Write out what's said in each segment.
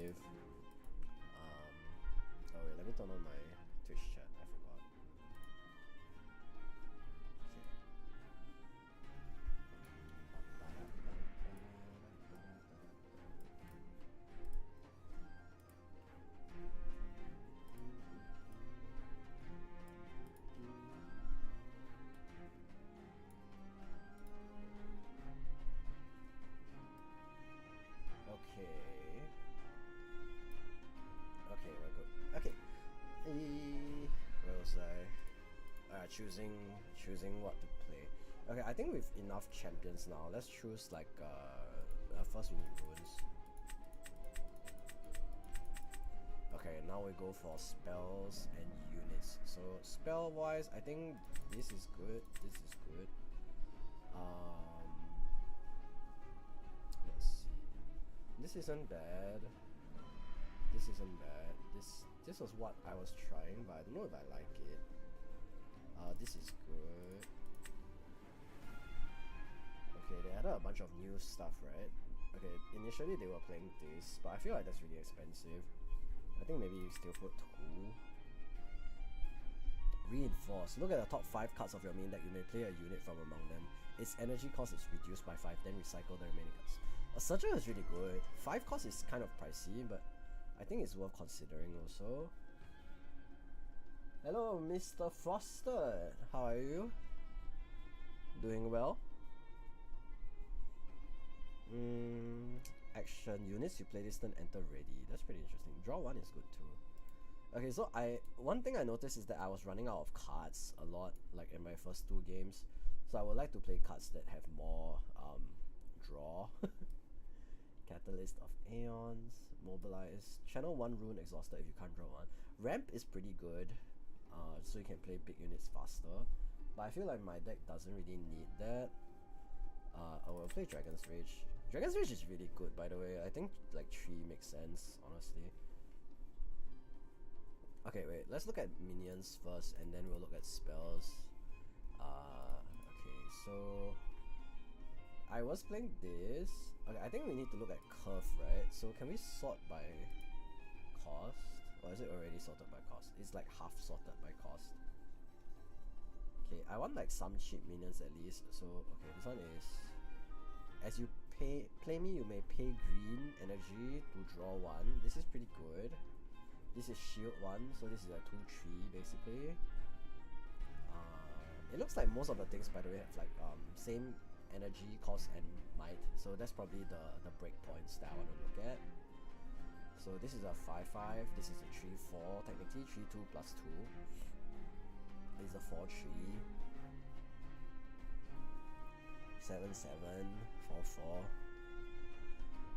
Oh wait, let me turn on my Twitch chat. I forgot. Okay, we're good. Okay. Where was I? Choosing what to play. Okay, I think we've enough champions now. Let's choose like first we need runes. Okay, now we go for spells and units. So spell wise, I think this is good. This is good. Let's see. This isn't bad. This isn't bad. This was what I was trying, but I don't know if I like it. This is good. Okay, they added a bunch of new stuff, right? Okay, initially they were playing this, but I feel like that's really expensive. I think maybe you still put 2. Reinforce. Look at the top 5 cards of your main deck. You may play a unit from among them. Its energy cost is reduced by 5, then recycle the remaining cards. A Surger is really good. 5 cost is kind of pricey, but I think it's worth considering also. Hello, Mr. Frosted. How are you? Doing well? Action units you play this turn enter ready. That's pretty interesting. Draw 1 is good too. Okay, so one thing I noticed is that I was running out of cards a lot, like in my first 2 games. So I would like to play cards that have more draw. Catalyst of Aeons, Mobilize, Channel 1 rune exhausted if you can't draw 1. Ramp is pretty good, so you can play big units faster. But I feel like my deck doesn't really need that. I will play Dragon's Rage. Dragon's Rage is really good, by the way. I think like 3 makes sense, honestly. Okay, wait, let's look at minions first and then we'll look at spells. Okay, so I was playing this. Okay, I think we need to look at curve, right? So can we sort by cost? Or is it already sorted by cost? It's like half sorted by cost. Okay, I want like some cheap minions at least. So okay, this one is, as you play me, you may pay green energy to draw 1. This is pretty good. This is shield 1, so this is a 2-3 basically. It looks like most of the things, by the way, have like same energy, cost, and might. So that's probably the breakpoints that I want to look at. So this is a 5-5. This is a 3-4. Technically 3-2 plus 2. This is a 4-3. 7-7. 4-4.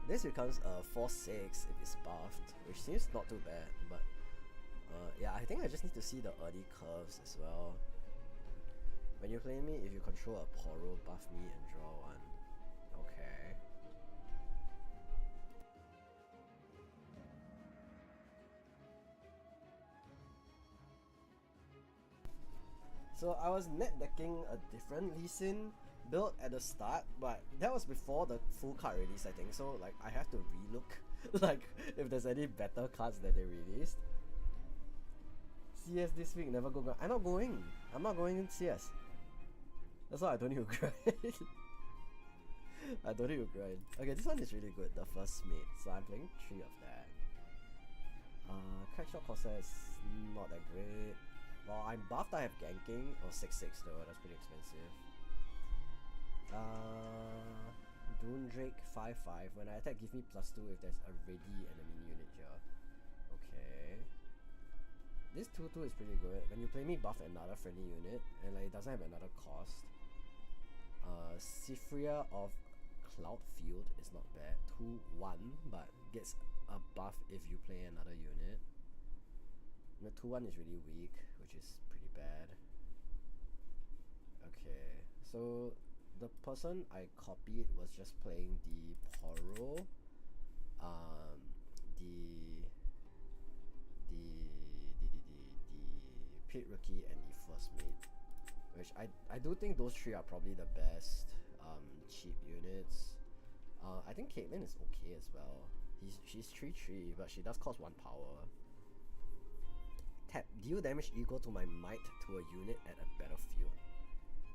This becomes a 4-6 if it's buffed, which seems not too bad, but yeah, I think I just need to see the early curves as well. When you play me, if you control a Poro, buff me and draw 1. Okay. So I was net decking a different Lee Sin build at the start, but that was before the full card release, I think, so like I have to relook like if there's any better cards that they released. CS this week, never go. I'm not going. I'm not going in CS. That's why I don't need to grind. I don't need to grind. Okay, this one is really good, the first mate. So I'm playing 3 of that. Crackshot Corsair is not that great. Well, I'm buffed, I have ganking. Oh, 6-6 though, that's pretty expensive. Dune Drake 5-5. When I attack, give me +2 if there's a ready enemy unit here. Okay. This 2-2 is pretty good. When you play me, buff another friendly unit, and like it doesn't have another cost. Sifria of Cloudfield is not bad. 2-1, but gets a buff if you play another unit. The 2-1 is really weak, which is pretty bad. Okay, so the person I copied was just playing the Poro, the Pit Rookie, and the First Mate, which I do think those 3 are probably the best cheap units. I think Caitlyn is okay as well. She's 3/3, but she does cost 1 power. Tap, deal damage equal to my might to a unit at a battlefield.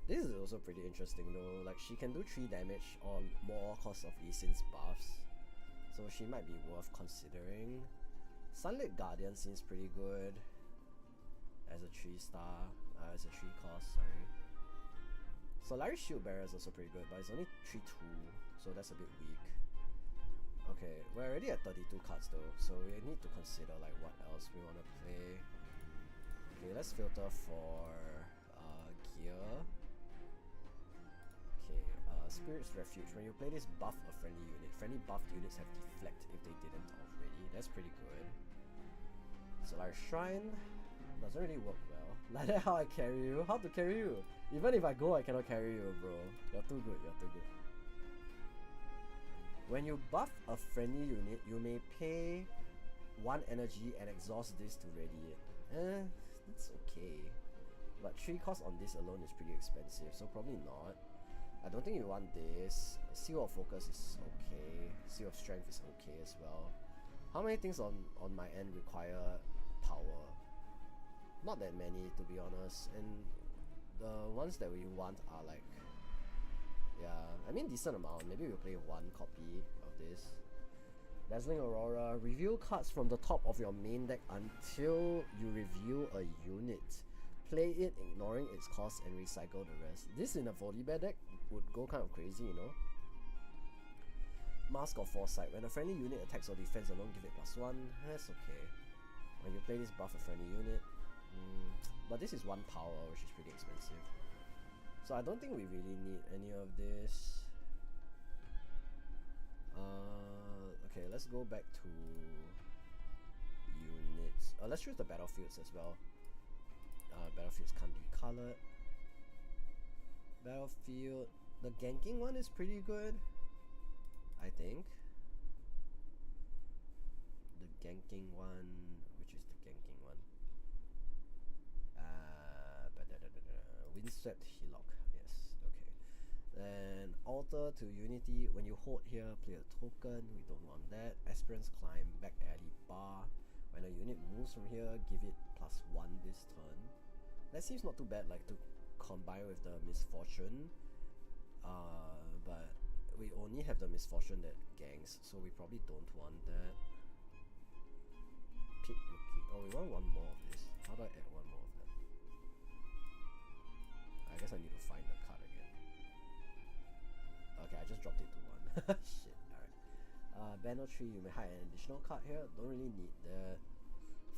This is also pretty interesting though, like she can do 3 damage or more cause of Lee Sin's buffs. So she might be worth considering. Sunlit Guardian seems pretty good. As a 3-star, as a 3 cost, sorry. Solaris Shield Bearer is also pretty good, but it's only 3/2, so that's a bit weak. Okay, we're already at 32 cards though, so we need to consider like what else we want to play. Okay, let's filter for gear. Okay, Spirit's Refuge. When you play this, buff a friendly unit. Friendly buffed units have deflect if they didn't already. That's pretty good. Solaris Shrine doesn't really work well. Like that how I carry you? How to carry you? Even if I go, I cannot carry you, bro. You're too good, you're too good. When you buff a friendly unit, you may pay 1 energy and exhaust this to ready it. It's okay. But 3 cost on this alone is pretty expensive, so probably not. I don't think you want this. Seal of Focus is okay. Seal of Strength is okay as well. How many things on my end require power? Not that many, to be honest. And the ones that we want are like, yeah, I mean decent amount. Maybe we'll play 1 copy of this. Dazzling Aurora. Reveal cards from the top of your main deck until you reveal a unit. Play it ignoring its cost and recycle the rest. This in a Volibear deck would go kind of crazy, you know. Mask of Foresight. When a friendly unit attacks or defends alone, give it +1. That's okay. When you play this, buff a friendly unit. But this is 1 power, which is pretty expensive. So I don't think we really need any of this. Okay, let's go back to units. Let's choose the battlefields as well. Battlefields can't be colored. Battlefield. The ganking one is pretty good, I think. The ganking one. Which is the ganking one? Windswept Hillock. Yes, okay. Then alter to Unity. When you hold here, play a token. We don't want that. Aspirant's Climb, back alley bar. When a unit moves from here, give it +1 this turn. That seems not too bad, like to combine with the Misfortune. But we only have the Misfortune that gangs, so we probably don't want that. Pit Rookie. Oh, we want 1 more of this. How do I add 1 more of that? I guess I need to find the card again. Okay, I just dropped it to 1. Shit, alright. Banner Tree, you may hide an additional card here. Don't really need that.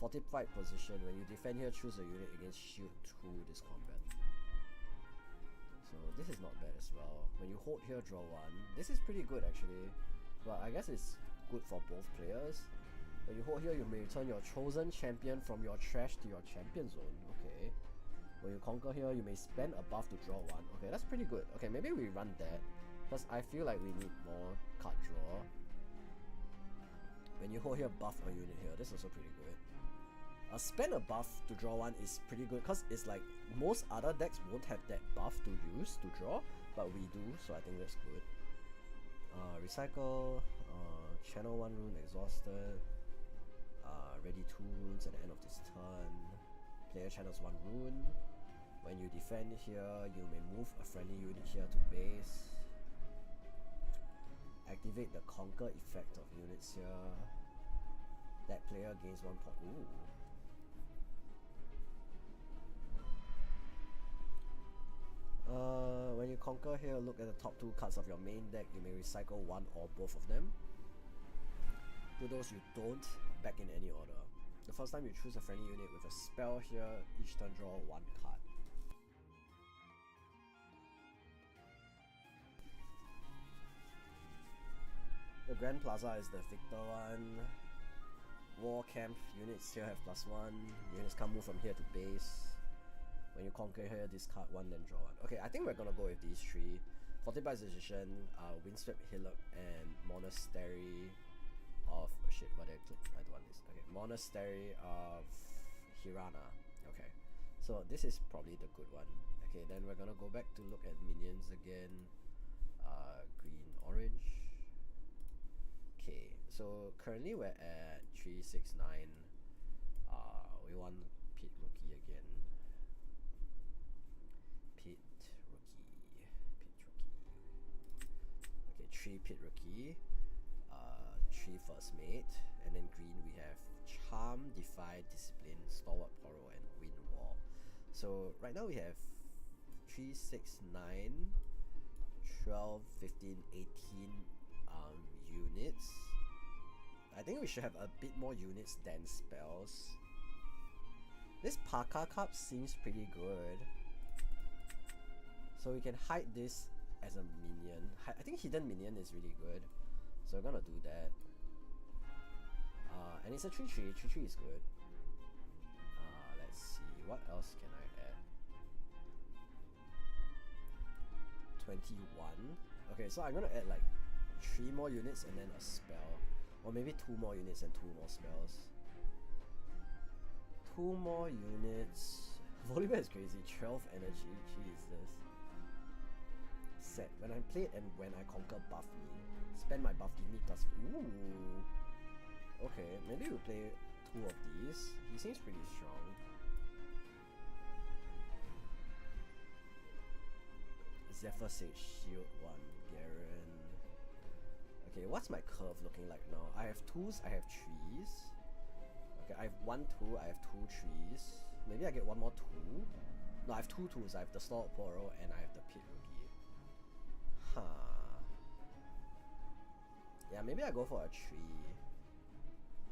Fortified Position. When you defend here, choose a unit against shield 2 this combat. So this is not bad as well. When you hold here, draw 1. This is pretty good actually. But I guess it's good for both players. When you hold here, you may return your chosen champion from your trash to your champion zone. Okay. When you conquer here, you may spend a buff to draw 1. Okay, that's pretty good. Okay, maybe we run that. Because I feel like we need more card draw. When you hold here, buff a unit here. This is also pretty good. Spend a buff to draw 1 is pretty good because it's like most other decks won't have that buff to use to draw, but we do, so I think that's good. Recycle, channel 1 rune exhausted, ready 2 runes at the end of this turn. Player channels 1 rune. When you defend here, you may move a friendly unit here to base. Activate the conquer effect of units here. That player gains 1 point. Ooh. When you conquer here, look at the top 2 cards of your main deck. You may recycle 1 or both of them. Put those you don't back in any order. The first time you choose a friendly unit with a spell here, each turn draw 1 card. The Grand Plaza is the Victor one. War Camp units here have +1. Units can't move from here to base. When you conquer here, discard 1, then draw 1. Okay, I think we're gonna go with these 3. Fortified Position, Windswept Hillock, and Monastery of... shit, what did I click? I don't want this. Okay, Monastery of Hirana. Okay, so this is probably the good one. Okay, then we're gonna go back to look at minions again. Green, orange. Okay, so So currently we're at 369. We want Pit Rookie again. Pit Rookie. Okay, 3 Pit Rookie. 3 First Mate, and then green we have Charm, Defy, Discipline, Stalwart, Poro, and Wind Wall. So right now we have 3, 6, 9, 12, 15, 18 units. I think we should have a bit more units than spells. This Parka Cup seems pretty good. So we can hide this as a minion. I think hidden minion is really good. So we're gonna do that. And it's a 3-3. 3-3 is good. Let's see. What else can I add? 21. Okay, so I'm gonna add like 3 more units and then a spell. Or maybe 2 more units and 2 more spells. 2 more units. Volibear is crazy. 12 energy. Jesus. Set. When I play it and when I conquer buff me. Spend my buff, give me plus. Ooh. Okay, maybe we'll play 2 of these. He seems pretty strong. Zephyr Sage Shield 1, Garen. Okay, what's my curve looking like now? I have 2s, I have 3s. Okay, I have 1 2, I have 2 3s. Maybe I get 1 more 2. No, I have 2 2s. I have the Stalwart Poro and I have the Pit Rookie. Huh. Yeah, maybe I go for a 3.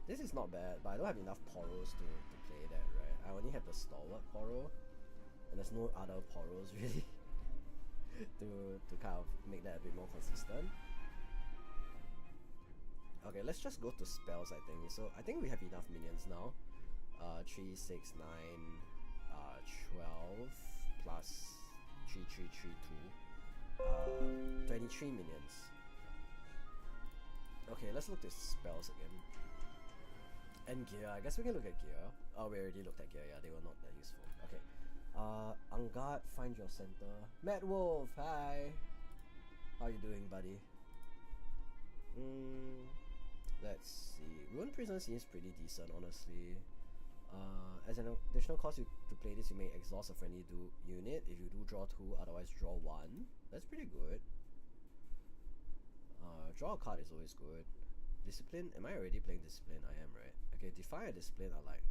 This is not bad, but I don't have enough Poros to play that, right? I only have the Stalwart Poro, and there's no other Poros really to kind of make that a bit more consistent. Okay, let's just go to spells, I think. So I think we have enough minions now. 3, 6, 9, 12 plus 3, 3, 3, 2. 23 minions. Okay, let's look at spells again. And gear, I guess we can look at gear. Oh, we already looked at gear, yeah, they were not that useful. Okay. Ungard, find your center. Mad Wolf, hi! How you doing, buddy? Let's see. Ruined Prison seems pretty decent, honestly. As an additional cost to play this, you may exhaust a friendly unit. If you do, draw 2, otherwise draw 1. That's pretty good. Draw a card is always good. Discipline? Am I already playing Discipline? I am, right? Okay, Defy and Discipline are like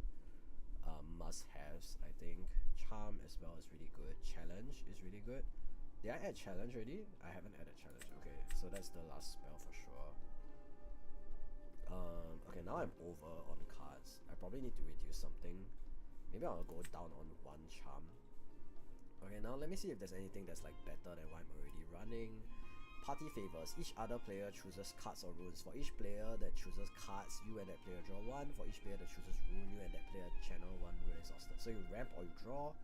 must-haves, I think. Charm as well is really good. Challenge is really good. Did I add Challenge already? I haven't added Challenge. Okay, so that's the last spell for sure. Okay, now I'm over on cards. I probably need to reduce something. Maybe I'll go down on 1 Charm. Okay, now let me see if there's anything that's like better than what I'm already running. Party favors. Each other player chooses cards or runes. For each player that chooses cards, you and that player draw 1. For each player that chooses rune, you and that player channel 1 rune exhausted. So you ramp or you draw.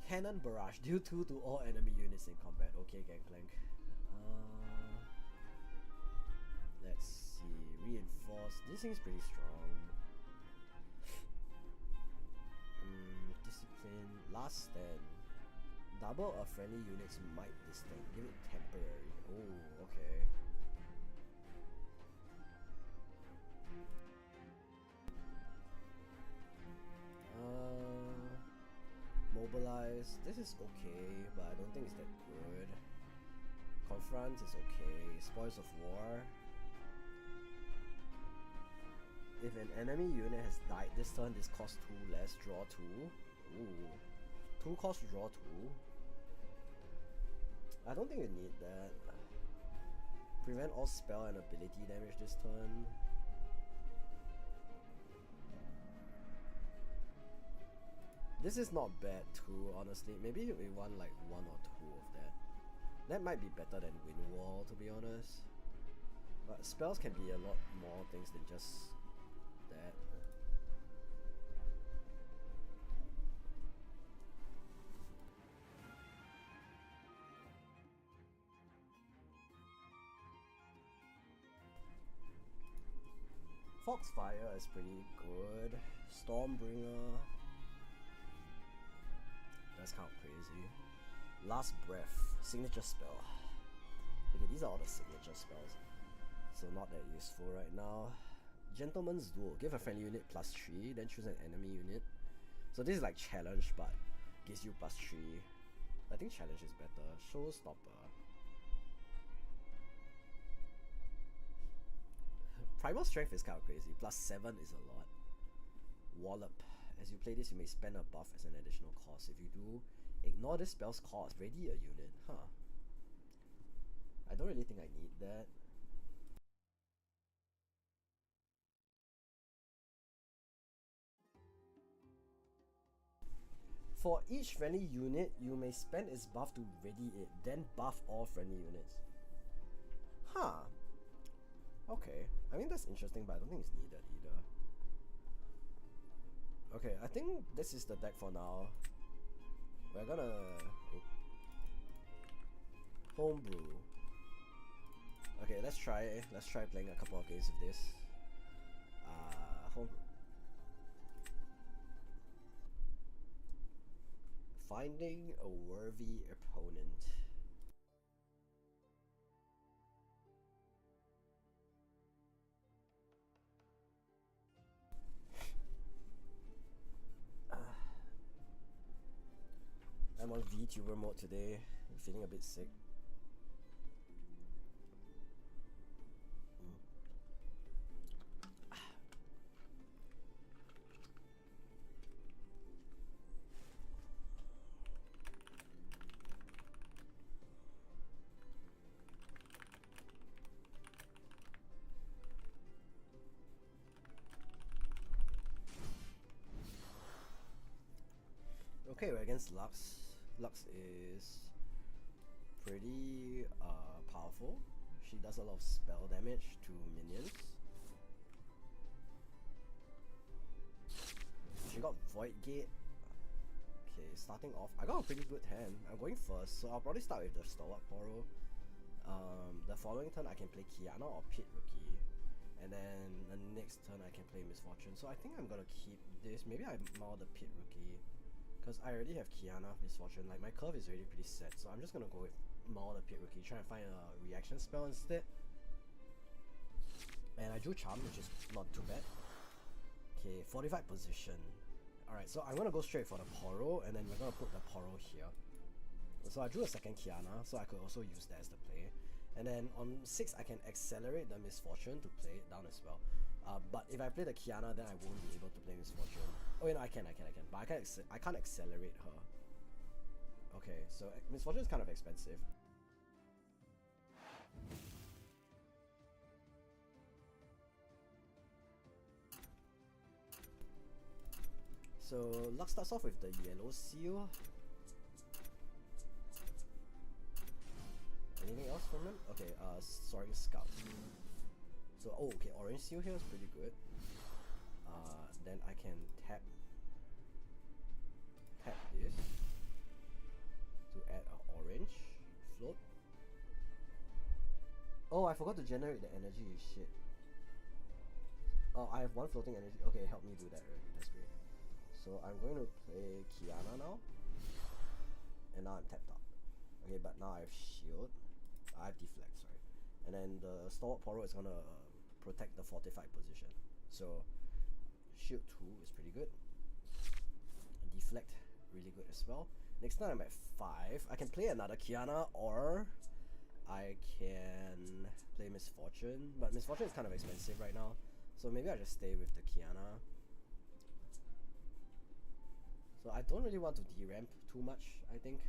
Cannon Barrage. Deal 2 to all enemy units in combat. Okay, Gangplank. Let's see. Reinforce. This seems pretty strong. Discipline. Last Stand. Double a friendly unit's might distant. Give it temporary. Oh, okay. Mobilize. This is okay, but I don't think it's that good. Confront is okay. Spoils of War. If an enemy unit has died this turn, this costs 2 less. Draw 2. Ooh. 2 cost draw 2. I don't think you need that. Prevent all spell and ability damage this turn. This is not bad too, honestly. Maybe we want like 1 or 2 of that. That might be better than Wind Wall, to be honest. But spells can be a lot more things than just that. Foxfire is pretty good. Stormbringer. That's kind of crazy. Last Breath. Signature spell. Okay, these are all the signature spells. so not that useful right now. Gentleman's Duel. Give a friendly unit +3, then choose an enemy unit. So this is like challenge, but gives you +3. I think challenge is better. Showstopper. Primal Strength is kind of crazy. +7 is a lot. Wallop. As you play this, you may spend a buff as an additional cost. If you do, ignore this spell's cost. Ready a unit. Huh. I don't really think I need that. For each friendly unit, you may spend its buff to ready it, then buff all friendly units. Huh. Okay. I mean, that's interesting, but I don't think it's needed either. Okay, I think this is the deck for now. We're gonna... homebrew. Okay, let's try playing a couple of games of this. Homebrew. Finding a worthy opponent. I'm on VTuber mode today. I'm feeling a bit sick. Okay, we're against Lux. Lux is pretty powerful. She does a lot of spell damage to minions. She got Void Gate. Okay, starting off, I got a pretty good hand. I'm going first, so I'll probably start with the Stalwart Poro. The following turn I can play Kiana or Pit Rookie. And then the next turn I can play Misfortune. So I think I'm gonna keep this. Maybe I maul the Pit Rookie. Because I already have Kiana, Misfortune, like my curve is already pretty set, so I'm just gonna go with maul the Pit Rookie, try and find a reaction spell instead. And I drew Charm, which is not too bad. Okay, fortified position. Alright, so I'm gonna go straight for the Poro, and then we're gonna put the Poro here. So I drew a second Kiana, so I could also use that as the play. And then on 6, I can accelerate the Misfortune to play it down as well. But if I play the Kiana, then I won't be able to play Misfortune. Oh, you know, I can. But I can't accelerate her. Okay, so Misfortune is kind of expensive. So Lux starts off with the Yellow Seal. Anything else from him? Okay, Soaring Scout. So, oh, okay, Orange Seal here is pretty good. Then I can tap this to add an orange float. Oh, I forgot to generate the energy, shit. Oh, I have one floating energy. Okay, help me do that already, that's great. So I'm going to play Kiana now. And now I'm tapped out. Okay, but now I have Shield. I have Deflect, sorry. And then the Stalwart Poro is gonna protect the fortified position. So Shield 2 is pretty good. Deflect, really good as well. Next time I'm at 5. I can play another Kiana, or I can play Misfortune. But Misfortune is kind of expensive right now, so maybe I just stay with the Kiana. So I don't really want to deramp too much, I think.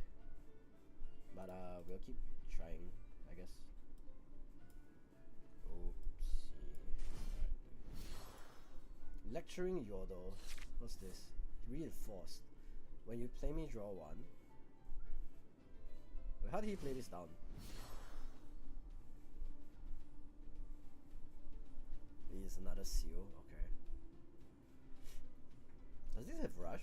But we'll keep trying, I guess. Oopsie. Right. Lecturing Yordle. What's this? Reinforced. When you play me, draw 1. Wait, how did he play this down? He's another seal, okay. Does this have rush?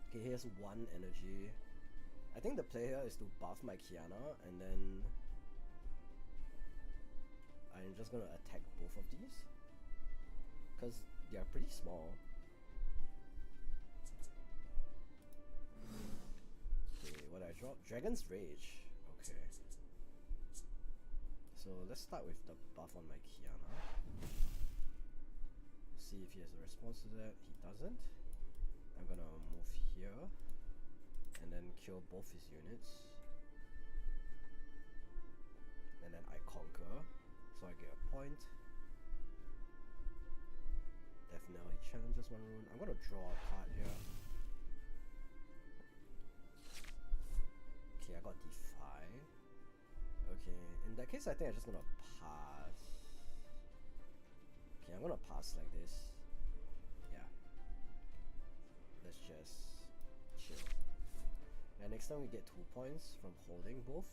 Okay, he has 1 energy. I think the play here is to buff my Kiana, and then I'm just gonna attack both of these, because they are pretty small. Dragon's Rage. Okay. So let's start with the buff on my Kiana. See if he has a response to that. He doesn't. I'm gonna move here and then kill both his units. And then I conquer, so I get a point. Definitely challenges one rune. I'm gonna draw a card here. Okay, I got Defy. Okay, in that case I think I'm just gonna pass. Okay, I'm gonna pass like this. Yeah. Let's just chill. And next time we get 2 points from holding both.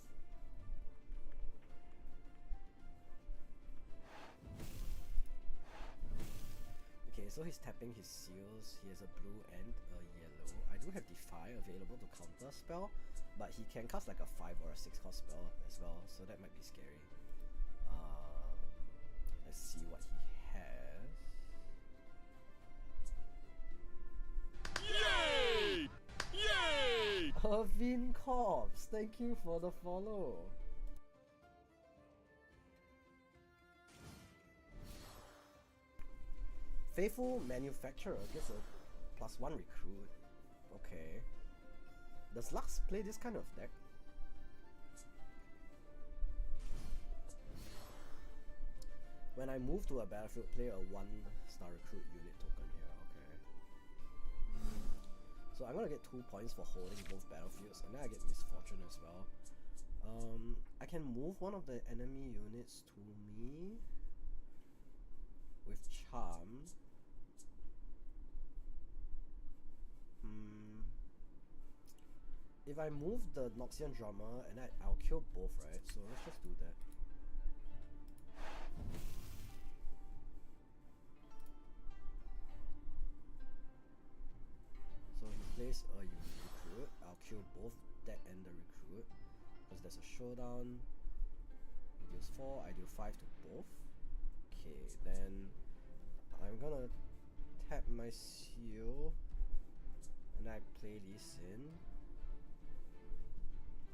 Okay, so he's tapping his seals. He has a blue and a yellow. I do have Defy available to counter spell, but he can cast like a 5 or a 6 cost spell as well, so that might be scary. Let's see what he has. Yay! Yay! Irvin Corps, thank you for the follow. Faithful Manufacturer gets a +1 recruit. Okay. Does Lux play this kind of deck? When I move to a battlefield, play a 1-star recruit unit token here. Okay. So I'm gonna get 2 points for holding both battlefields, and then I get Misfortune as well. I can move one of the enemy units to me with Charm. If I move the Noxian Drummer, and I'll kill both, right? So let's just do that. So he plays a recruit. I'll kill both that and the recruit, because there's a showdown. He deals 4, I deal 5 to both. Okay, then I'm gonna tap my seal, and I play Lee Sin.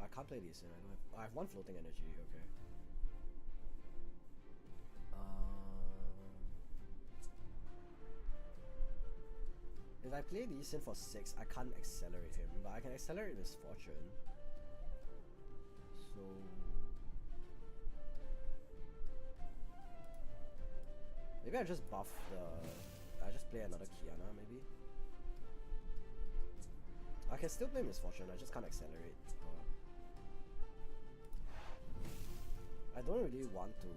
I can't play Lee Sin, I have 1 floating energy, okay. If I play Lee Sin for 6, I can't accelerate him, but I can accelerate Misfortune. So maybe I just buff I just play another Kiana, maybe. I can still play Misfortune, I just can't accelerate. I don't really want to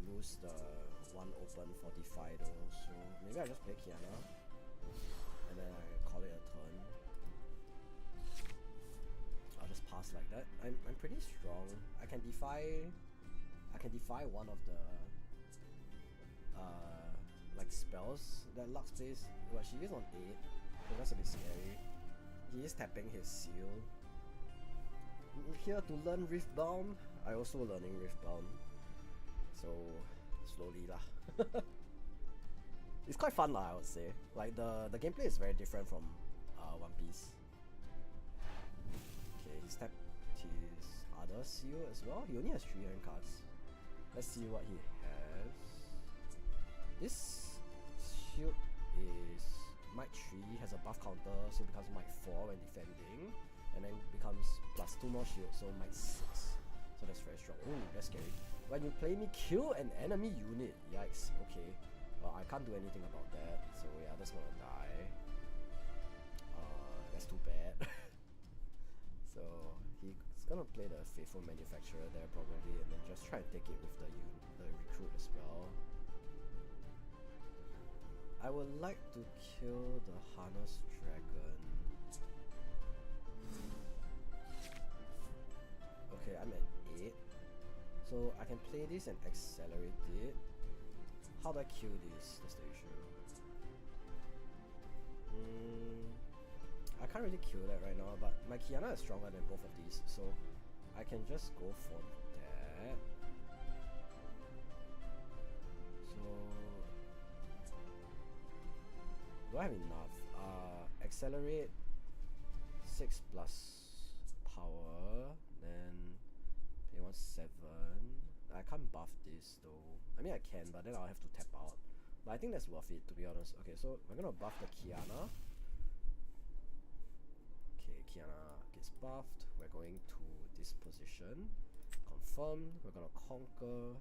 lose the 1 open for Defy though, so maybe I just play Kiana and then I call it a turn. I'll just pass like that. I'm pretty strong. I can defy one of the like spells that Lux plays. Well, she is on 8, so that's a bit scary. He is tapping his seal. Here to learn Riftbound. I also learning Riftbound, so slowly lah. It's quite fun lah, I would say. Like the gameplay is very different from One Piece. Okay, he's tapped his other seal as well. He only has 3 hand cards. Let's see what he has. This shield is Might 3, has a buff counter, so becomes Might 4 when defending, and then becomes +2 more shield, so Might 6. So that's very strong. Ooh, that's scary. When you play me, kill an enemy unit. Yikes. Okay. Well, I can't do anything about that. So yeah, that's gonna die. That's too bad. So he's gonna play the Faithful Manufacturer there probably, and then just try and take it with the recruit as well. I would like to kill the Harness Dragon. Okay, I'm at 8. So I can play this and accelerate it. How do I kill this? That's the issue. I can't really kill that right now, but my Kiana is stronger than both of these, so I can just go for that. So do I have enough? Accelerate, 6 plus power, then pay 1/7. I can't buff this though. I mean I can, but then I'll have to tap out. But I think that's worth it, to be honest. Okay, so we're gonna buff the Kiana. Okay, Kiana gets buffed. We're going to this position. Confirm. We're gonna conquer.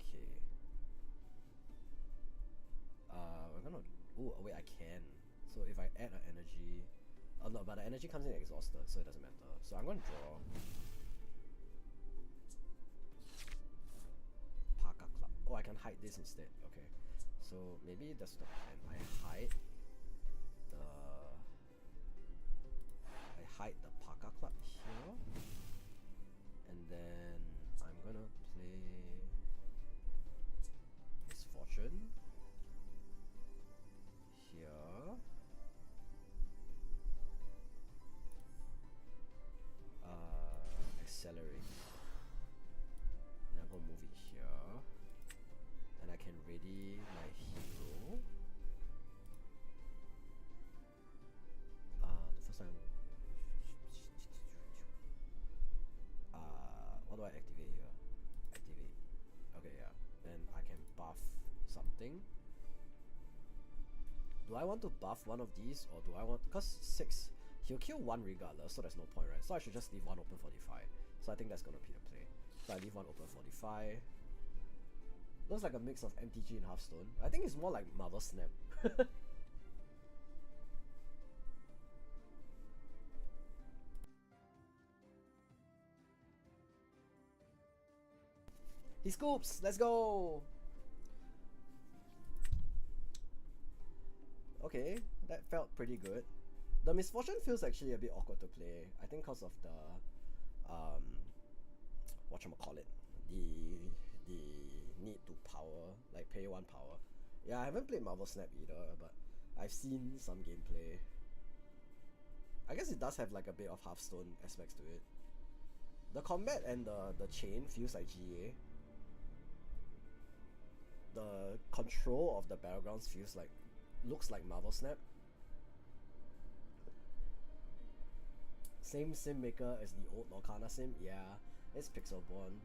Okay. We're gonna. Oh wait, I can. So if I add an energy, oh no, but the energy comes in exhausted, so it doesn't matter. So I'm gonna draw. Parka Club. Oh, I can hide this instead. Okay. So maybe that's the plan. I hide the Parka Club here, and then I'm gonna play Misfortune here. Accelerate. And I'm gonna move it here, and I can ready my hero. The first time. What do I activate here? Activate. Okay, yeah. Then I can buff something. Do I want to buff one of these, or do I want, because 6, he'll kill 1 regardless, so there's no point, right? So I should just leave 1 open for defy. So I think that's gonna be the play. So I leave 1 open for defy. Looks like a mix of MTG and Hearthstone. I think it's more like Marvel Snap. He scoops! Let's go! Okay, that felt pretty good. The Misfortune feels actually a bit awkward to play. I think because of the whatchamacallit, the need to power, like pay 1 power. Yeah, I haven't played Marvel Snap either, but I've seen some gameplay. I guess it does have like a bit of Hearthstone aspects to it. The combat and the chain feels like GA. The control of the battlegrounds feels like, looks like Marvel Snap. Same sim maker as the old Lorcana sim? Yeah, it's Pixelborn.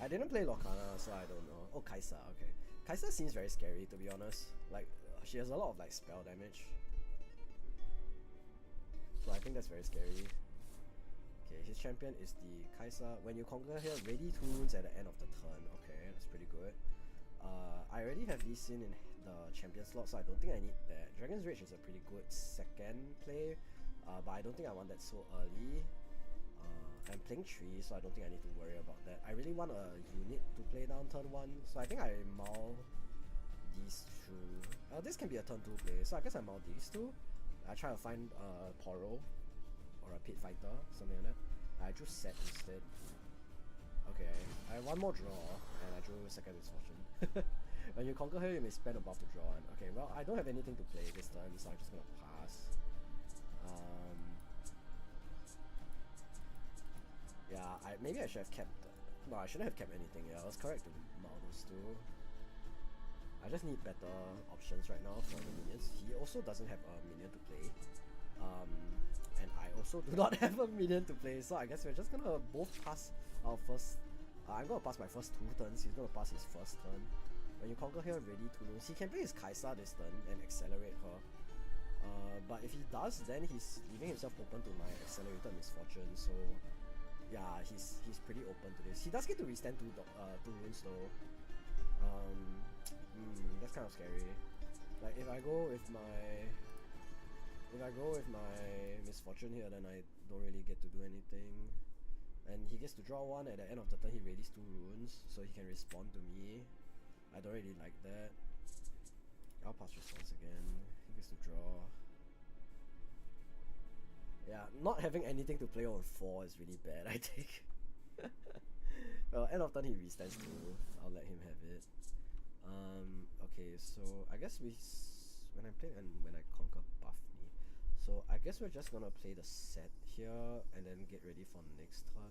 I didn't play Lorcana, so I don't know. Oh, Kaisa, okay. Kaisa seems very scary, to be honest. Like, she has a lot of like spell damage. So I think that's very scary. Okay, his champion is the Kaisa. When you conquer here, ready 2 runes at the end of the turn. Okay, that's pretty good. I already have Lee Sin in the champion slot, so I don't think I need that. Dragon's Rage is a pretty good second play, but I don't think I want that so early. I'm playing 3, so I don't think I need to worry about that. I really want a unit to play down turn 1, so I think I maul these 2. This can be a turn 2 play, so I guess I maul these 2. I try to find a Poro or a Pit Fighter, something like that. I drew Set instead. Okay, I have 1 more draw, and I drew second Misfortune. When you conquer her, you may spend a buff to draw one. Okay, well, I don't have anything to play this turn, so I'm just gonna pass. Yeah, maybe I should have kept... No, I shouldn't have kept anything. Yeah, I was correct to maul those 2. I just need better options right now for the minions. He also doesn't have a minion to play. And I also do not have a minion to play, so I guess we're just gonna both pass our first... I'm gonna pass my first 2 turns, he's gonna pass his first turn. When you conquer here, ready 2 runes. He can play his Kaisa this turn and accelerate her. But if he does, then he's leaving himself open to my accelerated Misfortune, so... Yeah, he's pretty open to this. He does get to restand 2 runes though. That's kind of scary. Like if I go with my Misfortune here, then I don't really get to do anything. And he gets to draw 1 at the end of the turn. He readies 2 runes, so he can respond to me. I don't really like that. I'll pass response again. He gets to draw. Yeah, not having anything to play on 4 is really bad, I think. Well, end of turn he restands 2. I'll let him have it. Okay, so I guess when I play and when I conquer buff me. So I guess we're just gonna play the set here and then get ready for next turn.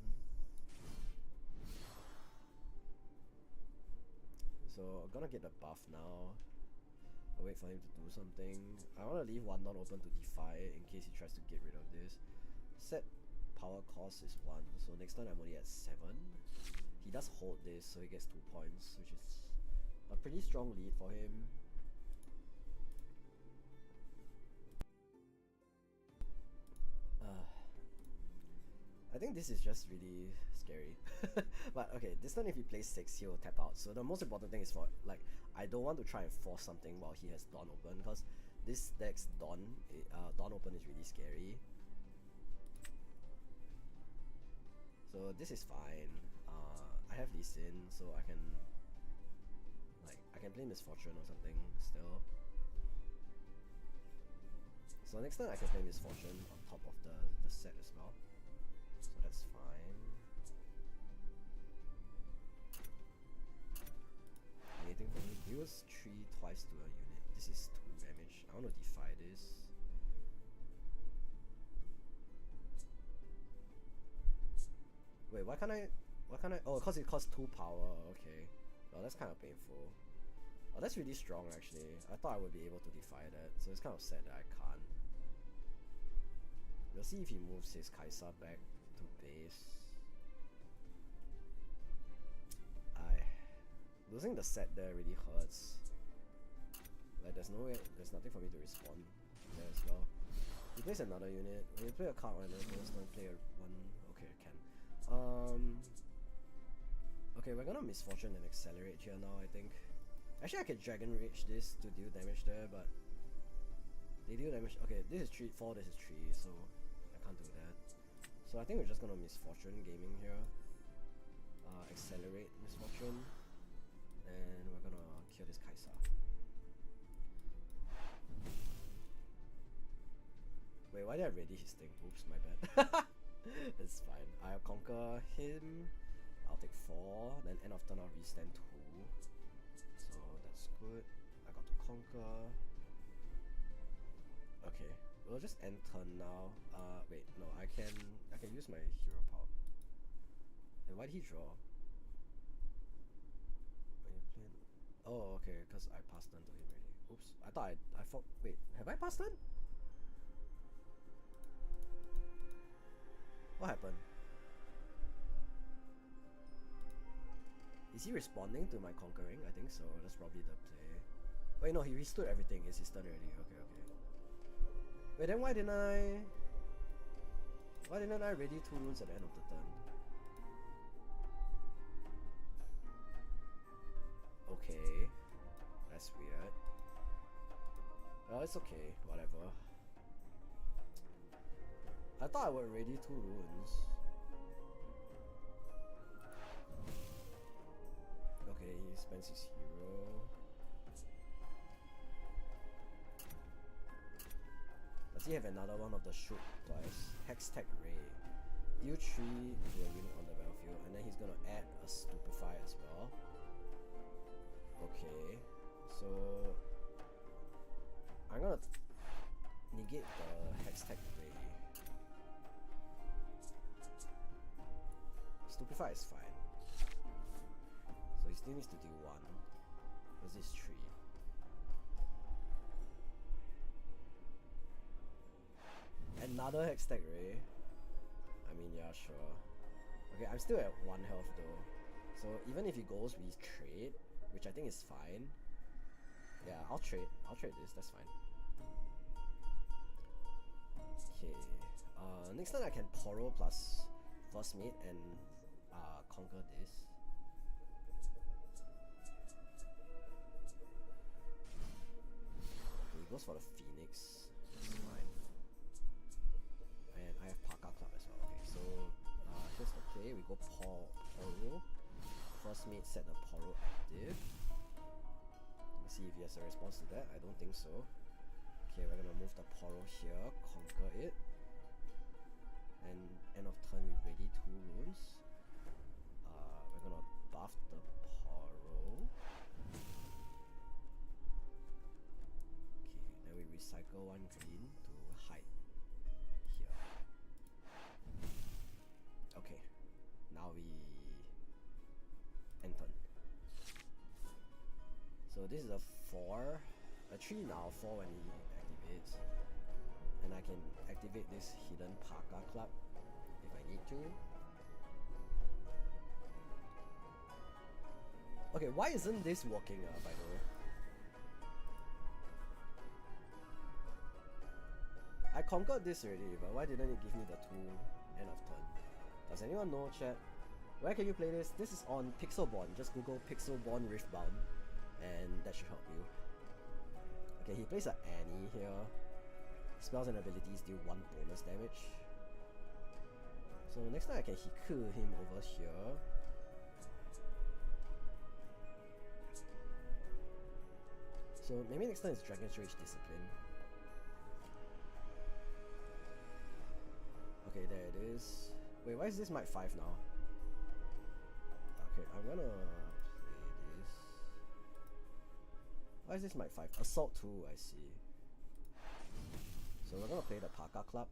So I'm gonna get the buff now. I'll wait for him to do something. I want to leave one not open to defy in case he tries to get rid of this. Set power cost is 1, so next time I'm only at 7. He does hold this, so he gets 2 points, which is a pretty strong lead for him. I think this is just really scary. But okay, this turn if he plays 6, he will tap out. So the most important thing is for, like, I don't want to try and force something while he has Dawn open, because this deck's Dawn open is really scary. So this is fine. I have Lee Sin, so I can play Misfortune or something still. So next time I can play Misfortune on top of the set as well. So that's fine. Anything for me? Deals 3 twice to a unit. This is 2 damage. I want to defy this. Wait, why can't I? Oh, because it costs 2 power. Okay. Well, that's kind of painful. Oh, that's really strong actually. I thought I would be able to defy that, so it's kind of sad that I can't. We'll see if he moves his Kaisa back to base. Losing the set there really hurts. Like there's nothing for me to respond there as well. He plays another unit. When you play a card right now, just don't play one. Okay, I can. Okay, we're gonna Misfortune and accelerate here now, I think. Actually, I can Dragon Rage this to deal damage there, but they deal damage. Okay, this is 4, this is 3, so I can't do that. So I think we're just gonna Misfortune Gaming here. Accelerate Misfortune, and we're gonna kill this Kaisa. Wait, why did I ready his thing? Oops, my bad. It's fine. I'll conquer him. I'll take 4, then end of turn I'll restand 2. So that's good. I got to conquer. Okay, we'll just end turn now. Wait, no, I can use my hero power. And why did he draw? Oh, okay, because I passed turn to him already. Oops, I thought I thought. Wait, have I passed turn? What happened? Is he responding to my conquering? I think so. That's probably the play. Wait, no, he restood everything. It's his turn already. Okay, okay. Wait, then why didn't I ready 2 runes at the end of the turn? Okay, that's weird. Well, it's okay. Whatever. I thought I would ready 2 runes. Okay, he spends his hero. Does he have another one of the shoot twice? Hextech Ray. Deal 3 to a unit on the battlefield, and then he's gonna add a Stupefy as well. Okay, so I'm gonna negate the Hextech Ray. Stupefy is fine. So he still needs to deal 1. Because this is 3. Another Hextech Ray. I mean, yeah, sure. Okay, I'm still at 1 health though. So even if he goes, we trade, which I think is fine. Yeah, I'll trade this, that's fine. Okay. Next time I can Poro plus First Mate and conquer this. Okay, he goes for the Phoenix. That's fine. And I have Parka Club as well. Okay, so here's the play. We go Poro. First Mate set the Poro active. Let's see if he has a response to that. I don't think so. Okay, we're gonna move the Poro here, conquer it. And end of turn we ready 2 runes. We're gonna buff the Poro. Okay, then we recycle 1 green to hide here. Okay, now we end turn. So this is a 4. a 3 now, 4 when he activates. And I can activate this hidden Parka Club if I need to. Okay, why isn't this working by the way? I conquered this already, but why didn't it give me the 2 end of turn? Does anyone know, chat? Where can you play this? This is on Pixelborn. Just Google Pixelborn Riftbound and that should help you. Okay, he plays an Annie here. Spells and abilities deal 1 bonus damage. So next time I can Hiku him over here. So maybe next time it's Dragon's Rage Discipline. Okay, there it is. Wait, why is this might 5 now? Okay, I'm gonna play this. Why is this might 5? Assault 2, I see. So we're gonna play the Parka Club.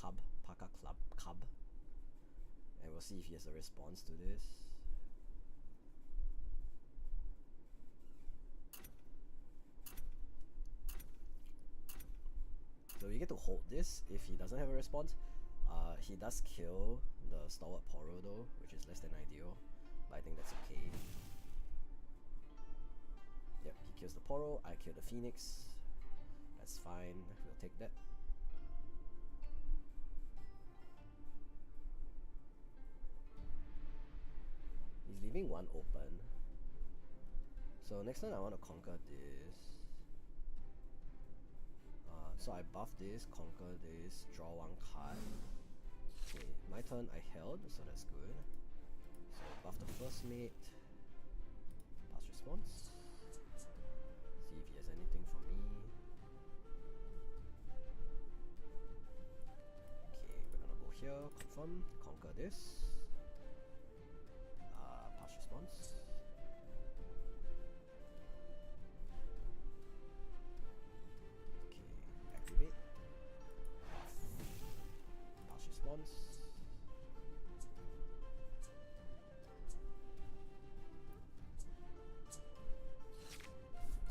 Parka Club, Cub. And we'll see if he has a response to this. So you get to hold this if he doesn't have a response. He does kill the Stalwart Poro though, which is less than ideal, but I think that's okay. Yep, he kills the Poro, I kill the Phoenix. That's fine, we'll take that. He's leaving 1 open. So next time I want to conquer this. So I buff this, conquer this, draw 1 card. Okay, my turn I held, so that's good. So buff the first mate. Pass response. See if he has anything for me. Okay, we're gonna go here, confirm, conquer this. Pass response.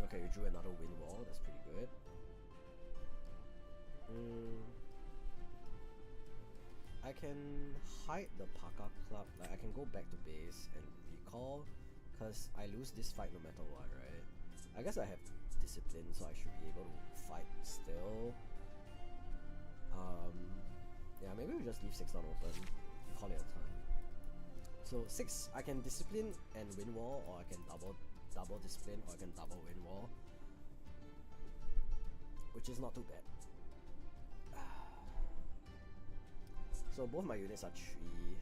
Okay, we drew another wind wall, that's pretty good. I can hide the Parka Club, like I can go back to base and recall, because I lose this fight no matter what, right? I guess I have discipline, so I should be able to fight still. Yeah, maybe we just leave 6 down open and call it a turn. So 6, I can discipline and win wall, or I can double discipline, or I can double win wall, which is not too bad. So both my units are 3.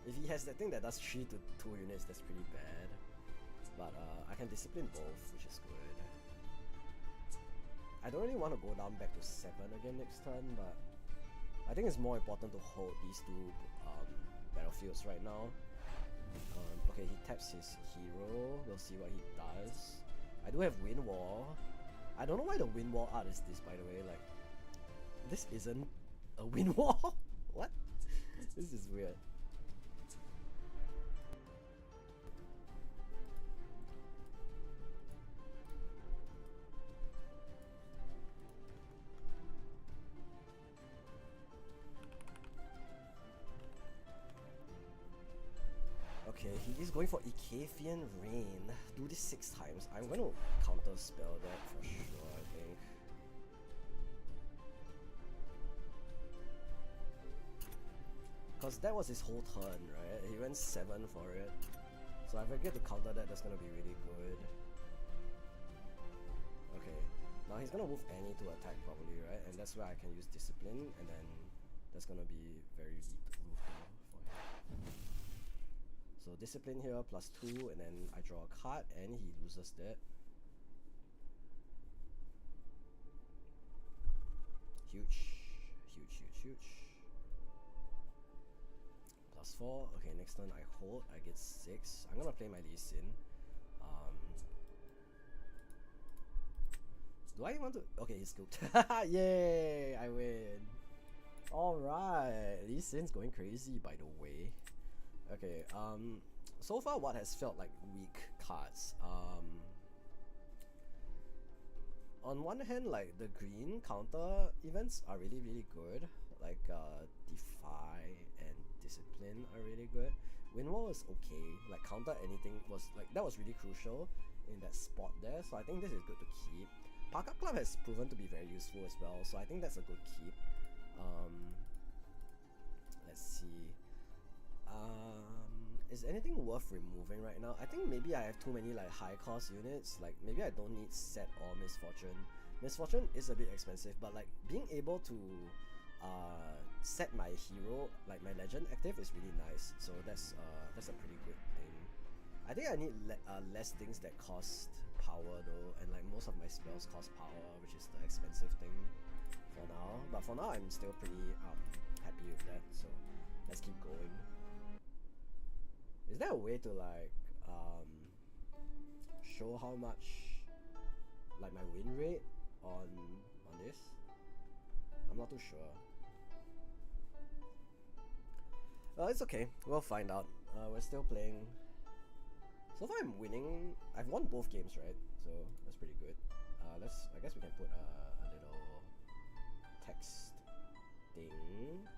If he has that thing that does 3 to 2 units, that's pretty bad. But I can discipline both, which is good. I don't really want to go down back to 7 again next turn, but I think it's more important to hold these 2 battlefields right now. Okay, he taps his hero. We'll see what he does. I do have Wind Wall. I don't know why the Wind Wall art is this, by the way. Like, this isn't a Wind Wall? What? This is weird. Okay, he is going for Ikafian Rain. Do this 6 times. I'm going to counter spell that for sure, I think. Because that was his whole turn, right? He went 7 for it. So if I get to counter that, that's going to be really good. Okay, now he's going to move Annie to attack probably, right? And that's where I can use Discipline, and then that's going to be very lethal for him. So Discipline here, +2, and then I draw a card, and he loses that. Huge. Huge, huge, huge. +4. Okay, next turn I hold, I get 6. I'm gonna play my Lee Sin. Do I want to? Okay, he's scooped. Yay! I win. Alright, Lee Sin's going crazy, by the way. Okay, so far what has felt like weak cards? on one hand, like the green counter events are really good. Like Defy and Discipline are really good. Windwall is okay. Like counter anything was like that was really crucial in that spot there. So I think this is good to keep. Park Up Club has proven to be very useful as well. So I think that's a good keep. Let's see. Is anything worth removing right now? I think maybe I have too many like high cost units. Like maybe I don't need Set or Misfortune. Misfortune is a bit expensive, but like being able to set my hero, like my legend active is really nice. So that's a pretty good thing. I think I need less things that cost power though, and like most of my spells cost power, which is the expensive thing for now. But for now I'm still pretty happy with that, so let's keep going. Is there a way to like show how much like my win rate on this? I'm not too sure. It's okay, we'll find out. We're still playing. So far I'm winning. I've won both games, right? So that's pretty good. I guess we can put a little text thing.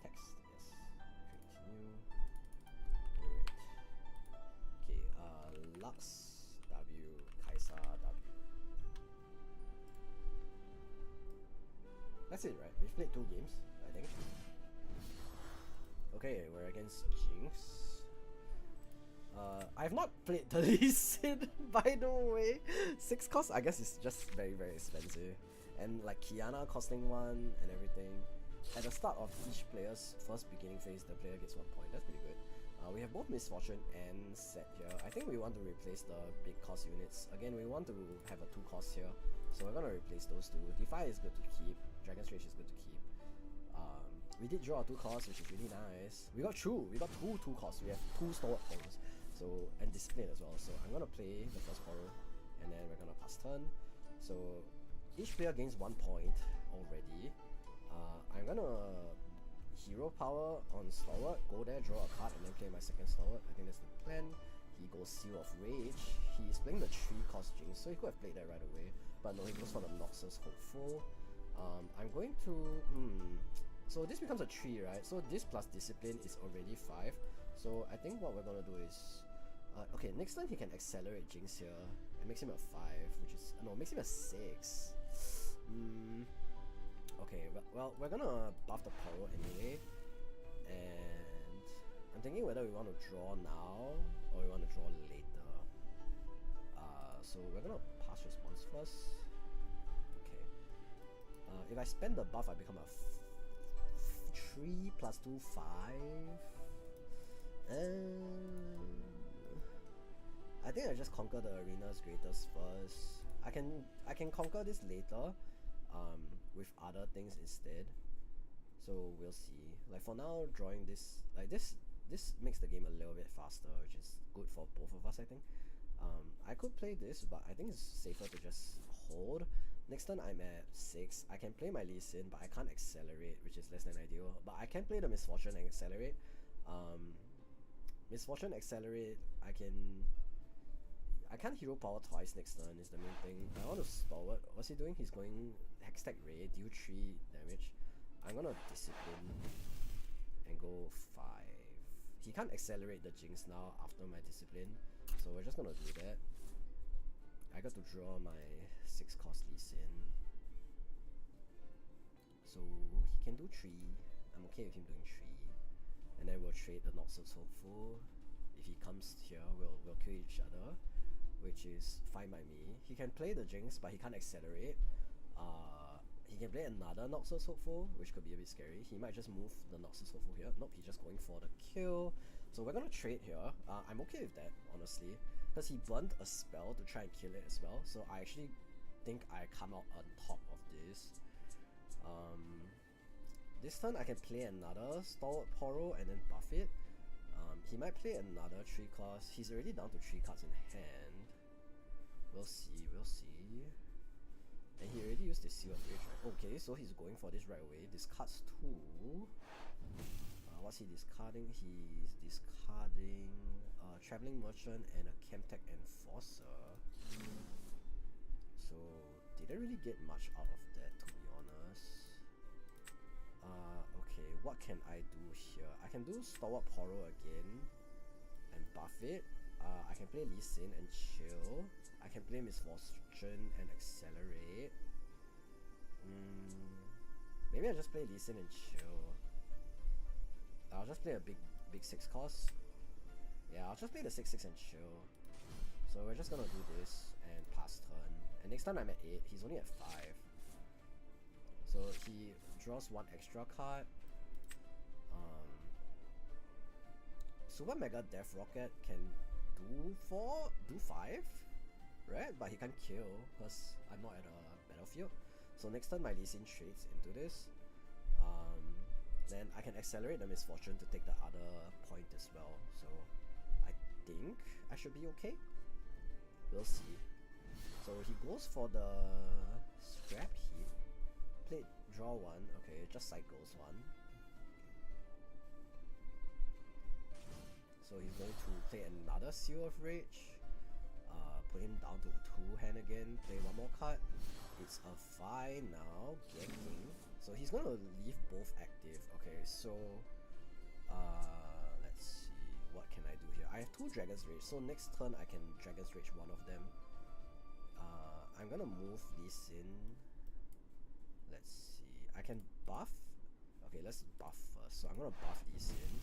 Text, yes. Continue. Alright. Okay, Lux W, Kaisa W. That's it, right? We've played 2 games, I think. Okay, we're against Jinx. I've not played the Lee Sin, by the way. 6 cost, I guess, is just very expensive. And like Kiana costing 1 and everything. At the start of each player's first beginning phase, the player gets 1 point. That's pretty good. We have both Misfortune and Set here. I think we want to replace the big cost units. Again, we want to have a 2 cost here. So we're gonna replace those 2. Defy is good to keep. Dragon's Rage is good to keep. We did draw 2 costs, which is really nice. We got 2 costs. We have 2 stalwart things. So, and Discipline as well. So I'm gonna play the first horror, and then we're gonna pass turn. So each player gains 1 point already. I'm gonna hero power on Stalwart, go there, draw a card, and then play my second Stalwart. I think that's the plan. He goes Seal of Rage. He's playing the 3 cost Jinx, so he could have played that right away. But no, he goes for the Noxus Hopeful. I'm going to... So this becomes a 3, right? So this plus Discipline is already 5. So I think what we're gonna do is... okay, next time he can accelerate Jinx here. It makes him a 5, which is... No, it makes him a 6. Okay, well, we're gonna buff the Poro anyway. And... I'm thinking whether we want to draw now, or we want to draw later. So we're gonna pass response first. Okay. If I spend the buff, I become a 3 plus 2, 5. I think I just conquer the arena's greatest first. I can conquer this later, with other things instead. So we'll see. Like for now, drawing this like this makes the game a little bit faster, which is good for both of us, I think. I could play this, but I think it's safer to just hold. Next turn I'm at 6. I can play my Lee Sin, but I can't accelerate, which is less than ideal. But I can play the Misfortune and accelerate. Misfortune accelerate, I can't hero power twice next turn is the main thing. I want to Stalwart. What's he doing? He's going Hextech Ray, deal 3 damage. I'm gonna Discipline and go 5. He can't accelerate the Jinx now after my Discipline, so we're just gonna do that. I got to draw my 6 cost Lee Sin. So he can do 3. I'm okay with him doing 3. And then we'll trade the Noxus Hopeful. If he comes here, we'll kill each other, which is fine by me. He can play the Jinx, but he can't accelerate. He can play another Noxus Hopeful, which could be a bit scary. He might just move the Noxus Hopeful here. Nope, he's just going for the kill. So we're gonna trade here. I'm okay with that, honestly, because he burnt a spell to try and kill it as well. So I actually think I come out on top of this. This turn I can play another Stalwart Poro and then buff it. He might play another 3 cost. He's already down to 3 cards in hand. We'll see. And he already used the Seal of Rage, right? Okay, so he's going for this right away. Discards 2. what's he discarding? He's discarding Traveling Merchant and a Chemtech Enforcer. So didn't really get much out of that, to be honest. Okay, what can I do here? I can do Stalwart Poro again and buff it. I can play Lee Sin and chill. I can play Misfortune and accelerate. Maybe I just play Lee Sin and chill. I'll just play a big 6 cost. Yeah, I'll just play the 6/6 and chill. So we're just gonna do this and pass turn. And next time I'm at 8, he's only at 5. So he draws 1 extra card. Super Mega Death Rocket can do 5, right? But he can't kill because I'm not at a battlefield. So next turn my Lee Sin trades into this. Then I can accelerate the Misfortune to take the other point as well. So I think I should be okay. We'll see. So he goes for the Scrap Heap. Played draw 1. Okay, just cycles 1. So he's going to play another Seal of Rage. Put him down to 2 hand again. Play 1 more card. It's a 5 now. Ganking. So he's gonna leave both active. Okay, so let's see. What can I do here? I have 2 Dragon's Rage. So next turn I can Dragon's Rage 1 of them. I'm gonna move this in. Let's see. I can buff. Okay, let's buff first. So I'm gonna buff this in.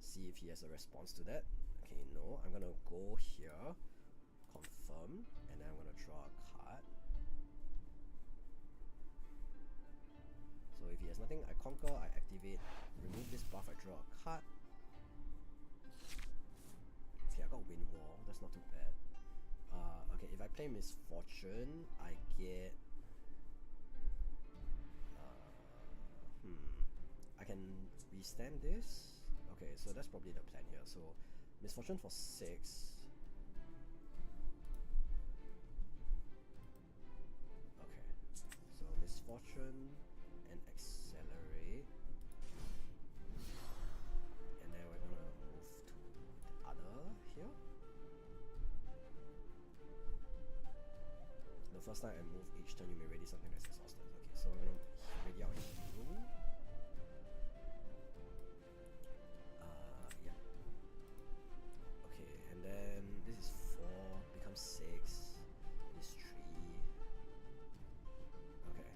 See if he has a response to that. Okay, no. I'm gonna go here, confirm, and then I'm gonna draw a card. So if he has nothing, I conquer, I activate, remove this buff, I draw a card. Okay, I got Wind Wall, that's not too bad. Okay, if I play Misfortune, I get I can restand this. Okay, so that's probably the plan here. So Misfortune for 6. Okay, so Misfortune and accelerate, and then we're gonna move to the other here. The first time I move each turn, you may ready something that's exhausted. Okay, so we're gonna ready our heal. Yeah. Okay, and then this is 4, becomes 6. This 3. Okay.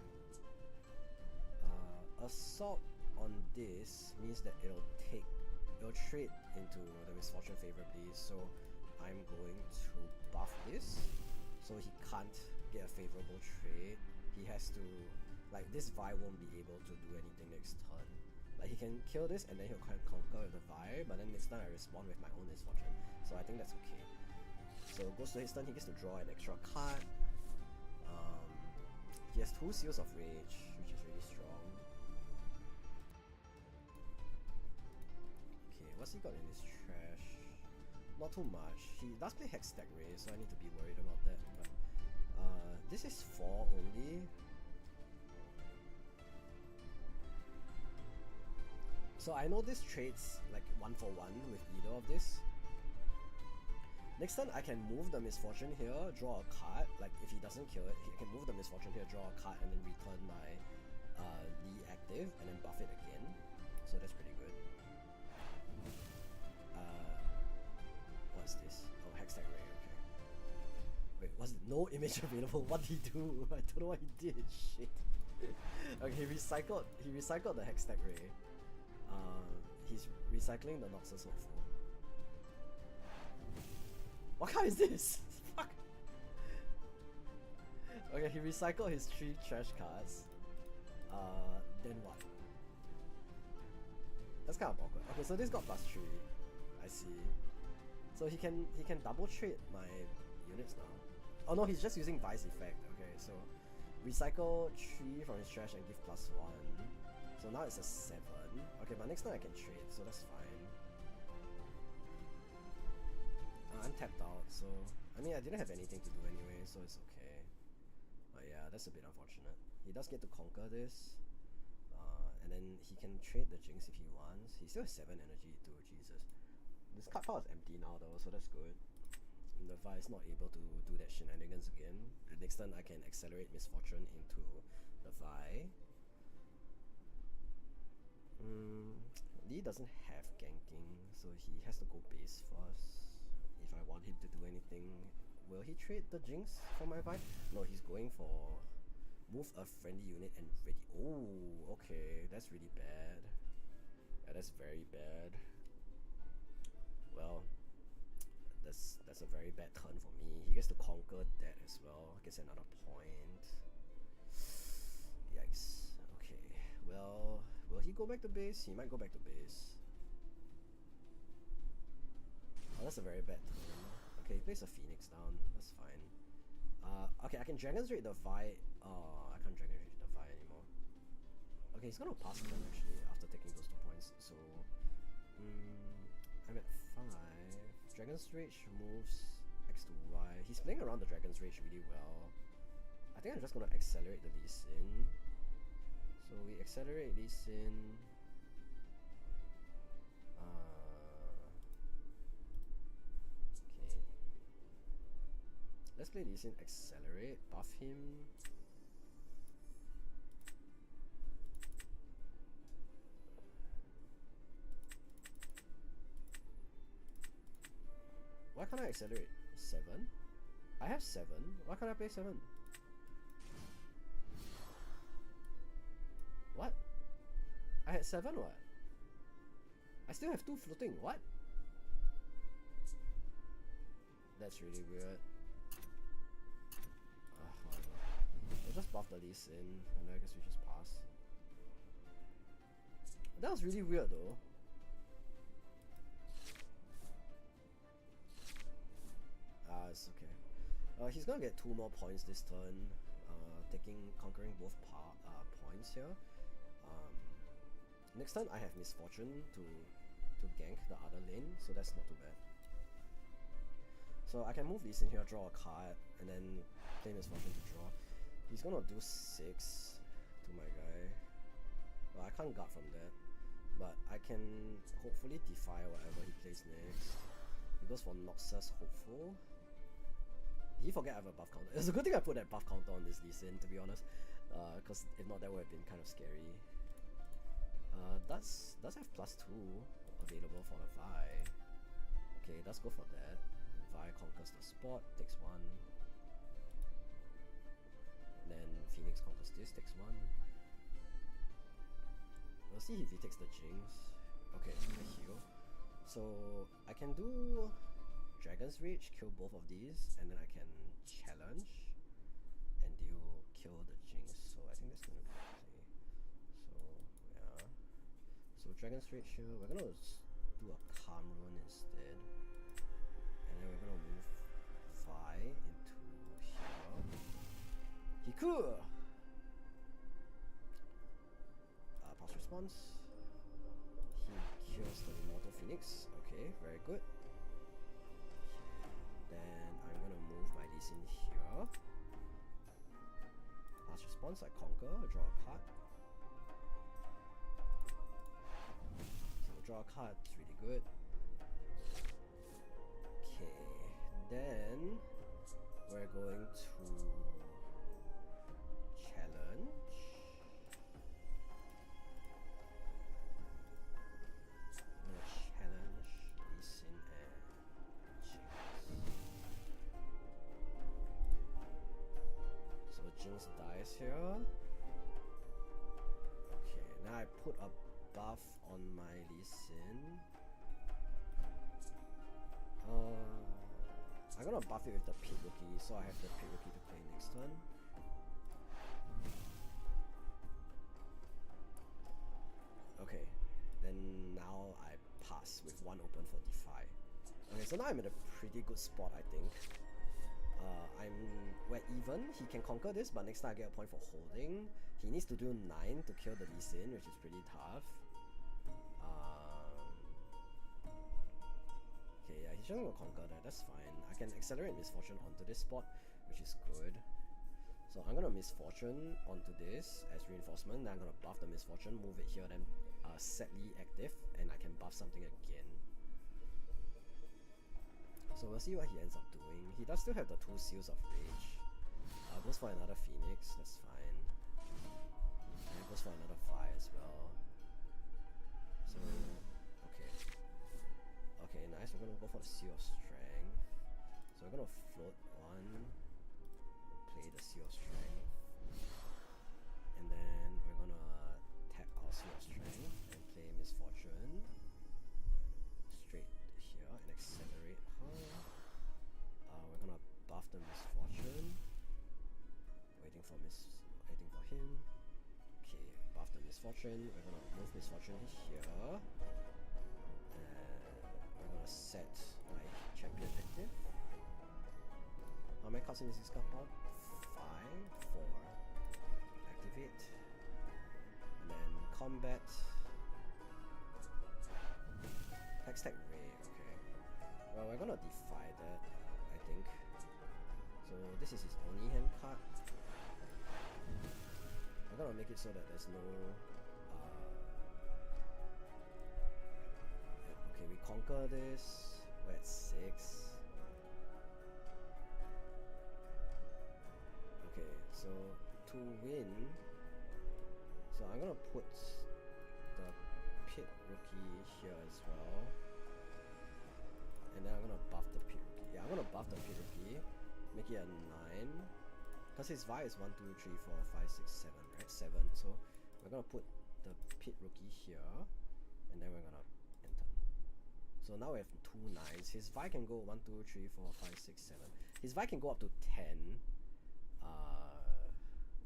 Assault on this means that it'll trade into the Misfortune favorably, so I'm going to buff this so he can't get a favorable trade. He has to, like, this Vi won't be able to do anything next turn. Like, he can kill this and then he'll conquer with the Vi, but then next turn I respond with my own Misfortune, so I think that's okay. So goes to his turn, he gets to draw an extra card. He has 2 Seals of Rage, which is really strong. Okay, what's he got in his trash? Not too much. He does play Hextech Ray, so I need to be worried about that. But this is 4 only. So I know this trades like 1 for 1 with either of this. Next turn I can move the Misfortune here, draw a card. Like if he doesn't kill it, he can move the Misfortune here, draw a card, and then return my Lee active, and then buff it again. So that's pretty good. What's this? Oh, Hextech Ray, okay. Wait, was no image available? What did he do? I don't know what he did. Shit. Okay, he recycled the Hextech Ray. He's recycling the Noxus Hopeful. What card is this? Fuck. Okay, he recycled his 3 trash cards. Then what? That's kind of awkward. Okay, so this got +3. I see. So he can double trade my units now. Oh no, he's just using Vice effect. Okay, so recycle 3 from his trash and give +1. So now it's a 7. Okay, but next time I can trade, so that's fine. I'm tapped out, so I mean I didn't have anything to do anyway, so it's okay. But yeah, that's a bit unfortunate. He does get to conquer this, and then he can trade the Jinx if he wants. He still has 7 energy too, Jesus. This card pile is empty now though, so that's good. The Vi is not able to do that shenanigans again. The next turn I can accelerate Misfortune into the Vi. Lee doesn't have ganking, so he has to go base first if I want him to do anything. Will he trade the Jinx for my Vi? No, he's going for move a friendly unit and ready. Oh, okay, that's really bad. Yeah, that's very bad. Well, that's a very bad turn for me. He gets to conquer that as well. Gets another point. Yikes. Okay. Well, will he go back to base? He might go back to base. Oh, that's a very bad turn. Okay, he plays a Phoenix down. That's fine. Okay, I can Dragon's Rage the Vi. Oh, I can't Dragon's Rage the Vi anymore. Okay, he's gonna pass turn actually after taking those 2 points. So, I'm at 5. Dragon's Rage moves X to Y. He's playing around the Dragon's Rage really well. I think I'm just gonna accelerate the Lee Sin. So we accelerate Lee Sin. Okay. Let's play Lee Sin, accelerate, buff him. Why can't I accelerate? 7? I have 7. Why can't I play 7? What? I had 7 what? I still have 2 floating. What? That's really weird. Whatever. We'll just buff the Lee Sin and I guess we just pass. That was really weird though. It's okay. He's gonna get 2 more points this turn, conquering both points here. Next turn I have Misfortune to gank the other lane, so that's not too bad. So I can move this in here, draw a card, and then play Misfortune to draw. He's gonna do 6 to my guy. Well, I can't guard from that, but I can hopefully defy whatever he plays next. He goes for Noxus Hopeful. Did he forget I have a buff counter? It's a good thing I put that buff counter on this Lee Sin, to be honest. Because if not, that would have been kind of scary. Does have +2 available for the Vi. Okay, let's go for that. Vi conquers the spot, takes 1. And then Phoenix conquers this, takes 1. We'll see if he takes the Jinx. Okay, I heal. So I can do Dragon's Rage, kill both of these, and then I can challenge and kill the Jinx. So I think that's gonna be okay. So yeah. So Dragon's Rage here, we're gonna do a Calm Rune instead. And then we're gonna move Vi into here. Hiku! Pass response. He kills the Immortal Phoenix. Okay, very good. Then I'm gonna move my Lee Sin here. Pass response, I conquer, draw a card. So draw a card, it's really good. Okay, then we're going to challenge. I'm gonna challenge Lee Sin and Jinx. So Jinx dies here. Okay, now I put a buff on my Lee Sin. I'm gonna buff it with the Pit Rookie, so I have the Pit Rookie to play next turn. Okay, then now I pass with 1 open for Defy. Okay, so now I'm in a pretty good spot, I think. We're even. He can conquer this, but next time I get a point for holding. He needs to do 9 to kill the Lee Sin, which is pretty tough. Okay, yeah, he's just gonna conquer that, that's fine. I can accelerate Misfortune onto this spot, which is good. So I'm gonna Misfortune onto this as reinforcement, then I'm gonna buff the Misfortune, move it here, then setly active, and I can buff something again. So we'll see what he ends up doing. He does still have the 2 Seals of Rage. Goes for another Phoenix, that's fine. And goes for another fire as well. So, okay. Okay, nice. We're gonna go for the Seal of Strength. So we're gonna float one, play the Seal of Strength. And then we're gonna tap our Seal of Strength and play Misfortune. Straight here and accelerate her. We're gonna buff the Misfortune. Waiting for him. Okay, buff the Misfortune. We're gonna move Misfortune here. And we're gonna set my champion active. How many cards in this card part? 5, 4. Activate. And then combat. Hextech Ray, okay. Well, we're gonna defy that, I think. So this is his only hand card. I'm gonna make it so that there's no okay, we conquer this. We're at 6. Okay, so to win, so I'm gonna put the Pit Rookie here as well. And then I'm gonna buff the Pit Rookie. Yeah, I'm gonna buff the Pit Rookie, make it a 9. Because his Vi is 1, 2, 3, 4, 5, 6, 7, right? 7. So we're gonna put the Pit Rookie here, and then we're gonna enter. So now we have 2 9s. His Vi can go 1, 2, 3, 4, 5, 6, 7. His Vi can go up to 10,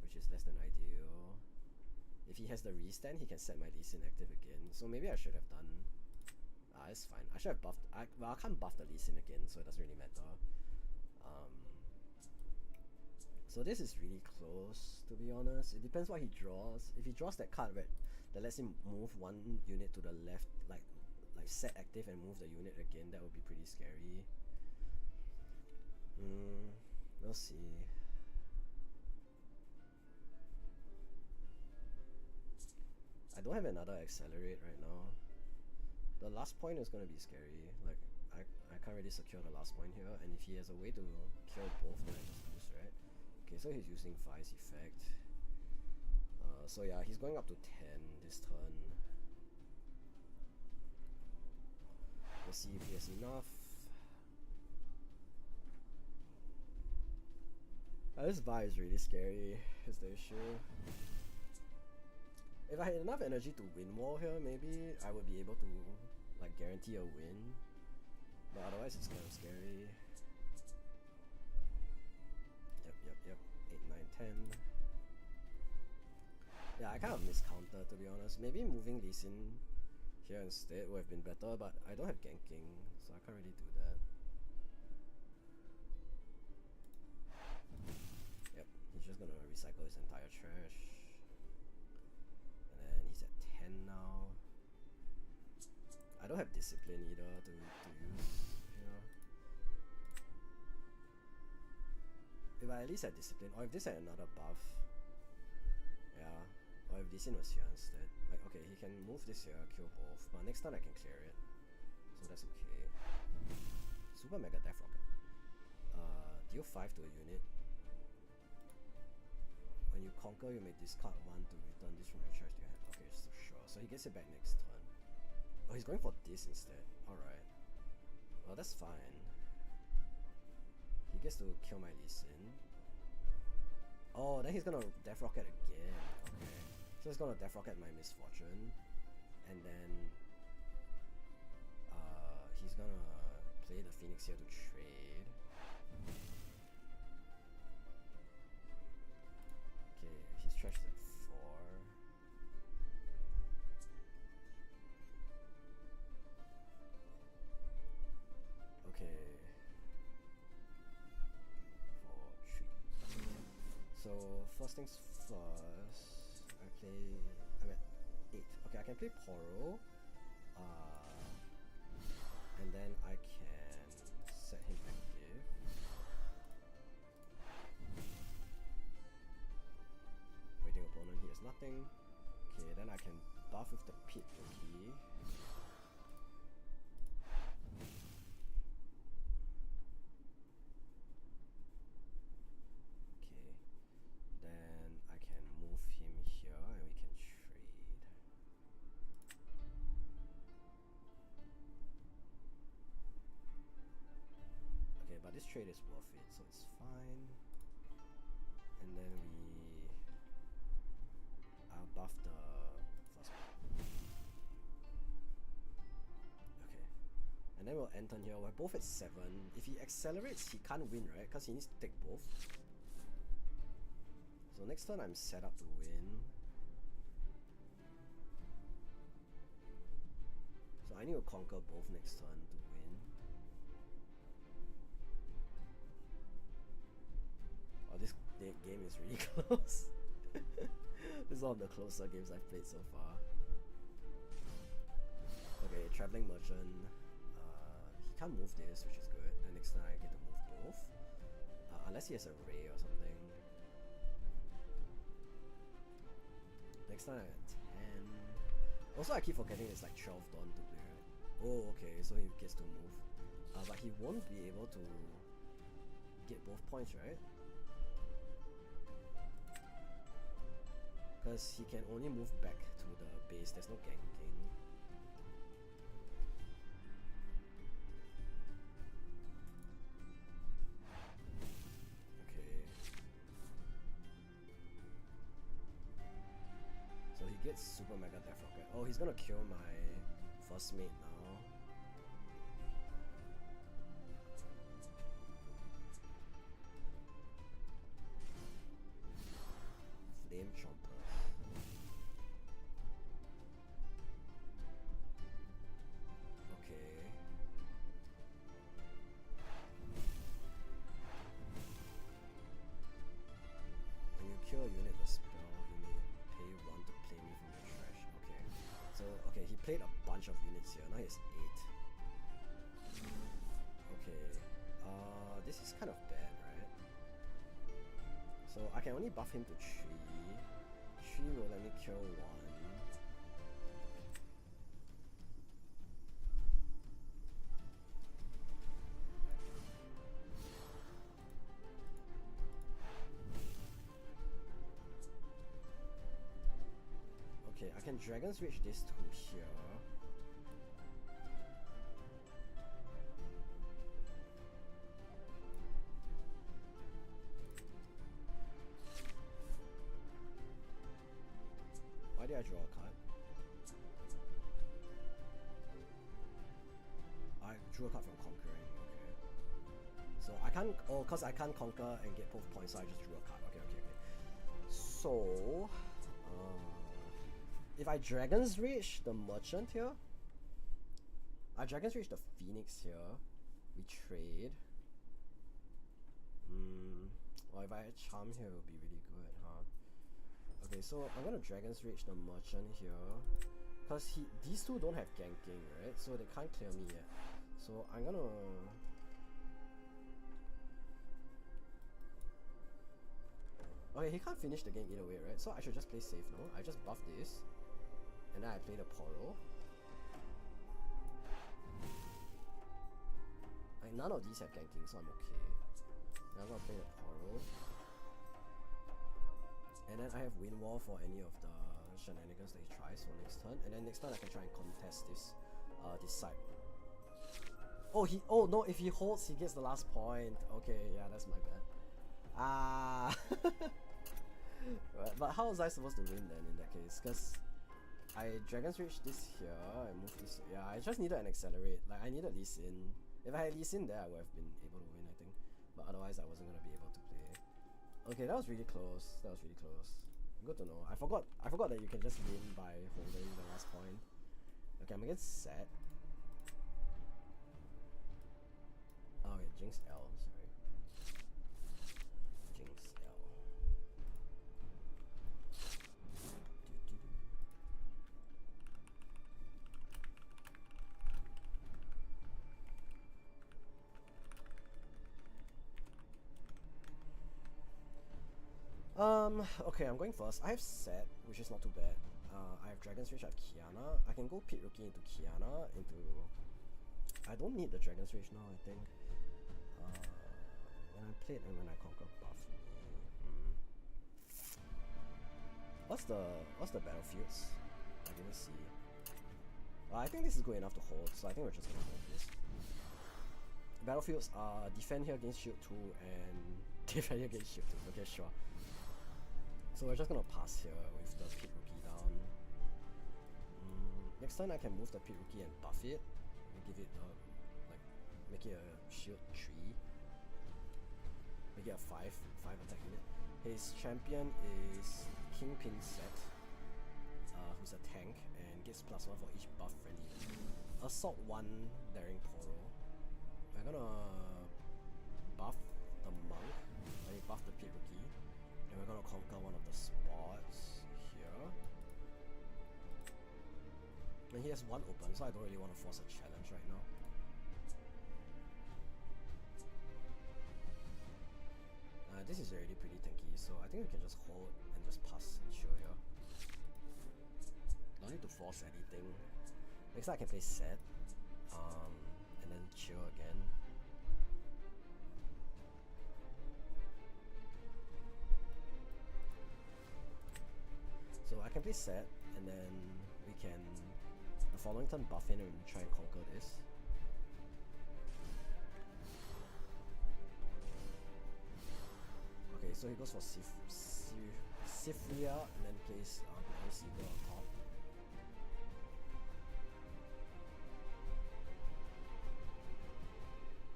which is less than ideal. If he has the restand, he can set my Lee Sin active again. So maybe I should have done. It's fine. I should have buffed. Well, I can't buff the Lee Sin again, so it doesn't really matter. So this is really close, to be honest. It depends what he draws. If he draws that card that lets him move 1 unit to the left, like set active and move the unit again, that would be pretty scary. We'll see. I don't have another accelerate right now. The last point is gonna be scary. Like I can't really secure the last point here, and if he has a way to kill both, then I just lose, right? Okay, so he's using Vi's effect. So yeah, he's going up to 10 this turn. Let's see if he has enough. This Vi is really scary, is the issue. If I had enough energy to win wall here, maybe I would be able to like guarantee a win. But otherwise it's kind of scary. Yep. 8, 9, 10. Yeah, I kind of miscounted, to be honest. Maybe moving Lee Sin here instead would have been better, but I don't have ganking, so I can't really do that. Yep, he's just gonna recycle his entire trash. And then he's at 10 now. I don't have discipline either to use here. If I at least had discipline, or if this had another buff, yeah, or if Lee Sin was here instead. Like, okay, he can move this here, kill both, but next time I can clear it, so that's okay. Super Mega Death Rocket. Deal 5 to a unit. When you conquer, you may discard 1 to return this from your charge to your hand. Okay, so sure. So he gets it back next turn. Oh, he's going for this instead. Alright. Well, that's fine. He gets to kill my Lee Sin. Oh, then he's gonna Death Rocket again. Okay. So he's gonna Death Rocket my Misfortune. And then he's gonna play the Phoenix here to trade. Okay, he's trashed at 4. Okay. 4, 3. So first things first, I'm at 8. Okay, I can play Poro. And then I can set him active. Waiting opponent, he has nothing. Okay, then I can buff with the Pit trade is worth it, so it's fine. And then we buff the first one. Okay. And then we'll end turn here. We're both at 7. If he accelerates, he can't win, right? Because he needs to take both. So next turn I'm set up to win. So I need to conquer both next turn to win. Oh, this game is really close. This is one of the closer games I've played so far. Okay, Traveling Merchant. He can't move this, which is good. The next time I get to move both. Unless he has a Ray or something. Next time I get 10. Also, I keep forgetting it's like 12 dawn to play, right? Oh, okay, so he gets to move. But he won't be able to get both points, right? Because he can only move back to the base, there's no ganking. Okay. So he gets Super Mega Death Rocket. Oh, he's gonna kill my first mate now. Flame Chomper. Okay. When you kill a unit with a spell, you may pay 1 to play me from your trash. Okay. So, okay, he played a bunch of units here. Now he has 8. Okay. This is kind of bad, right? So I can only buff him to 3. 3 will let me kill 1. Okay, I can Dragon's Rage this to here. Why did I draw a card? I drew a card from Conquering, okay. So I can't, oh, because I can't conquer and get both points, so I just drew a card. Okay, okay, okay. So, if I Dragon's Rage the Merchant here, I Dragon's Rage the Phoenix here, we trade. Or if I had Charm here, it would be really good, huh? Okay, so I'm gonna Dragon's Rage the Merchant here, because these two don't have ganking, right? So they can't clear me yet. So I'm gonna... Okay, he can't finish the game either way, right? So I should just play safe now. I just buff this, and then I play the Poro. Like, none of these have ganking, so I'm okay. Now I'm gonna play the Poro. And then I have Wind Wall for any of the shenanigans that he tries for next turn. And then next turn I can try and contest this side. Oh no, if he holds he gets the last point. Okay, yeah, that's my bad. Right, but how was I supposed to win then in that case? Because I Dragon's Rage this here, I move this. Yeah, I just needed an accelerate. Like, I needed Lee Sin. If I had Lee Sin there, I would have been able to win, I think. But otherwise, I wasn't gonna be able to play. Okay, that was really close. That was really close. Good to know. I forgot that you can just win by holding the last point. Okay, I'm against set. Oh wait, Jinx L, sorry. Jinx L. Okay, I'm going first. I have set, which is not too bad. I have Dragon's Rage at Kiana. I can go Pit Rookie into Kiana, I don't need the Dragon's Rage now, I think. When I played and when I conquer buff me. What's the battlefields? I didn't see. I think this is good enough to hold, so I think we're just gonna hold this. battlefields are defend here against shield 2 and defend here against shield 2. Okay, sure. So we're just gonna pass here with the Pit Rookie down. Next turn I can move the Pit Rookie and buff it. And give it a, like, make it a shield 3. Make it a 5 attack unit. His champion is Kingpin Set, who's a tank and gets +1 for each buff friendly. Assault 1 Daring Poro. We're gonna buff the monk, buff the Pit Rookie, and we're gonna conquer one of the spots here. And he has 1 open, so I don't really want to force a challenge right now. This is already pretty tanky, so I think we can just hold and just pass and chill here. No need to force anything. Next time I can play set, and then chill again. So I can play set, and then we can the following turn buff in and try and conquer this. Okay, so he goes for Sifria and then plays Blind Seeker on top.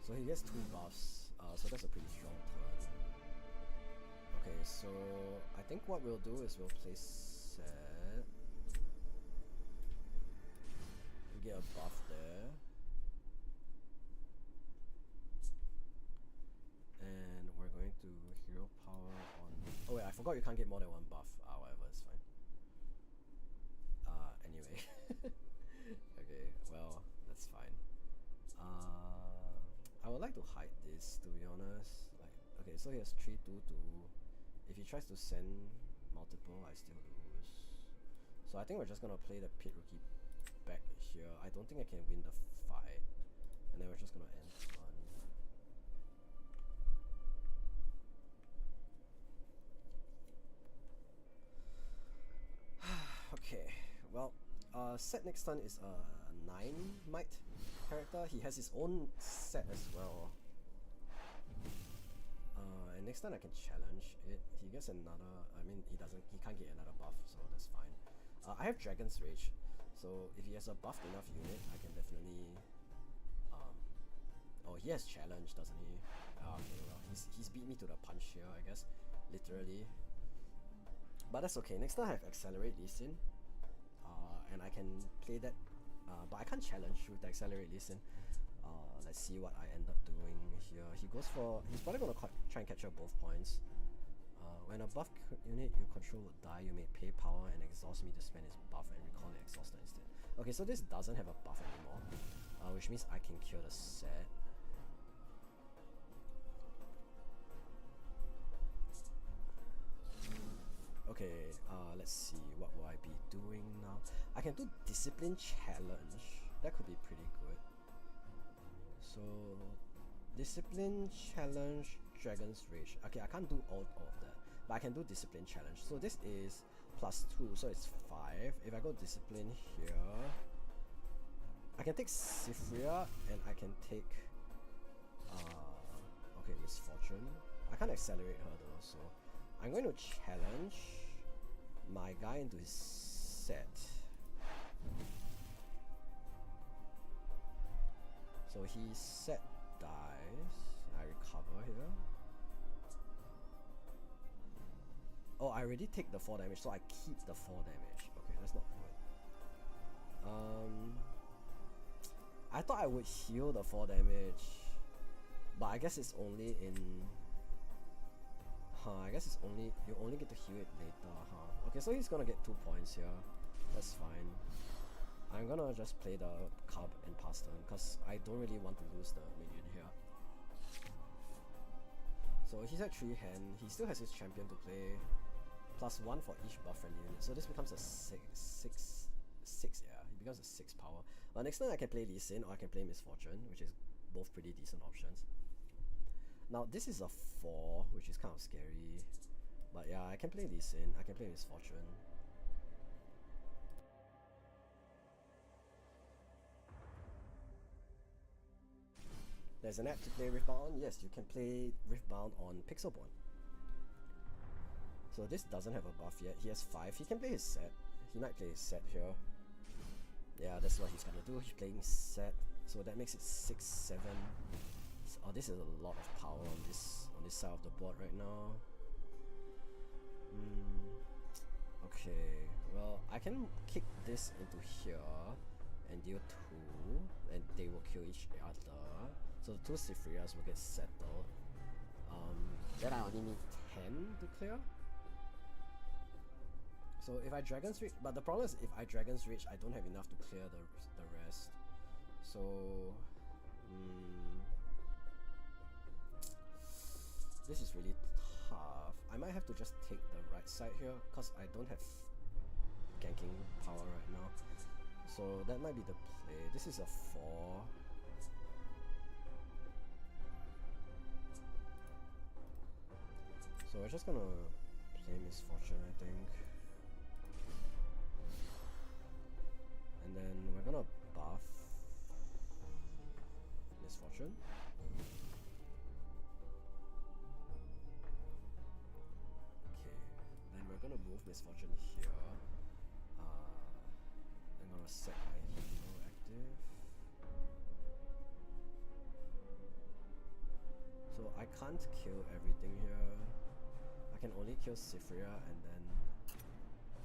So he gets 2 buffs, so that's a pretty strong turn. Okay, so I think what we'll do is we'll play set. We get a buff there. And we're going to hero power on... Oh wait, I forgot you can't get more than 1 buff. Whatever, it's fine. Anyway. Okay, well, that's fine. I would like to hide this, to be honest. Like, okay, so he has 3/2/2. If he tries to send multiple, I still lose. So I think we're just gonna play the Pit Rookie back here. I don't think I can win the fight. And then we're just gonna end turn. Okay, well, set next turn is a 9 might character. He has his own set as well. And next turn I can challenge it. He gets another, I mean he can't get another buff, so that's fine. I have Dragon's Rage, so if he has a buffed enough unit, I can definitely, oh, he has challenge, doesn't he? Okay, well, he's beat me to the punch here, I guess, literally. But that's okay. Next time I have Accelerate Lee Sin, and I can play that, but I can't challenge with the Accelerate Lee Sin. Let's see what I end up doing here. He's probably gonna try and capture both points. When a buff unit you control would die, you may pay power and exhaust me to spend his buff and recall the exhauster instead. Okay, so this doesn't have a buff anymore, which means I can kill the set. Okay, let's see, what will I be doing now? I can do Discipline Challenge. That could be pretty good. So, Discipline Challenge, Dragon's Rage. Okay, I can't do all of that, but I can do Discipline Challenge. So this is +2, so it's 5. If I go Discipline here, I can take Sifria, and I can take, okay, Misfortune. I can't accelerate her though, so I'm going to challenge my guy into his set. So he set dies. I recover here. Oh, I already take the 4 damage, so I keep the 4 damage. Okay, that's not good. I thought I would heal the 4 damage, but I guess it's only in... I guess it's only... You only get to heal it later, Okay, so he's gonna get 2 points here. That's fine. I'm gonna just play the cub and pass turn, because I don't really want to lose the minion here. So he's at 3 hand. He still has his champion to play. +1 for each buff friendly unit. So this becomes a 6, yeah. He becomes a 6 power. Next turn I can play Lee Sin or I can play Misfortune, which is both pretty decent options. Now this is a 4, which is kind of scary. But yeah, I can play Lee Sin, I can play Misfortune. Then There's an app to play Riftbound. Yes, you can play Riftbound on Pixelborn. So this doesn't have a buff yet. He has 5. He can play his set. He might play his set here. Yeah, that's what he's gonna do. He's playing set. So that makes it 6, 7. Oh, this is a lot of power on this side of the board right now. Okay, well, I can kick this into here and deal 2, and they will kill each other. So the 2 Sifrias will get settled. Then I only need 10 to clear. So if I Dragon's Reach, but the problem is if I Dragon's Reach, I don't have enough to clear the rest. So this is really tough. I might have to just take the right side here because I don't have ganking power right now. So that might be the play. This is a 4. So we're just gonna play Misfortune, I think. And then we're gonna buff Misfortune. Okay, then we're gonna move Misfortune here. I'm gonna set my hero active. So I can't kill everything here. I can only kill Sifria, and then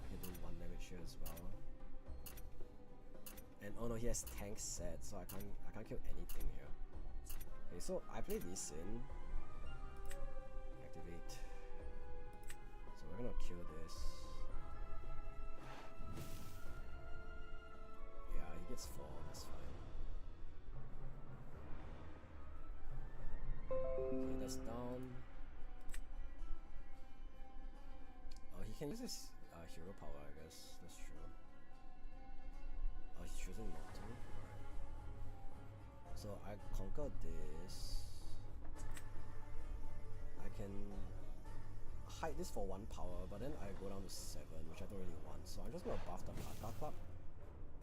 I can do 1 damage here as well. And oh no, he has tank set, so I can't kill anything here. Okay, so I play Lee Sin. Activate. So we're gonna kill this. Yeah, he gets 4, that's fine. Okay, that's down. Oh, he can use his hero power, I guess. That's true. Oh, he's choosing not to. Alright. So I conquer this. I can hide this for 1 power, but then I go down to 7, which I don't really want. So I'm just gonna buff the Kata Club,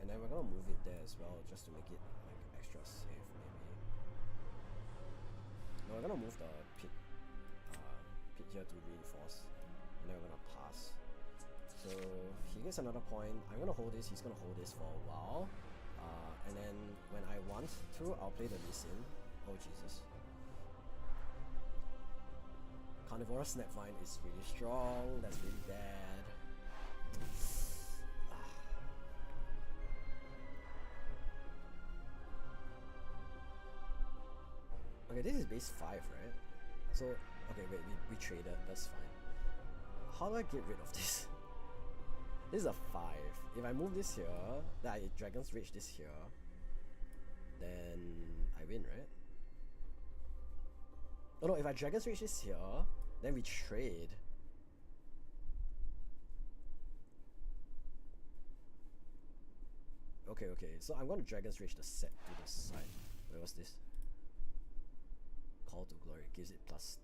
and then we're gonna move it there as well, just to make it like extra safe, maybe. No, we're gonna move the pit here to reinforce, and then we're gonna pass. So he gets another point. I'm gonna hold this. He's gonna hold this for a while, and then when I want to, I'll play the Lee Sin. Oh Jesus! Carnivorous Snapvine is really strong. That's really bad. Okay, this is base 5, right? So okay, wait, we traded. That's fine. How do I get rid of this? This is a 5. If I move this here, then I Dragon's Rage this here, then I win, right? Oh no, if I Dragon's Rage this here, then we trade. Okay, so I'm gonna Dragon's Rage the set to the side. Wait, what's this? Call to Glory gives it +2.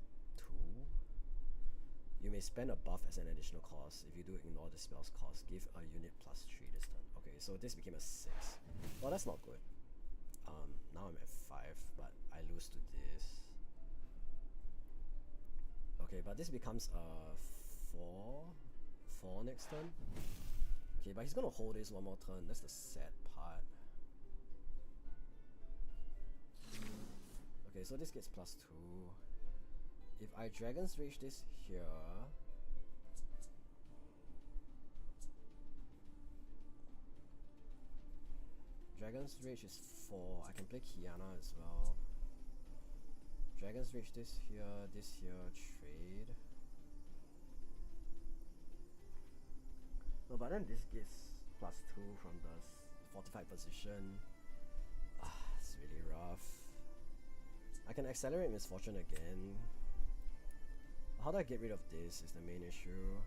You may spend a buff as an additional cost. If you do, ignore the spell's cost. Give a unit +3 this turn. Okay, so this became a 6. Well, that's not good. Now I'm at 5, but I lose to this. Okay, but this becomes a 4 next turn. Okay, but he's gonna hold this 1 more turn. That's the sad part. Okay, so this gets +2. If I Dragon's Rage this here, Dragon's Rage is 4. I can play Kiana as well. Dragon's Rage this here, trade. No, but then this gets +2 from the fortified position. It's really rough. I can accelerate Misfortune again. How do I get rid of this is the main issue.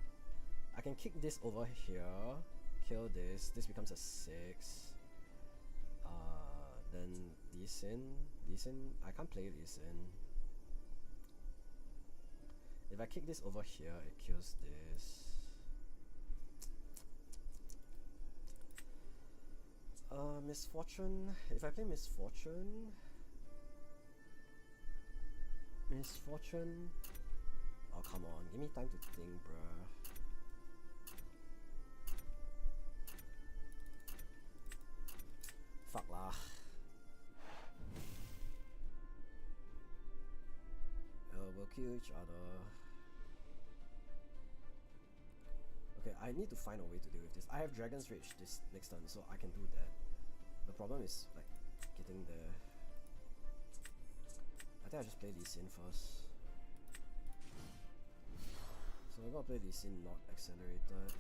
I can kick this over here, kill this. This becomes a 6. Then Lee Sin. I can't play Lee Sin. If I kick this over here, it kills this. Misfortune. If I play Misfortune, Misfortune. Oh, come on. Give me time to think, bruh. Fuck lah. We'll kill each other. Okay, I need to find a way to deal with this. I have Dragon's Rage this next turn, so I can do that. The problem is, like, getting there. I think I just play Lee Sin first. So we're gonna play Lee Sin not accelerated.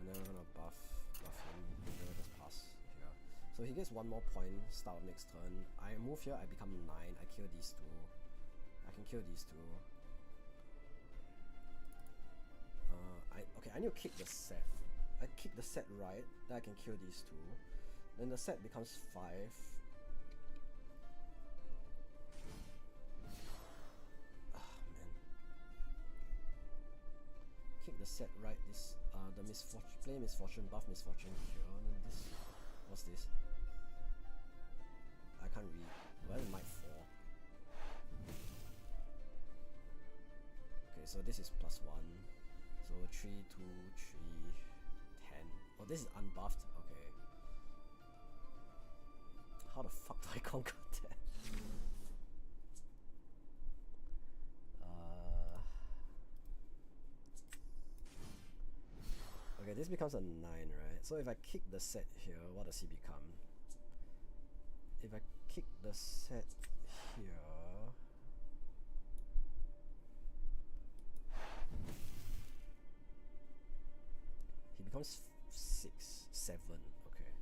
And then we're gonna buff him, and then we'll just pass here. So he gets one more point, start of next turn. I move here, I become 9, I kill these two. I can kill these two. Okay, I need to kick the set. I kick the set right, then I can kill these two. Then the set becomes 5. Ah, man. Kick the set right, this, the misfortune, play misfortune, buff misfortune here, and then this, what's this? I can't read. Where is might 4? Okay, so this is +1. So 3, 2, 3, 10. Oh, this is unbuffed. Okay. How the fuck do I conquer that? Okay, this becomes a 9, right? So if I kick the set here, what does he become? If I kick the set here, he becomes 6, 7, okay.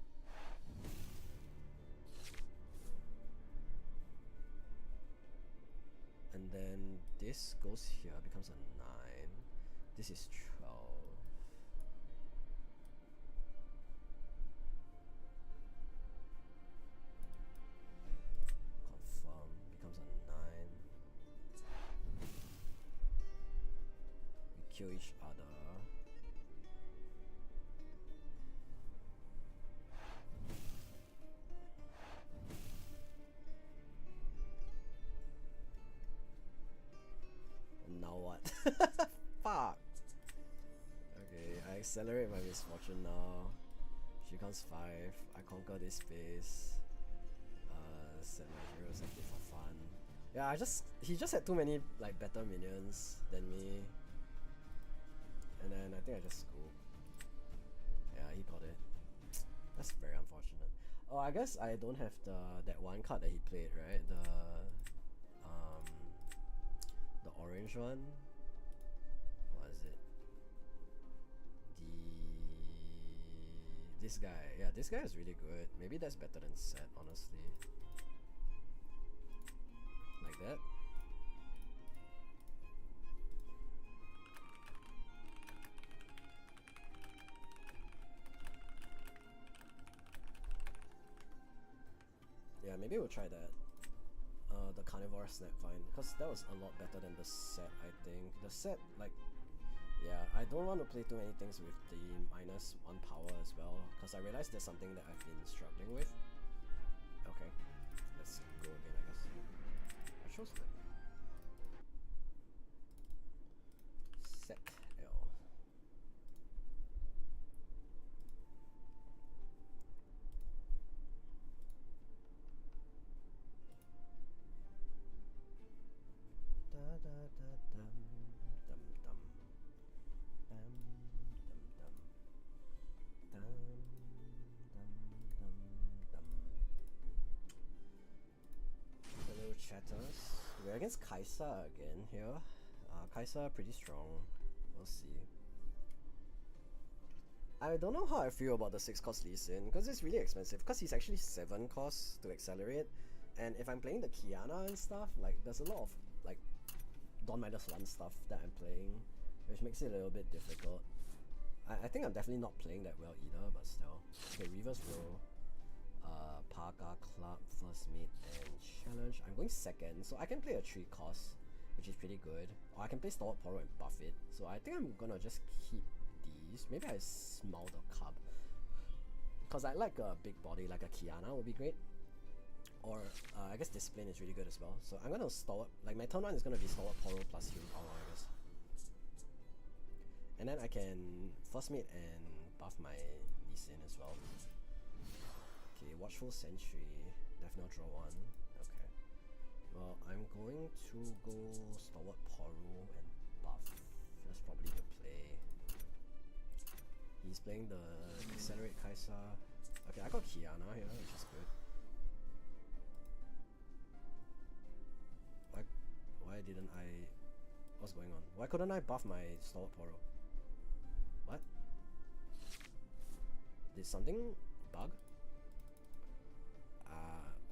And then this goes here, becomes a 9. This is 12. Confirm, becomes a 9. We kill each other. Now what? Fuck! Okay, I accelerate my misfortune now. She comes 5. I conquer this space. Set my heroes active for fun. Yeah, he just had too many like better minions than me. And then I think I just scooped. Yeah, he got it. That's very unfortunate. Oh, I guess I don't have that one card that he played, right? The orange one. What is it? This guy. Yeah, this guy is really good. Maybe that's better than Set, honestly. Like that. Yeah, maybe we'll try that. The Carnivore Snapvine, because that was a lot better than the Set, I think. The Set, like, yeah, I don't want to play too many things with the -1 power as well, because I realized there's something that I've been struggling with. Okay, let's go again, I guess. I chose that. Set L. Hello chatters. We're against Kaisa again here. Kaisa pretty strong. We'll see. I don't know how I feel about the 6 cost Lee Sin, because it's really expensive, because he's actually 7 costs to accelerate. And if I'm playing the Kiana and stuff, like there's a lot of like Dawn -1 stuff that I'm playing, which makes it a little bit difficult. I think I'm definitely not playing that well either, but still. Okay, Reverse Row, Parka, Club, First Mate, and Challenge. I'm going second, so I can play a 3 cost, which is pretty good. Or I can play Stalwart Poro and buff it. So I think I'm gonna just keep these. Maybe I smell the cub, because I like a big body, like a Kiana would be great. Or I guess Discipline is really good as well. So I'm gonna Stalwart, like my turn 1 is gonna be Stalwart Poro plus Healing Power, I guess. And then I can First Mate and buff my Lee Sin as well. Okay, Watchful Sentry, definitely draw 1. Okay. Well, I'm going to go Stalwart Poro and buff. That's probably the play. He's playing the Accelerate Kaisa. Okay, I got Kiana here, which is good. Why didn't I... What's going on? Why couldn't I buff my Stalwart Poro? What? Did something bug?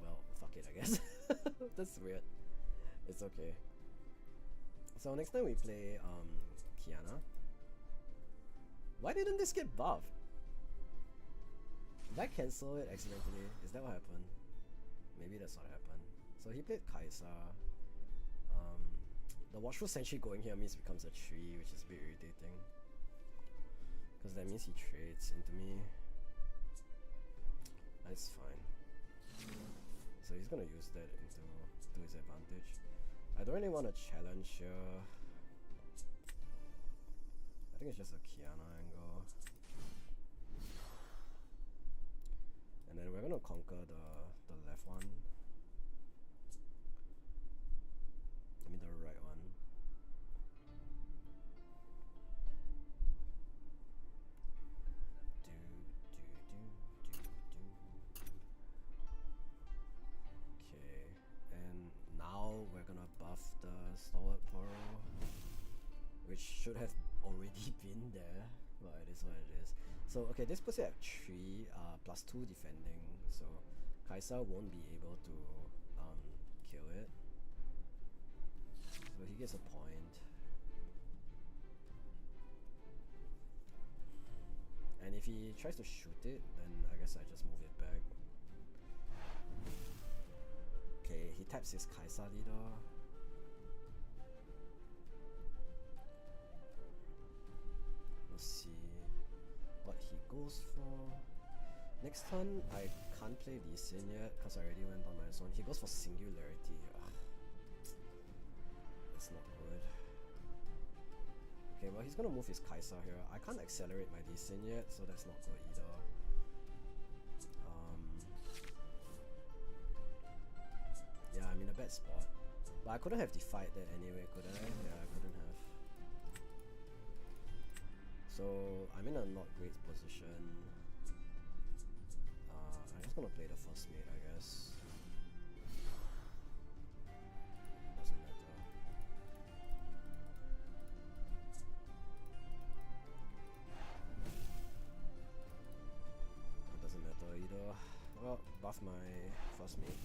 Well, fuck it, I guess. That's weird. It's okay. So next time we play Kiana. Why didn't this get buffed? Did I cancel it accidentally? Is that what happened? Maybe that's what happened. So he played Kaisa. The Watchful Sentry going here means it becomes a tree, which is a bit irritating. Because that means he trades into me. That's fine. So he's gonna use that to his advantage. I don't really want to challenge here. I think it's just a Kiana angle. And then we're gonna conquer the left one. I mean the right one. Okay, and now we're gonna buff the Stalwart Poro, which should have already been there, but it is what it is. So okay, this puts it at 3 plus 2 defending, so Kaisa won't be able to kill it. So he gets a point. And if he tries to shoot it, then I guess I just move it back. Okay, he taps his Kaisa leader. Let's see what he goes for. Next turn, I can't play Lee Sin yet because I already went on my zone. He goes for Singularity. Ugh. That's not good. Okay, well he's gonna move his Kaisa here. I can't accelerate my Lee Sin yet, so that's not good either. Yeah, I'm in a bad spot. But I couldn't have defied that anyway, could I? Yeah, I couldn't have. So I'm in a not great position. I'm just gonna play the First Mate, I guess. Doesn't matter. It doesn't matter either. Well, buff my First Mate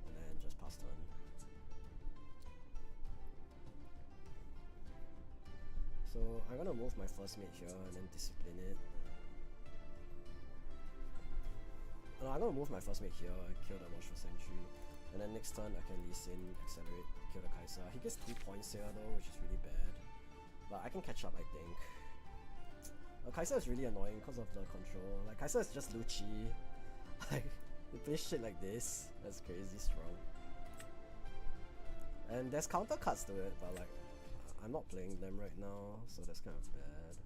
and then just pass turn. So I'm gonna move my First Mate here and then discipline it. No, I'm gonna move my First Mate here and kill the Watchful Sentry. And then next turn I can Lee Sin, accelerate, kill the Kaisa. He gets 2 points here though, which is really bad. But I can catch up, I think. Kaisa is really annoying because of the control. Like, Kaisa is just Lucci. Like, he plays shit like this. That's crazy strong. And there's counter cuts to it, but like, I'm not playing them right now, so that's kind of bad.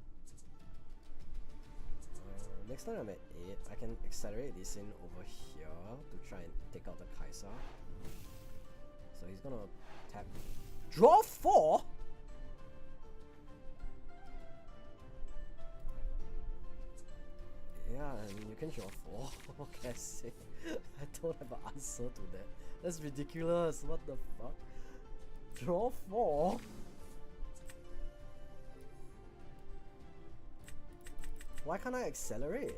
Next time I'm at 8, I can accelerate Lee Sin over here to try and take out the Kaisa. So he's gonna tap. Draw 4?! Yeah, and you can draw 4. What can I say? I don't have an answer to that. That's ridiculous. What the fuck? Draw 4? Why can't I accelerate?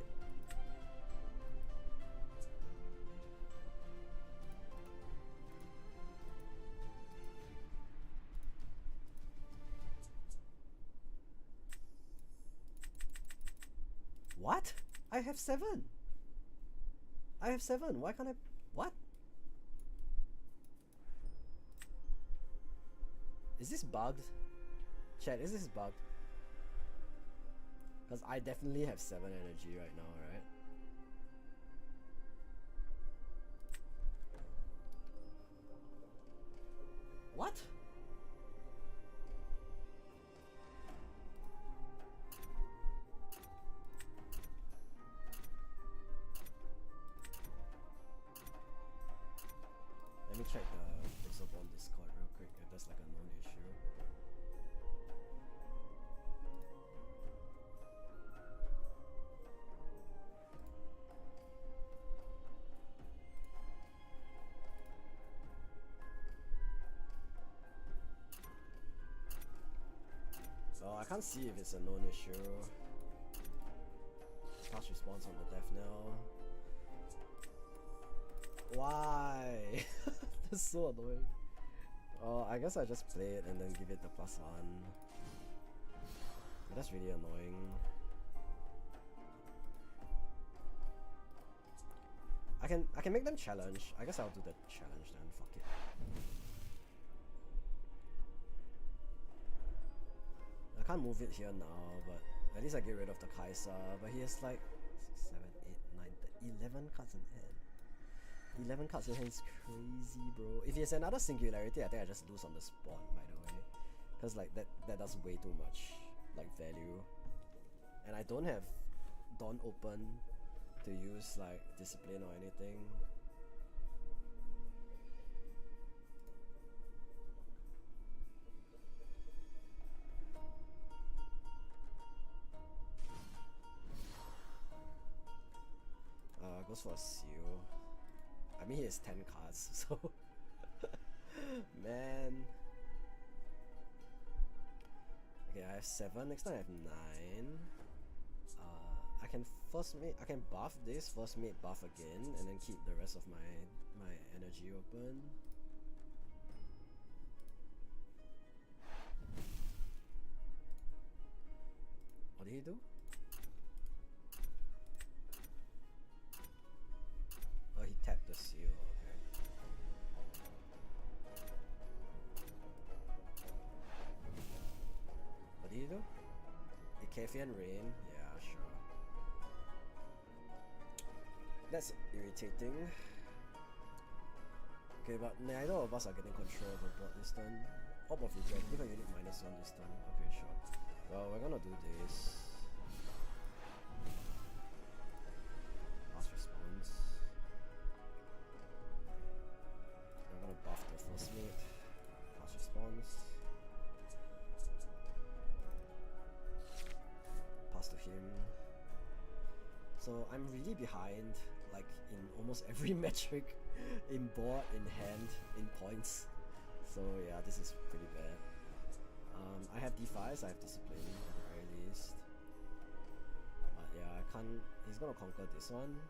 What? I have 7. I have 7. Why can't I? What? Is this bugged? Chat, is this bugged? Because I definitely have 7 energy right now, right? Let me check the Pixelborn Discord real quick if there's like a known issue. So I can't see if it's a known issue. Fast response on the death knell. Why? That's so annoying. Oh, I guess I just play it and then give it the +1. But that's really annoying. I can make them challenge. I guess I'll do the challenge then. Fuck it. I can't move it here now, but at least I get rid of the Kaisa. But he has like 6, 7, 8, 9, 10, 11 cards in hand. 11 cards in hand is crazy, bro. If he has another singularity, I think I just lose on the spot, by the way. Because like that does way too much like value. And I don't have Dawn open to use like discipline or anything. Goes for a seal. I mean, he has 10 cards, so man. Okay, I have 7. Next time I have 9. I can buff this, first mate buff again, and then keep the rest of my energy open. What did he do? Oh, he tapped the seal, okay. What did he do? Ikafian Rain? Yeah, sure. That's irritating. Okay, but neither of us are getting control of the board this turn. Orb of Regret, give a unit -1 this turn. Okay, sure. Well, we're gonna do this. Last response. I'm gonna buff the first mate. Fast response. Pass to him. So I'm really behind, like in almost every metric, in board, in hand, in points. So yeah, this is pretty bad. I have defies, I have discipline at the very least. But yeah, I can't. He's gonna conquer this one.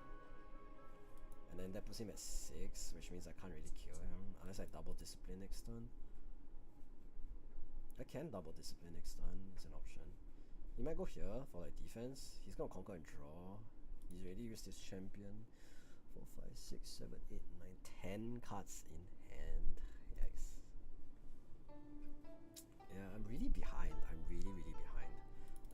And then that puts him at 6, which means I can't really kill him unless I double discipline next turn. I can double discipline next turn, it's an option. He might go here for like defense. He's gonna conquer and draw. He's already used his champion. 4, 5, 6, 7, 8, 9, 10 cards in hand. Yikes. Yeah, I'm really behind. I'm really behind.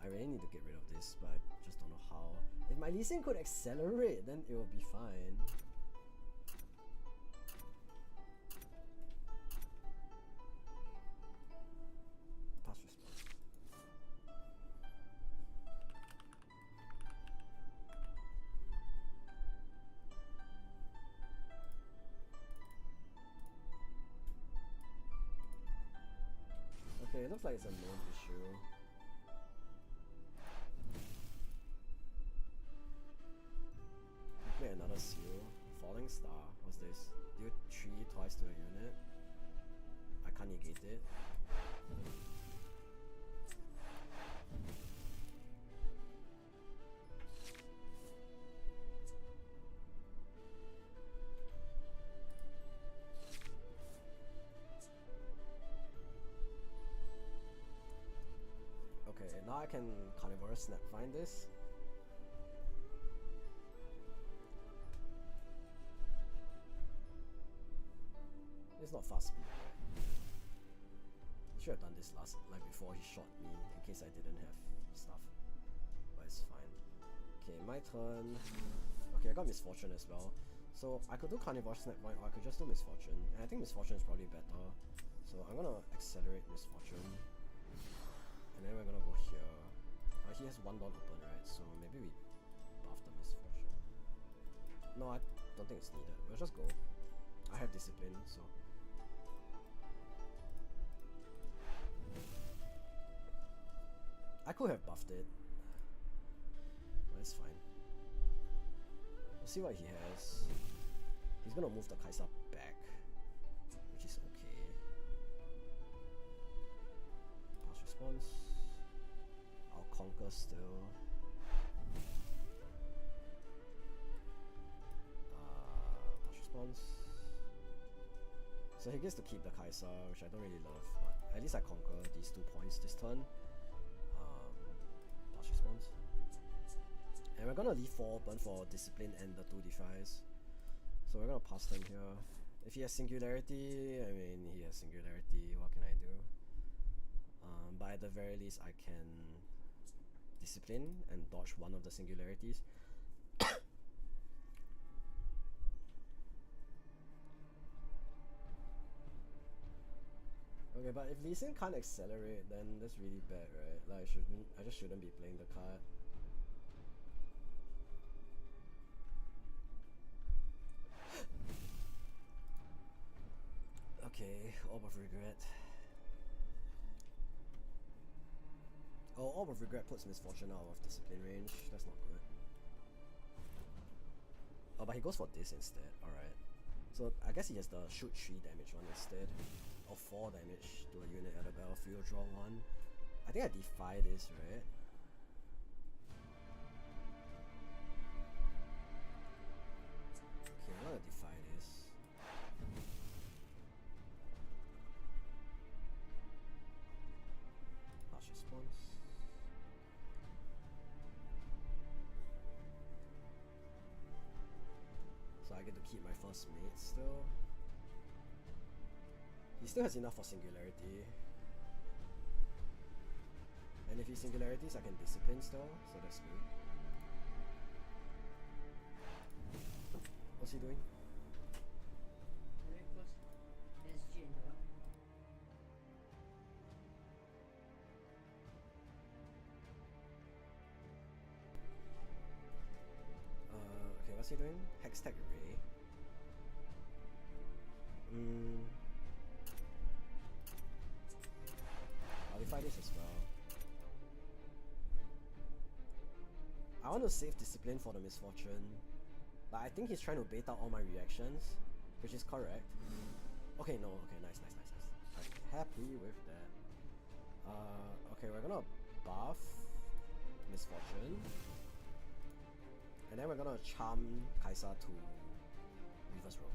I really need to get rid of this, but I just don't know how. If my Lee Sin could accelerate, then it will be fine. Pass response. Okay, it looks like it's a known issue. Play another seal. Falling Star. What's this? Deal 3 twice to a unit. I can't negate it. Okay, now I can Carnivorous Snap find this. It's not fast speed. I should have done this like before he shot me, in case I didn't have stuff. But it's fine. Okay, my turn. Okay, I got Misfortune as well. So I could do Carnivore Snap Vine, or I could just do Misfortune. And I think Misfortune is probably better. So I'm gonna accelerate Misfortune. And then we're gonna go here. He has 1 Dawn open, right? So maybe we buff the Misfortune. No, I don't think it's needed. We'll just go. I have discipline, so I could have buffed it, but it's fine. We'll see what he has. He's gonna move the Kaisa back, which is okay. Pass response. I'll conquer still. Pass response. So he gets to keep the Kaisa, which I don't really love, but at least I conquer these 2 points this turn. Pass response. And we're gonna leave 4 open for discipline and the 2 defies. So we're gonna pass them here. If he has singularity, I mean he has singularity, what can I do? But at the very least I can discipline and dodge one of the singularities. Okay, but if Lee Sin can't accelerate, then that's really bad, right? Like I just shouldn't be playing the card. Okay, Orb of Regret. Oh, Orb of Regret puts Misfortune out of discipline range. That's not good. Oh, but he goes for this instead. Alright. So I guess he has the shoot 3 damage one instead. Or 4 damage to a unit at the battlefield, draw 1. I think I defy this, right? Okay, I'm gonna defy this. Harsh response. So I get to keep my first mate still. He still has enough for singularity. And if he singularities, I can discipline still, so that's good. What's he doing? Okay, what's he doing? Hextech Ray. I'll defy this as well. I want to save discipline for the misfortune. But I think he's trying to bait out all my reactions, which is correct. Okay, no, okay, nice. I'm happy with that. Okay, we're gonna buff misfortune. And then we're gonna charm Kaisa to reverse roll.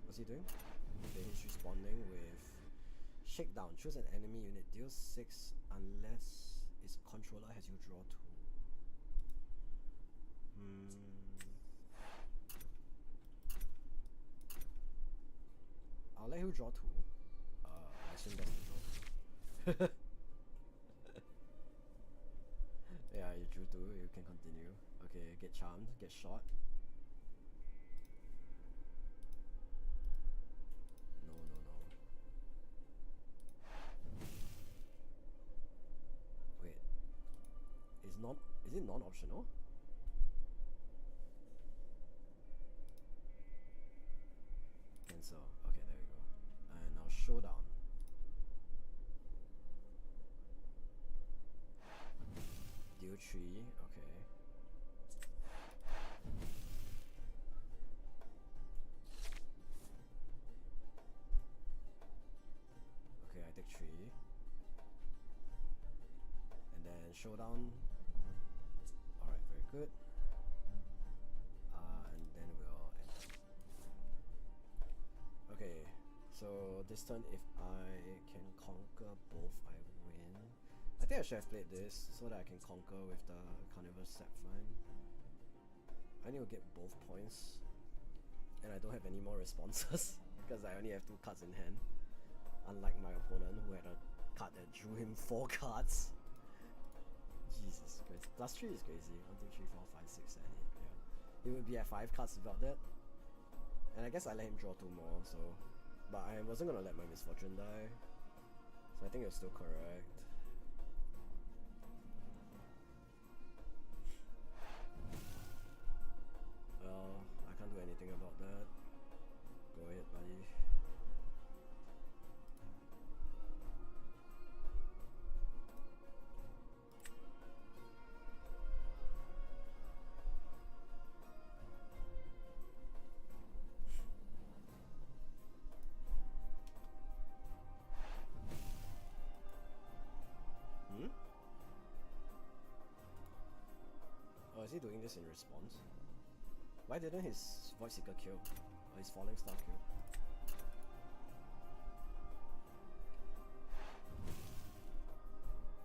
What's he doing? Okay, he's responding with Shakedown. Choose an enemy unit, deal 6 unless its controller has you draw 2. I'll let you draw 2. I assume that's the draw. Yeah, you drew 2, you can continue. Okay, get charmed, get shot. Is it non-optional? Cancel. Okay, there we go. And now showdown. Deal 3. Okay. Okay, I take 3. And then showdown. Good. And then we'll end. Okay, so this turn if I can conquer both, I win. I think I should have played this so that I can conquer with the Carnival Sapphire. I need to get both points. And I don't have any more responses because I only have 2 cards in hand. Unlike my opponent who had a card that drew him 4 cards. Jesus Christ. +3 is crazy. 1, 2, 3, 4, 5, 6, 7, 8. Yeah. He would be at 5 cards without that. And I guess I let him draw 2 more, so. But I wasn't gonna let my misfortune die. So I think it was still correct. Well, I can't do anything about that. Go ahead, buddy. Oh, is he doing this in response? Why didn't his Void Seeker kill? Or his Falling Star kill?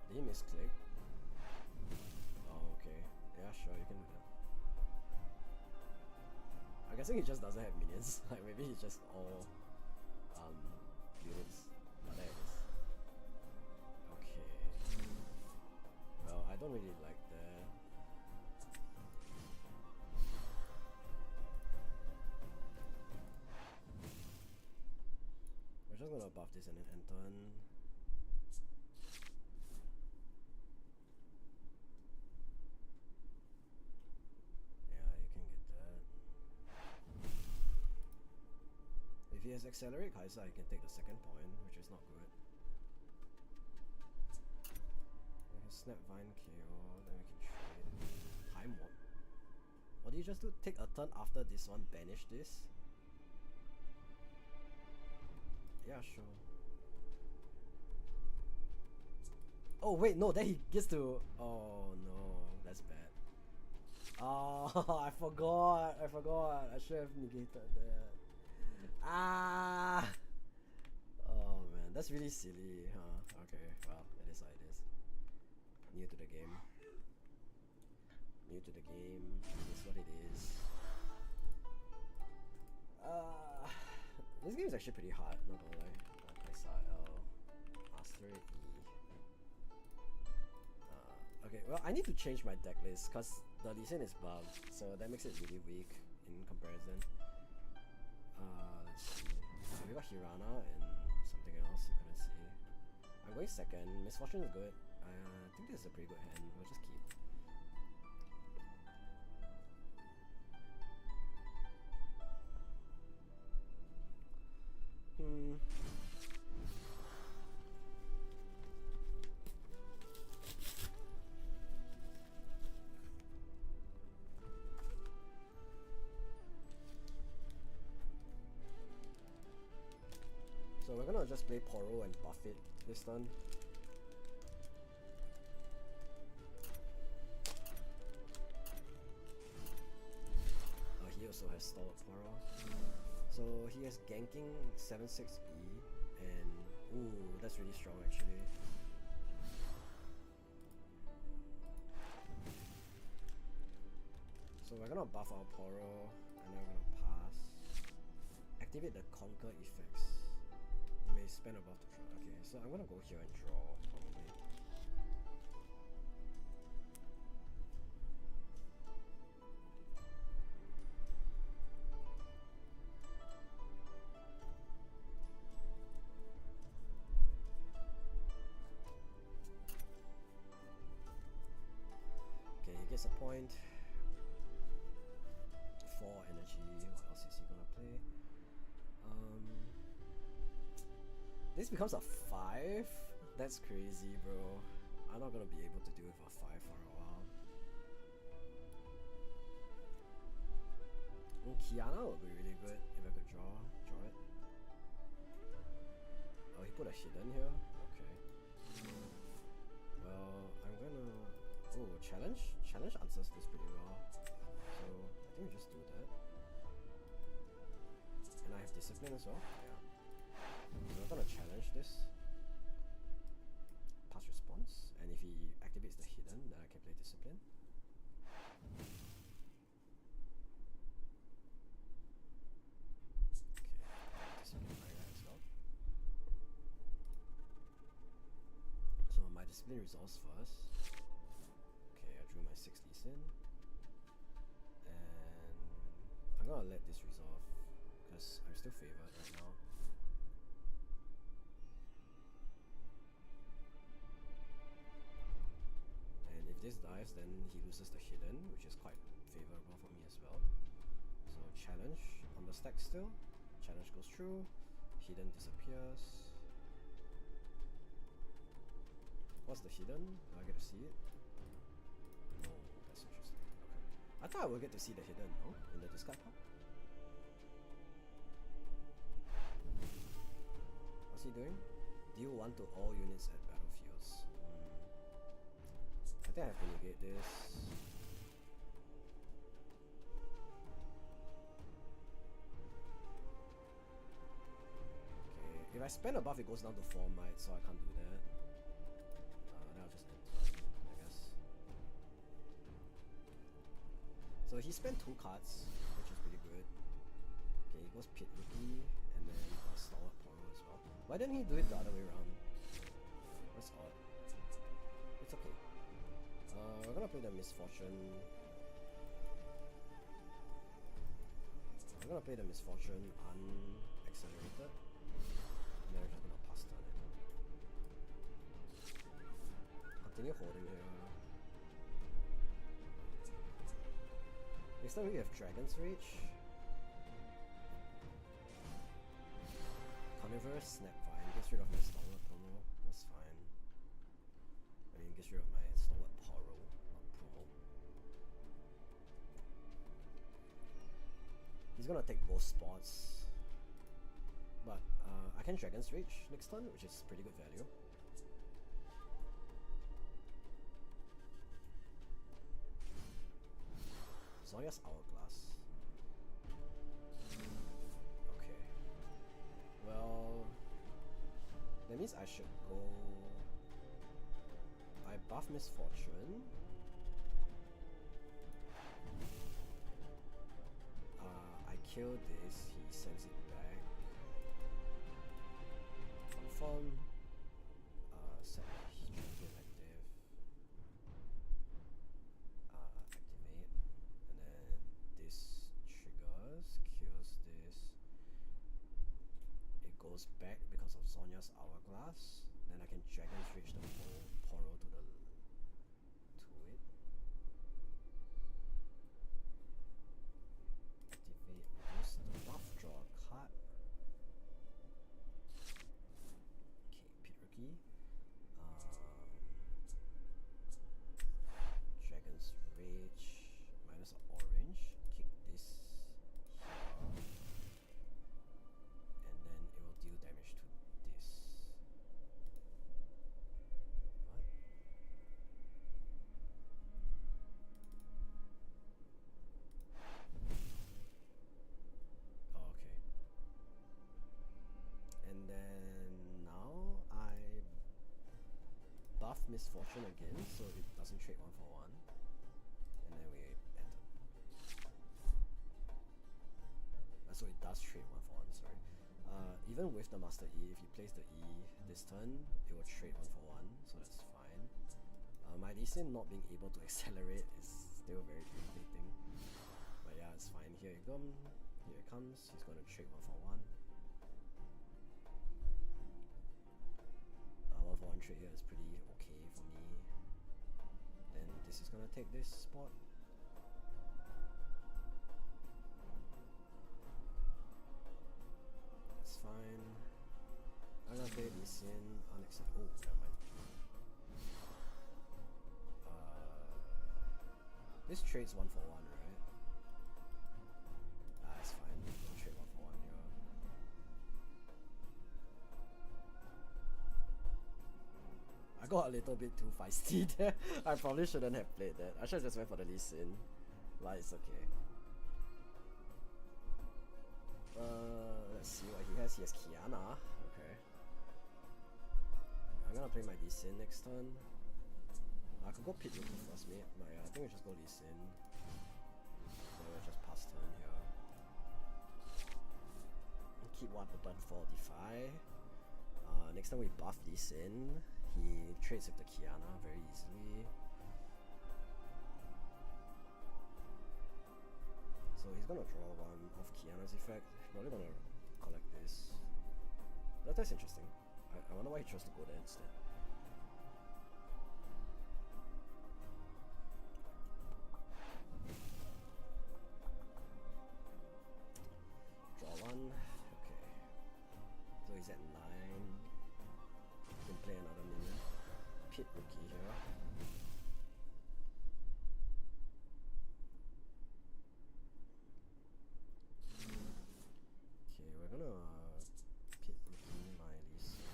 Did he misclick? Oh, okay. Yeah, sure, you can do that. I'm guessing he just doesn't have minions. Like, maybe he's just all units. But there it is. Okay. Well, I don't really like that. We're just gonna buff this and then end turn. Yeah, you can get that. If he has Accelerate Kaisa, he can take the second point, which is not good. We can Snap Vine KO, then we can trade. Time Warp. What do you just do? Take a turn after this one, banish this? Yeah, sure. Oh wait, no, then he gets to... Oh no, that's bad. Oh, I forgot. I should have negated that. Ah! Oh man, that's really silly, huh? Okay, well, it is how it is. New to the game. New to the game. It is what it is. This game is actually pretty hard, not gonna lie. Kaisa L, Master E. Okay, well, I need to change my deck list because the Lee Sin is bugged, so that makes it really weak in comparison. Let's see. We got Hirana and something else you couldn't see. I'm going second. Misfortune is good. I think this is a pretty good hand. We'll just keep. So we're gonna just play Poro and buff it this turn. He also has Stalwart Poro. So he has ganking 7-6E and ooh, that's really strong actually. So we're gonna buff our Poro and then we're gonna pass. Activate the Conquer effects. You may spend a buff to draw. Okay, so I'm gonna go here and draw probably. Okay, he gets a point. 4 energy. What else is he gonna play? This becomes a 5? That's crazy, bro. I'm not gonna be able to deal with a 5 for a while. Kiana would be really good if I could draw it. Oh, he put a hidden here? Okay. Well, I'm gonna... Oh, challenge? Challenge answers this pretty well. So, I think we just do that. And I have discipline as well? Yeah. So we're gonna challenge this. Pass response. And if he activates the hidden, then I can play discipline. Okay, discipline like that as well. discipline resolves first. Okay, I drew my 6 Lee Sin. And I'm gonna let this resolve because I'm still favored right now. And if this dies, then he loses the hidden, which is quite favorable for me as well. So challenge on the stack still. Challenge goes through. Hidden disappears. What's the hidden? Do I get to see it? No, that's interesting. Okay. I thought I would get to see the hidden, no? In the discard pile? What's he doing? Deal 1 to all units at battlefields. I think I have to negate this. Okay, if I spend a buff, it goes down to 4 might, so I can't do that. Then I'll just end turn, I guess. So he spent 2 cards, which is pretty good. Okay, he goes Pit Rookie, and then Stalwart Poro as well. Why didn't he do it the other way around? That's odd. It's okay. We're gonna play the Misfortune. I'm gonna play the Misfortune unaccelerated. And then we're just gonna pass turn it. Continue holding here. Next time we have Dragon's Rage. Carnivorous Snapvine gets rid of my Stalwart promo. That's fine. I mean, gets rid of my Stalwart Poro, not promo. He's gonna take both spots. But I can Dragon's Rage next turn, which is pretty good value. Zonya's Hourglass. Okay. Well, that means I should go. I buff Misfortune. I kill this, he sends it back. Confirm. Set champion active. Activate. And then this triggers, kills this. It goes back because of Sonya's Hourglass. Then I can Dragon's Rage the whole Poro to it. Activate, reduce the buff, draw a card. Okay, Pit Rookie. Dragon's Rage, minus orange, kick this here. And then it will deal damage to this. What? Oh, okay. And then now I buff Misfortune again, so it doesn't trade 1 for 1. And then we enter. So it does trade 1 for 1, sorry. Even with the Master E, if he plays the E this turn, it will trade 1 for 1, so that's fine. My Lee Sin not being able to accelerate is still very irritating. But yeah, it's fine. Here it comes. Here it comes. He's going to trade 1 for 1. 1 for 1 trade here is pretty okay for me. Then this is going to take this spot. That's fine. I'm gonna play Lee Sin unacceptable. Oh, never mind. This trade's 1 for 1, right? It's fine. Don't trade 1 for 1 here. I got a little bit too feisty there. I probably shouldn't have played that. I should have just went for the Lee Sin. But it's okay. Let's see what he has. He has Kiana. Okay. I'm gonna play my Lee Sin next turn. I could go Pit Rookie first, mate. But yeah, I think we just go Lee Sin. Then we'll just pass turn here. Keep one open for Defy. Next time we buff Lee Sin, he He trades with the Kiana very easily. So he's gonna draw one of Kiana's effect. He's probably gonna collect this. That's interesting. I wonder why he chose to go there instead. Draw one. Okay. So he's at 9. He can play another minion. Pit rookie here. Okay, we're gonna pit rookie my Lisa.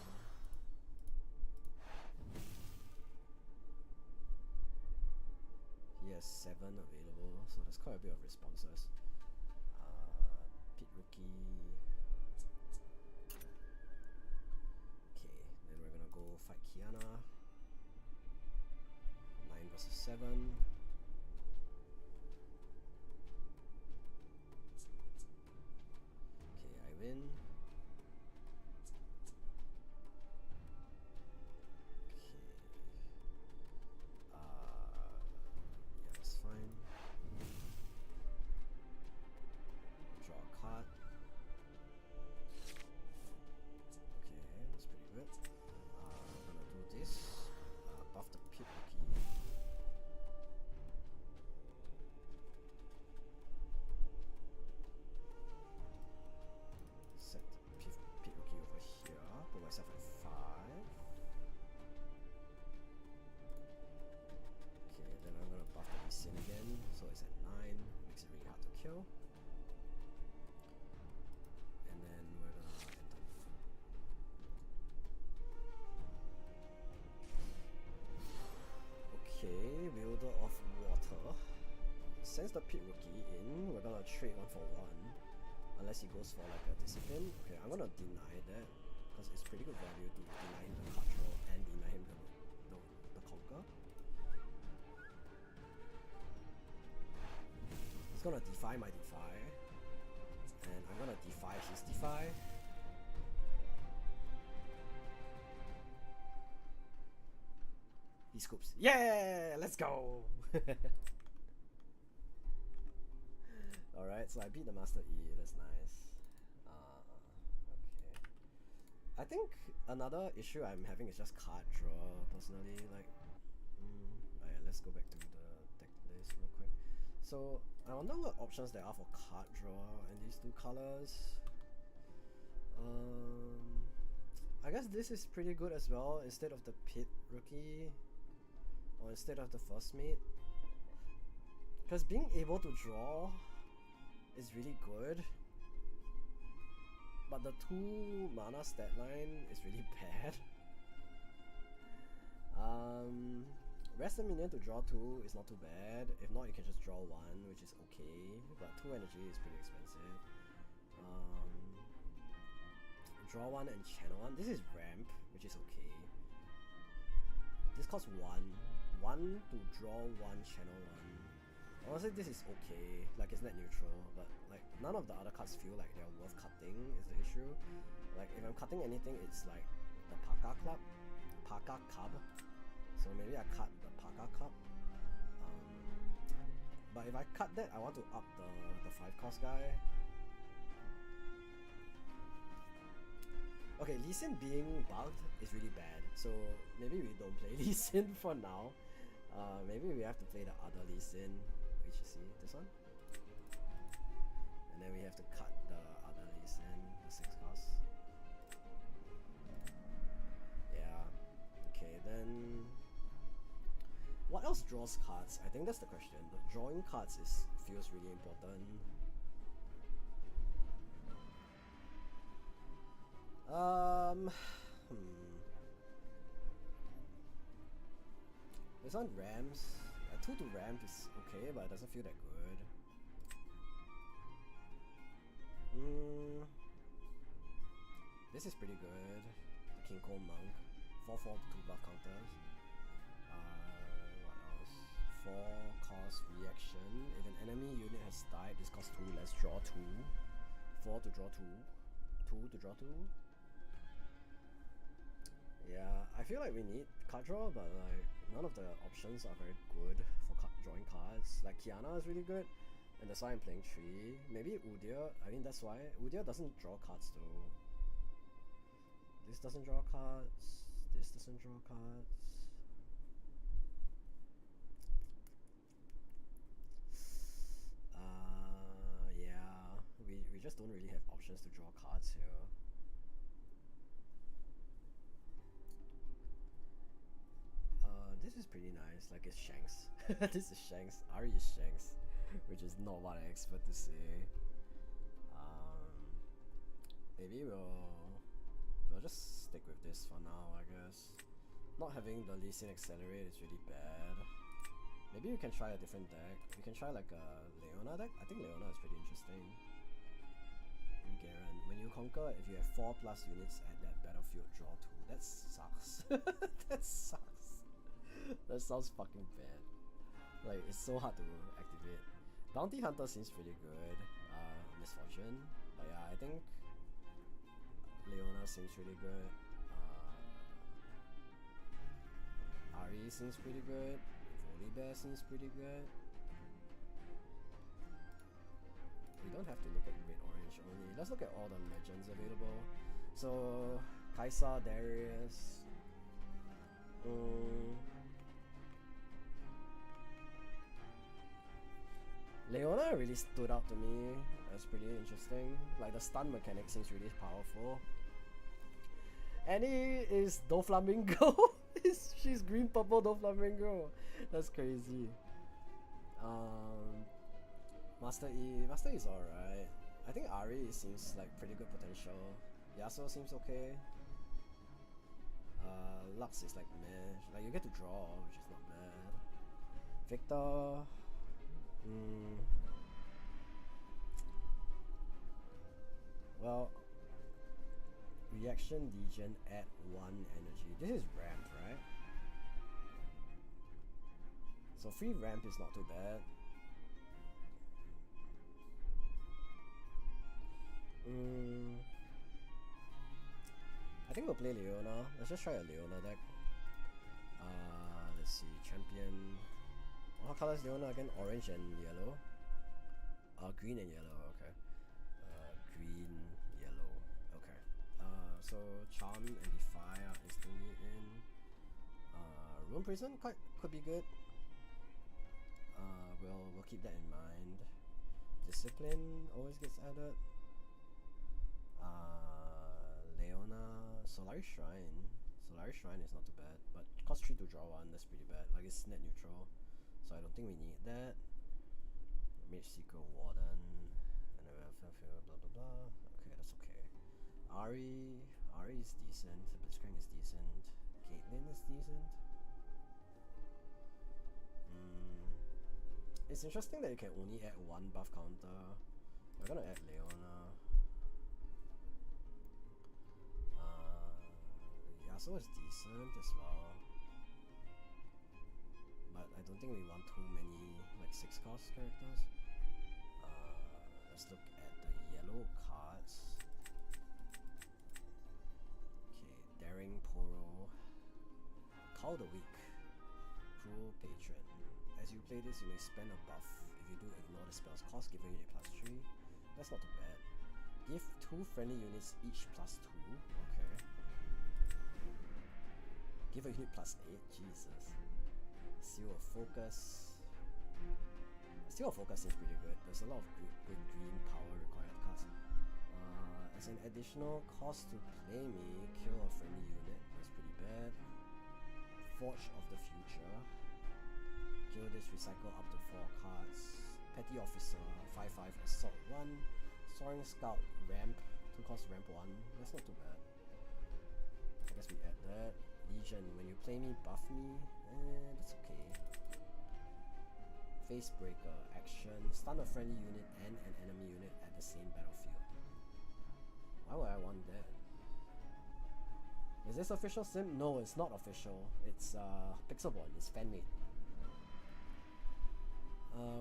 He has 7 available, so there's quite a bit of responses. Pit rookie. Okay, then we're gonna go fight Kiana. 9 versus 7. Okay, I win. Yeah, that's fine. Draw a card. Okay, that's pretty good. I'm gonna do this. Buff the pit rookie. Set the pit rookie over here. Put myself at 5. Okay, then I'm gonna buff the Sin again, so it's at 9. Makes it really hard to kill. And then we're gonna enter. Okay, Wielder of Water. Sends the pit rookie in. We're gonna trade 1 for 1. Unless he goes for like a discipline. Okay, I'm gonna deny that. Because it's pretty good value to deny him the card draw and deny him the conquer. He's gonna defy my defy. And I'm gonna defy his defy. He scoops. Yeah! Let's go! Alright, so I beat the Master E. That's nice. Okay. I think another issue I'm having is just card draw, personally. Like, alright, let's go back to the deck list real quick. So, I wonder what options there are for card draw in these two colors. I guess this is pretty good as well, instead of the pit rookie. Or instead of the first mate. Because being able to draw is really good. But the 2 mana stat line is really bad. Rest a minion to draw 2 is not too bad. If not, you can just draw 1, which is okay. But 2 energy is pretty expensive. Draw 1 and channel 1. This is ramp, which is okay. This costs 1. 1 to draw 1, channel 1. Honestly, this is okay. Like, it's net neutral, but like none of the other cards feel like they're worth cutting is the issue. Like, if I'm cutting anything, it's like the Paka Cub. So maybe I cut the Paka Cub. But if I cut that, I want to up the 5 cost guy. Okay, Lee Sin being bugged is really bad, so maybe we don't play Lee Sin for now. Maybe we have to play the other Lee Sin, which you see, this one. And then we have to cut the other Lee Sin, the 6 cost. Yeah, okay, then... what else draws cards? I think that's the question. The drawing cards feels really important. This one ramps. 2 to ramp is okay, but it doesn't feel that good. This is pretty good. The King Cole Monk. 4/4 2 buff counters. What else? 4 cost reaction. If an enemy unit has died, this costs 2. Let's draw 2. 4 to draw 2. 2 to draw 2. Yeah, I feel like we need card draw, but like none of the options are very good for drawing cards. Like Kiana is really good, and that's why I'm playing 3. Maybe Udyr, I mean that's why. Udyr doesn't draw cards though. This doesn't draw cards, this doesn't draw cards. Yeah, we just don't really have options to draw cards here. This is pretty nice, like it's Shanks. This is Shanks, Ari is Shanks, which is not what I expect to say. Maybe we'll just stick with this for now, I guess. Not having the Lee Sin accelerate is really bad. Maybe we can try a different deck. We can try like a Leona deck. I think Leona is pretty interesting. Garen, when you conquer, if you have 4+ units at that battlefield, draw 2. That sucks. That sucks. That sounds fucking bad. Like, it's so hard to activate. Bounty Hunter seems pretty good. Misfortune. But yeah, I think Leona seems really good. Ari seems pretty good. Volibear seems pretty good. We don't have to look at red orange only. Let's look at all the legends available. So Kaisa, Darius. Leona really stood out to me as pretty interesting. Like the stun mechanic seems really powerful. Annie is Doflamingo. She's green purple Doflamingo. That's crazy. Master E is alright. I think Ari seems like pretty good potential. Yasuo seems okay. Lux is like meh. Like you get to draw, which is not bad. Victor. Well, reaction degen at 1 energy. This is ramp, right? So free ramp is not too bad. I think we'll play Leona. Let's just try a Leona deck. Let's see, champion. What color is Leona again? Orange and yellow. Green and yellow. Okay. Green, yellow. Okay. So Charm and Defy are instantly in. Rune Prison could be good. We'll keep that in mind. Discipline always gets added. Leona, Solari Shrine. Solari Shrine is not too bad, but cost 3 to draw 1, that's pretty bad. Like it's net neutral, so I don't think we need that. Mage Seeker, Warden, and then blah blah blah. Okay, that's okay. Ari is decent. Blitzcrank is decent. Caitlyn is decent. It's interesting that you can only add 1 buff counter. We're gonna add Leona. Yasuo is decent as well, but I don't think we want too many like 6 cost characters. Let's look at the yellow cards. Okay, Daring Poro, Call the Weak, Cruel Patron. As you play this, you may spend a buff. If you do, ignore the spell's cost, giving it a +3. That's not too bad. Give 2 friendly units each +2. Okay. Give a unit +8. Jesus. Seal of Focus. Seal of Focus seems pretty good. There's a lot of good green power required cards. As an additional cost to play me, kill a friendly unit. That's pretty bad. Forge of the Future. Kill this, recycle up to 4 cards. Petty Officer, 5/5 Assault 1. Soaring Scout, ramp. 2 cost ramp 1. That's not too bad. I guess we add that. Legion, when you play me, buff me. That's okay. Facebreaker, action. Stun a friendly unit and an enemy unit at the same battlefield. Why would I want that? Is this official sim? No, it's not official. It's Pixelborn, it's fan-made.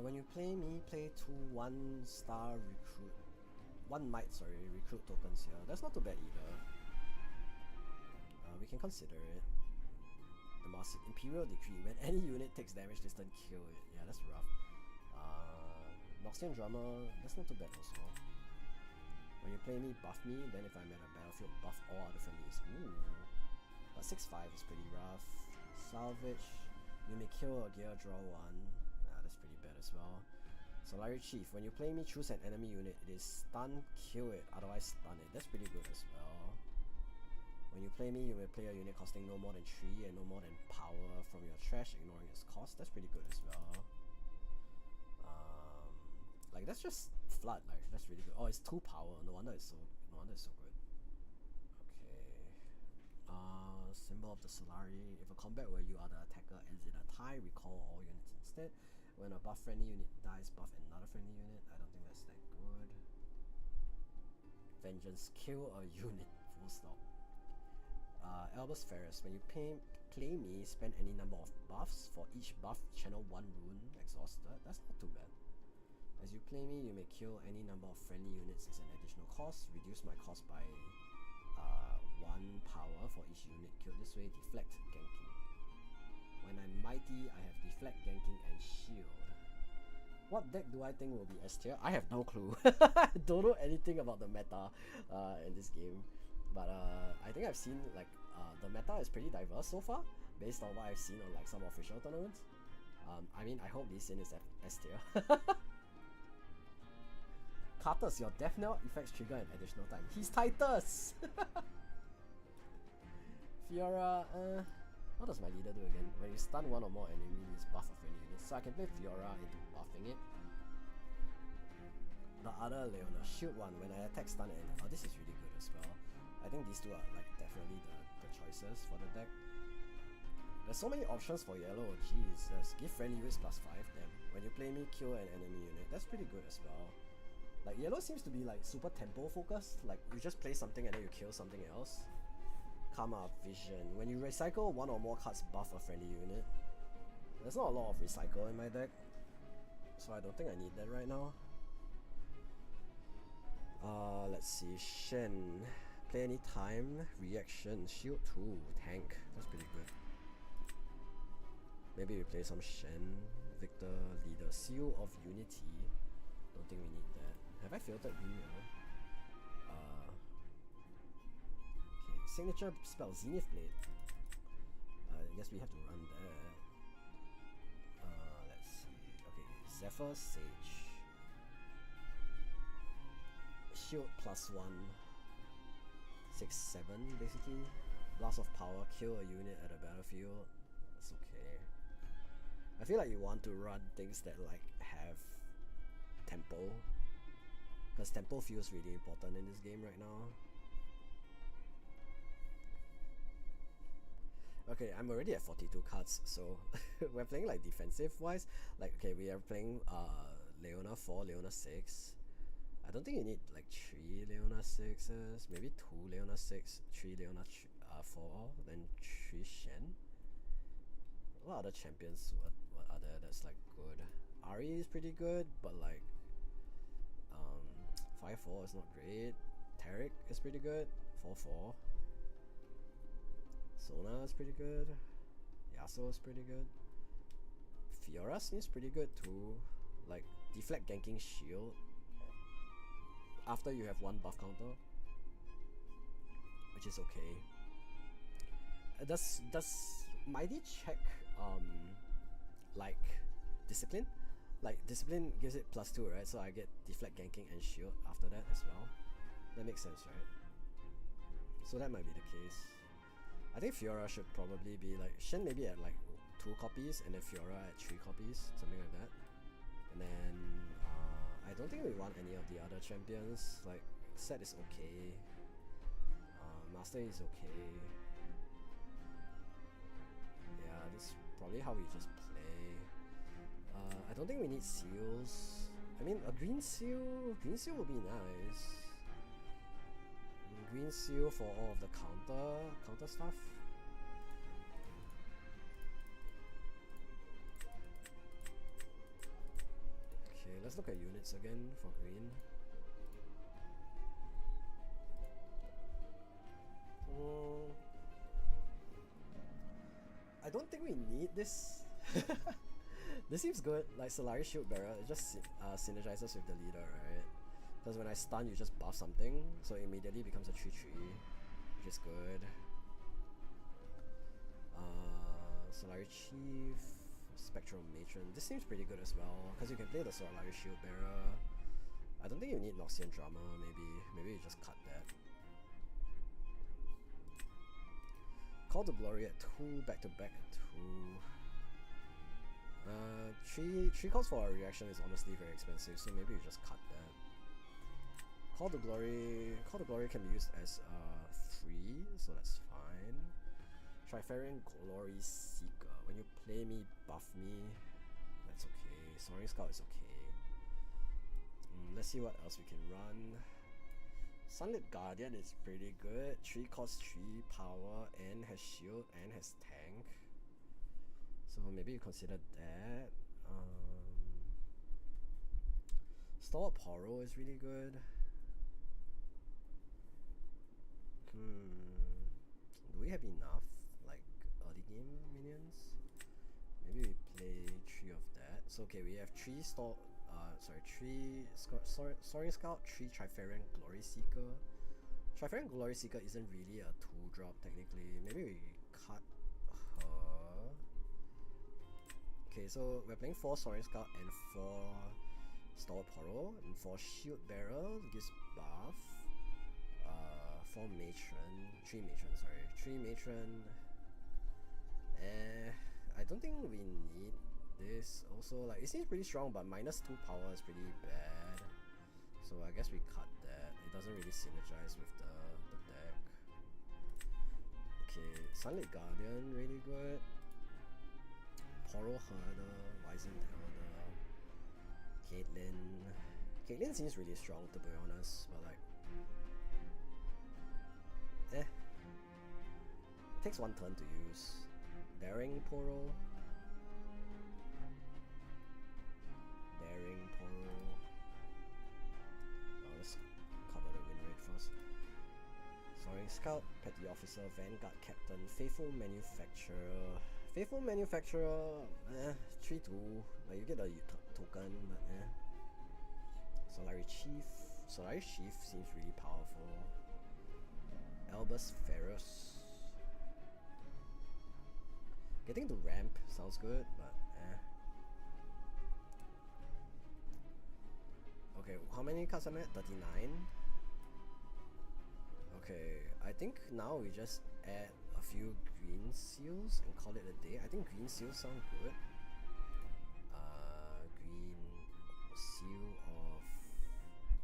When you play me, play 2 1-star recruit. 1 might, sorry, recruit tokens here. That's not too bad either. We can consider it. the Master Imperial Decree. When any unit takes damage this turn, kill it. Yeah, that's rough. Noxian Drummer, that's not too bad also. When you play me, buff me, then if I'm at a battlefield, buff all other friendlies. Ooh. But 6-5 is pretty rough. Salvage, you may kill a gear, draw 1. That's pretty bad as well. Solari Chief, when you play me, choose an enemy unit. It is stun, kill it, otherwise stun it. That's pretty good as well. When you play me, you may play a unit costing no more than 3 and no more than power from your trash, ignoring its cost. That's pretty good as well. Like that's just flood, like that's really good. Oh, it's 2 power. No wonder it's so good. Okay. Symbol of the Solari. If a combat where you are the attacker ends in a tie, recall all units instead. When a buff friendly unit dies, buff another friendly unit. I don't think that's that good. Vengeance, kill a unit. Full stop. Albus Ferris. When you play me, spend any number of buffs. For each buff, channel 1 rune. Exhausted. That's not too bad. As you play me, you may kill any number of friendly units as an additional cost. Reduce my cost by 1 power for each unit killed this way. Deflect, ganking. When I'm mighty, I have deflect, ganking, and shield. What deck do I think will be S tier? I have no clue. I don't know anything about the meta in this game. But I think I've seen like the meta is pretty diverse so far, based on what I've seen on like some official tournaments. I mean, I hope Lee Sin is S tier. Cartus, your death knell effects trigger an additional time. He's Titus! Fiora, what does my leader do again? When you stun 1 or more enemies, buff a friendly unit. So I can play Fiora into buffing it. The other Leona, shield 1 when I attack stun and oh, this is really good as well. I think these two are like definitely the choices for the deck. There's so many options for yellow, Jesus. Give friendly units +5 then. When you play me, kill an enemy unit. That's pretty good as well. Like yellow seems to be like super tempo focused, like you just play something and then you kill something else. Karma Vision. When you recycle 1 or more cards, buff a friendly unit. There's not a lot of recycle in my deck, so I don't think I need that right now. Let's see, Shen. Play any time, reaction, shield 2, tank. That's pretty good. Maybe we play some Shen, Victor, leader, Seal of Unity. Don't think we need that. Have I filtered green yellow? Okay, signature spell, Zenith Blade. I guess we have to run that. Let's see. Okay, Zephyr, Sage. Shield +1. 6/7 basically. Blast of power, kill a unit at a battlefield. That's okay. I feel like you want to run things that like have tempo, because tempo feels really important in this game right now. Okay, I'm already at 42 cards, so we're playing like defensive wise. Like okay, we are playing Leona 4, Leona 6. I don't think you need like 3 Leona 6s, maybe 2 Leona 6, 3 Leona 4, then 3 Shen. What other champions? What other that's like good? Ari is pretty good, but like 5/4 is not great. Tarek is pretty good. 4/4. Sona is pretty good. Yasuo is pretty good. Fiora seems pretty good too. Like deflect, ganking, shield. After you have 1 buff counter, which is okay. Does Mighty check like discipline? Like discipline gives it +2, right? So I get deflect, ganking, and shield after that as well. That makes sense, right? So that might be the case. I think Fiora should probably be like Shen maybe at like 2 copies, and then Fiora at 3 copies, something like that. And then I don't think we want any of the other champions. Like Set is okay. Master is okay. Yeah, this is probably how we just play. I don't think we need seals. I mean, a green seal would be nice. Green seal for all of the counter stuff. Okay, let's look at units again for green. I don't think we need this. This seems good, like Solari Shield Bearer, it just synergizes with the leader, right? Because when I stun, you just buff something, so it immediately becomes a 3-3, which is good. Solari Chief, Spectral Matron, this seems pretty good as well, because you can play the Solari Shield Bearer. I don't think you need Noxian Drama, maybe you just cut that. Call to Glory at 2, back to back at 2. 3 calls for a reaction is honestly very expensive, so maybe you just cut that. Call to Glory can be used as free, so that's fine. Trifarian Glory Seeker. When you play me, buff me. That's okay. Soaring Scout is okay. Let's see what else we can run. Sunlit Guardian is pretty good. 3 costs 3 power and has shield and has tank. So maybe you consider that. Stalwart Poro is really good. Do we have enough like early game minions? Maybe we play 3 of that. So okay, we have 3 Soaring Scout, 3 Trifarian Glory Seeker. Trifarian Glory Seeker isn't really a 2-drop technically. Maybe we cut her. Okay, so we're playing 4 Soaring Scout and 4 Stalwart Poro, and 4 Shield Bearer gives buff. 4 Matron, 3 Matron, sorry. 3 Matron. I don't think we need this. Also, like, it seems pretty strong, but minus 2 power is pretty bad. So I guess we cut that. It doesn't really synergize with the deck. Okay, Sunlit Guardian, really good. Poro Herder, Wizened Elder, Caitlyn. Caitlyn seems really strong to be honest, but like, it takes 1 turn to use. Daring Poro. Let's cover the win rate first. Soaring Scout, Petty Officer, Vanguard Captain, Faithful Manufacturer. Faithful Manufacturer, 3-2. Like, you get a token, but Solari Chief. Solari Chief seems really powerful. Albus Ferrous. Getting to ramp sounds good, but Okay, how many cards am I at? 39? Okay, I think now we just add a few green seals and call it a day. I think green seals sound good. Green seal of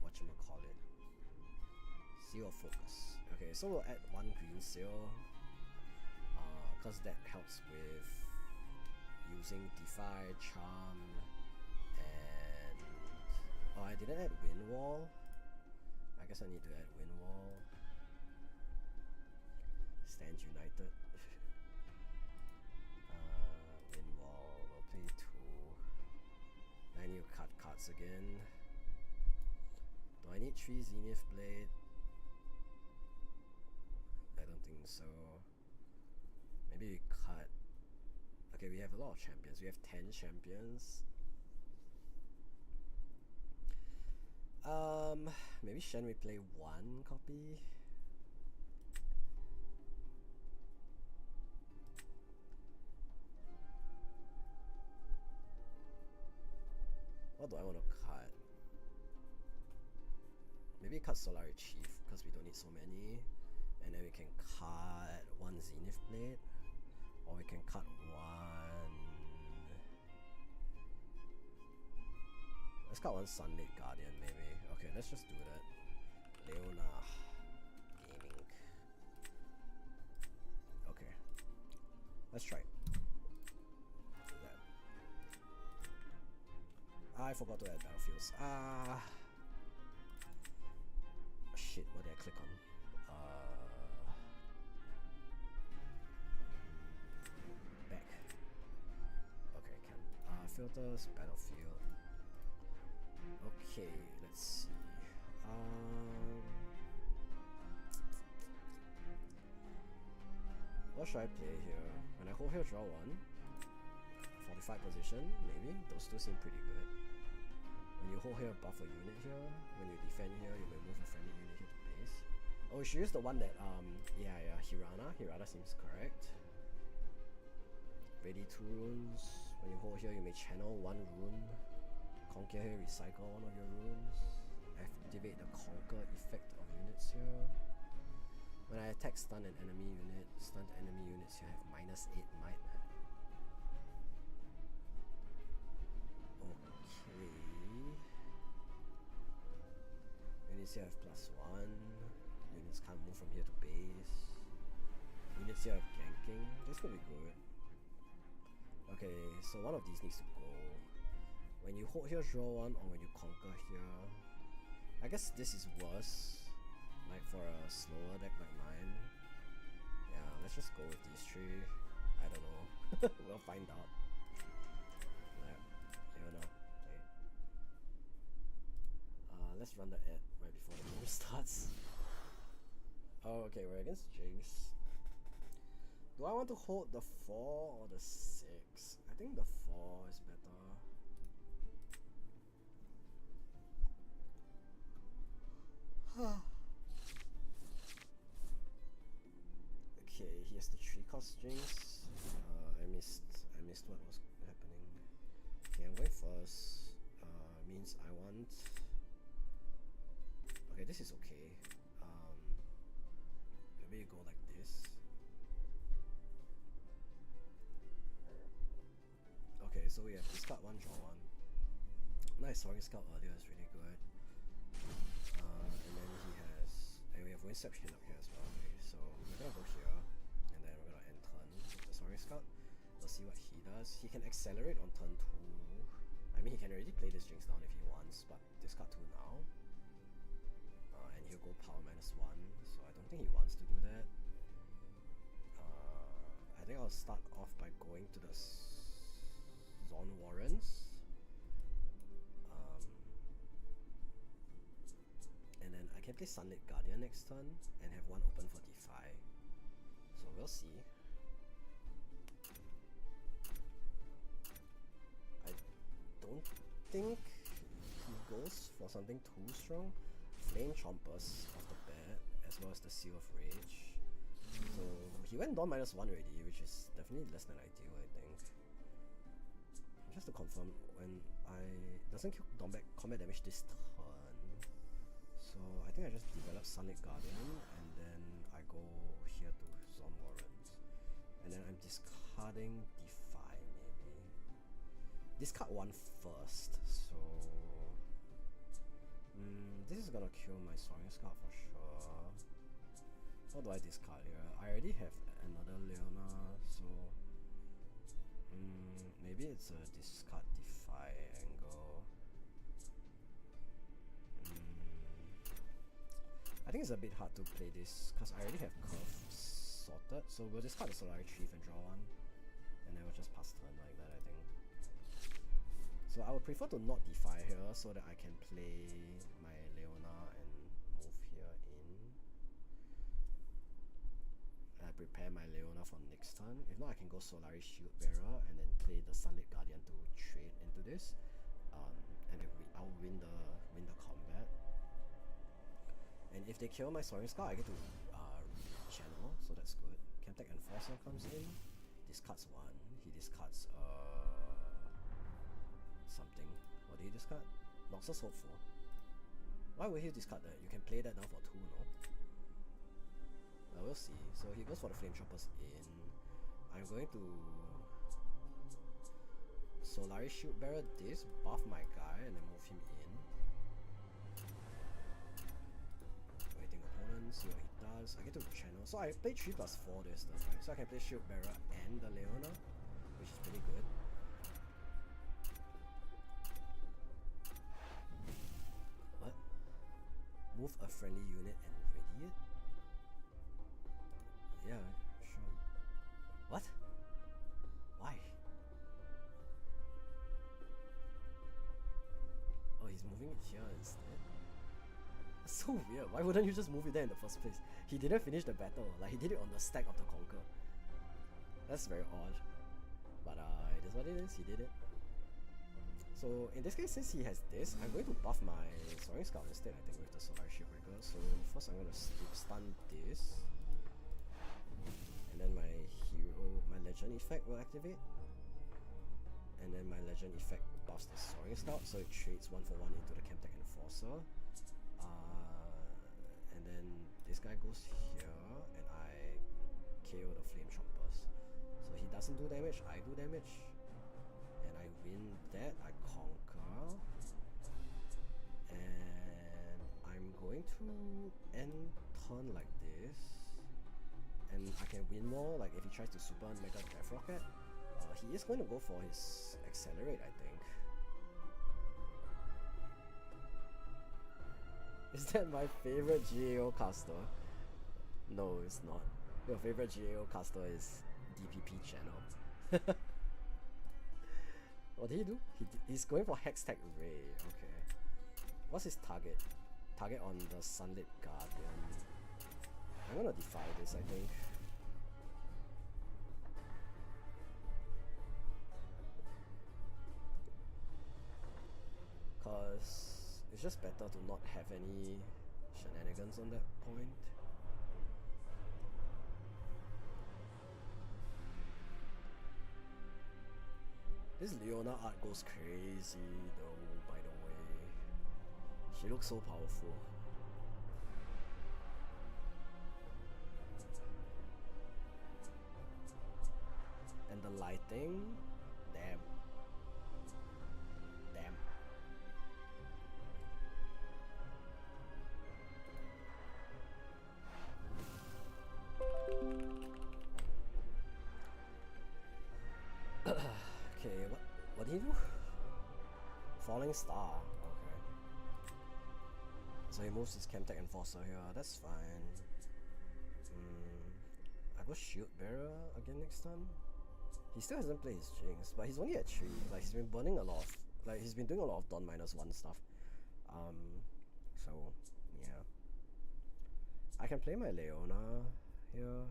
whatchamacallit. Seal of focus. Okay, so we'll add 1 green seal. Because that helps with using Defy, Charm, and I didn't add Wind Wall. I guess I need to add Wind Wall. Stand United. Wind Wall, we'll play 2. I need to cut cards again. Do I need 3 Zenith Blade? I don't think so. Maybe we cut. Okay, we have a lot of champions. We have 10 champions. Maybe shouldn't we play 1 copy? What do I want to cut? Maybe cut Solari Chief because we don't need so many, and then we can cut 1 Zenith Blade. Or we can cut 1. Let's cut 1 Sunlit Guardian maybe. Okay, let's just do that. Leona Gaming. Okay. Let's try. Do that. I forgot to add battlefields. Shit, what did I click on? Filters, battlefield. Okay, let's see. What should I play here? When I hold here, draw 1. Fortified position, maybe. Those two seem pretty good. When you hold here, buff a unit here. When you defend here, you may move a friendly unit here to base. Oh, we should use the one that, yeah, Hirana. Hirana seems correct. Ready 2 runes. When you hold here, you may channel 1 rune. Conquer here, recycle one of your runes. Activate the conquer effect of units here. When I attack stun an enemy unit, stunned enemy units here have -8 might. Okay. Units here have +1. Units can't move from here to base. Units here have ganking. This could be good. Okay, so one of these needs to go. When you hold here, draw 1, or when you conquer here. I guess this is worse. Like for a slower deck like mine. Yeah, let's just go with these 3. I don't know. We'll find out. Leona. Okay. Let's run the ad right before the game starts. Oh, okay, we're against Jinx. Do I want to hold the 4 or the 6? I think the 4 is better. Okay, he has the 3 cost Jinx. I missed what was happening. Okay, I'm going first. Means I want. Okay, this is okay. Maybe you go like this. Okay, so we have discard 1, draw 1. Nice, Soaring Scout earlier is really good. And then he has. And we have Windception up here as well. Okay, so we're gonna go here, and then we're gonna end turn with the Soaring Scout. We'll see what he does. He can accelerate on turn 2. I mean, he can already play this Jinx down if he wants, but discard 2 now. And he'll go power -1, so I don't think he wants to do that. I think I'll start off by going to the Zon Warrens. And then I can play Sunlit Guardian next turn and have 1 open for Defy. So we'll see. I don't think he goes for something too strong. Flame Chompers off the bat, as well as the Seal of Rage. So he went Dawn -1 already, which is definitely less than ideal, I think. Just to confirm, when doesn't kill combat damage this turn. So I think I just develop Sunlit Guardian, and then I go here to Zon Warrens. And then I'm discarding Defy, maybe. Discard 1 first, so this is gonna kill my Soaring Scout for sure. What do I discard here? I already have another Leona, so maybe it's a discard Defy angle. I think it's a bit hard to play this because I already have Curve sorted, so we'll discard the Solar Retrieve and draw 1, and then we'll just pass turn like that, I think. So I would prefer to not Defy here so that I can play my Leona and move here in. And I prepare my Leona for next turn. If not, I can go Solari Shield Bearer and then play the Sunlit Guardian to trade into this. And then I'll win the combat. And if they kill my Soaring Scout, I get to channel, so that's good. Chemtech Enforcer comes in, discards 1. He discards something. What did he discard? Noxus Hopeful. Why would he discard that? You can play that down for 2, no? We'll see. So he goes for the Flame Choppers in. I'm going to Solari Shield Bearer this, buff my guy, and then move him in. Waiting opponent, see what he does. I get to channel. So I play 3+4 this turn, right? So I can play Shield Bearer and the Leona, which is pretty good. What? Move a friendly unit and ready it? Yeah, sure. What? Why? Oh, he's moving it here instead. That's so weird. Why wouldn't you just move it there in the first place? He didn't finish the battle. Like, he did it on the stack of the Conquer. That's very odd. But it is what it is, he did it. So in this case, since he has this, I'm going to buff my Soaring Scout instead, I think, with the Solar Shieldbreaker. So first I'm going to stun this. And then my legend effect will activate. And then my legend effect buffs the Soaring Scout, so it trades 1 for 1 into the Chemtech Enforcer. And then this guy goes here, and I KO the Flame Choppers. So he doesn't do damage, I do damage. And I win that, I conquer. And I'm going to end turn like this. And I can win more, like if he tries to super Mega Death Rocket. He is going to go for his Accelerate, I think. Is that my favorite GAO caster? No, it's not. Your favorite GAO caster is DPP channel. What did he do? He's going for Hextech Ray. Okay. What's his target? Target on the Sunlit Guardian. I'm gonna defy this, I think. Cause it's just better to not have any shenanigans on that point. This Leona art goes crazy though, by the way. She looks so powerful. And the lighting, damn. Damn. Okay, what did he do? Falling Star, okay. So he moves his Chemtech Enforcer here, that's fine. I go Shield Bearer again next turn. He still hasn't played his Jinx, but he's only at 3. Like he's been burning a lot of, like he's been doing a lot of Dawn -1 stuff. So yeah. I can play my Leona here.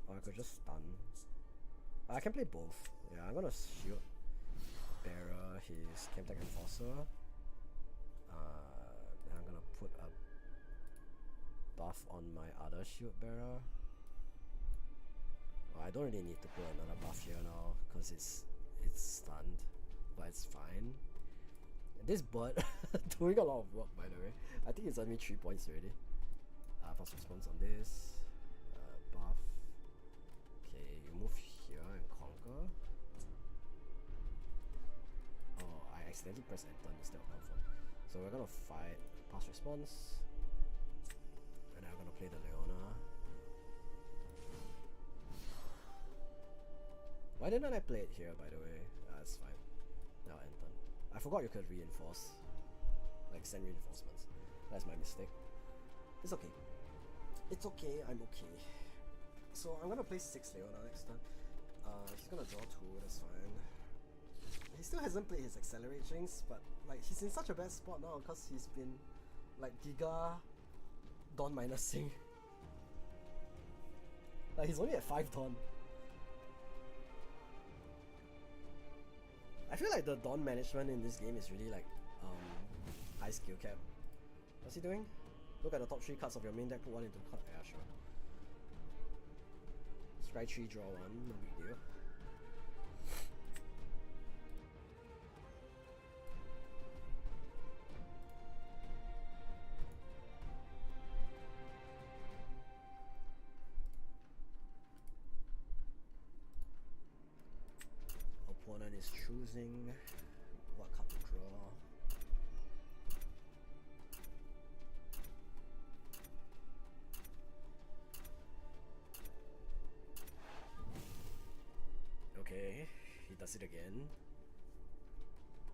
Or I could just stun. I can play both. Yeah, I'm gonna Shield Bearer his Chemtech Enforcer. Then I'm gonna put a buff on my other Shield Bearer. I don't really need to put another buff here now because it's stunned, but it's fine. And this bird doing a lot of work, by the way. I think it's earned me 3 points already. Fast response on this. Buff. Okay, you move here and conquer. Oh, I accidentally pressed enter instead of confirm. So we're gonna fight pass response. And I'm gonna play the Leona. Why didn't I play it here, by the way? That's fine. Now enter. I forgot you could reinforce. Like send reinforcements. That's my mistake. It's okay. It's okay, I'm okay. So I'm gonna play 6 Leona next turn. He's gonna draw 2, that's fine. He still hasn't played his Accelerate Jinx, but like he's in such a bad spot now because he's been like Giga Dawn minusing. Like he's only at 5 Dawn. I feel like the Dawn management in this game is really like high skill cap. What's he doing? Look at the top 3 cards of your main deck, put 1 into the card. Yeah, sure. Scry 3, draw 1, no big deal. Opponent is choosing what card to draw. Okay, he does it again.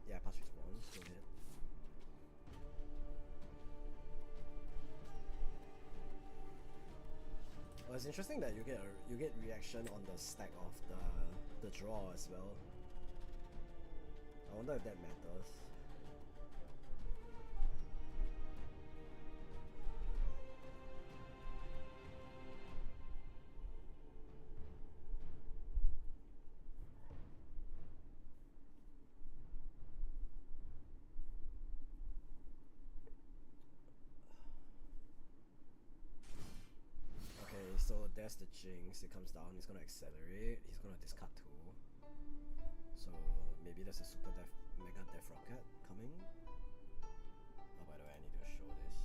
Yeah, pass response, go ahead. Well, it's interesting that you get reaction on the stack of the draw as well. I wonder if that matters. there's the Jinx. It comes down. He's gonna accelerate. He's gonna discard 2. So maybe there's a super mega death rocket coming. Oh, by the way, I need to show this.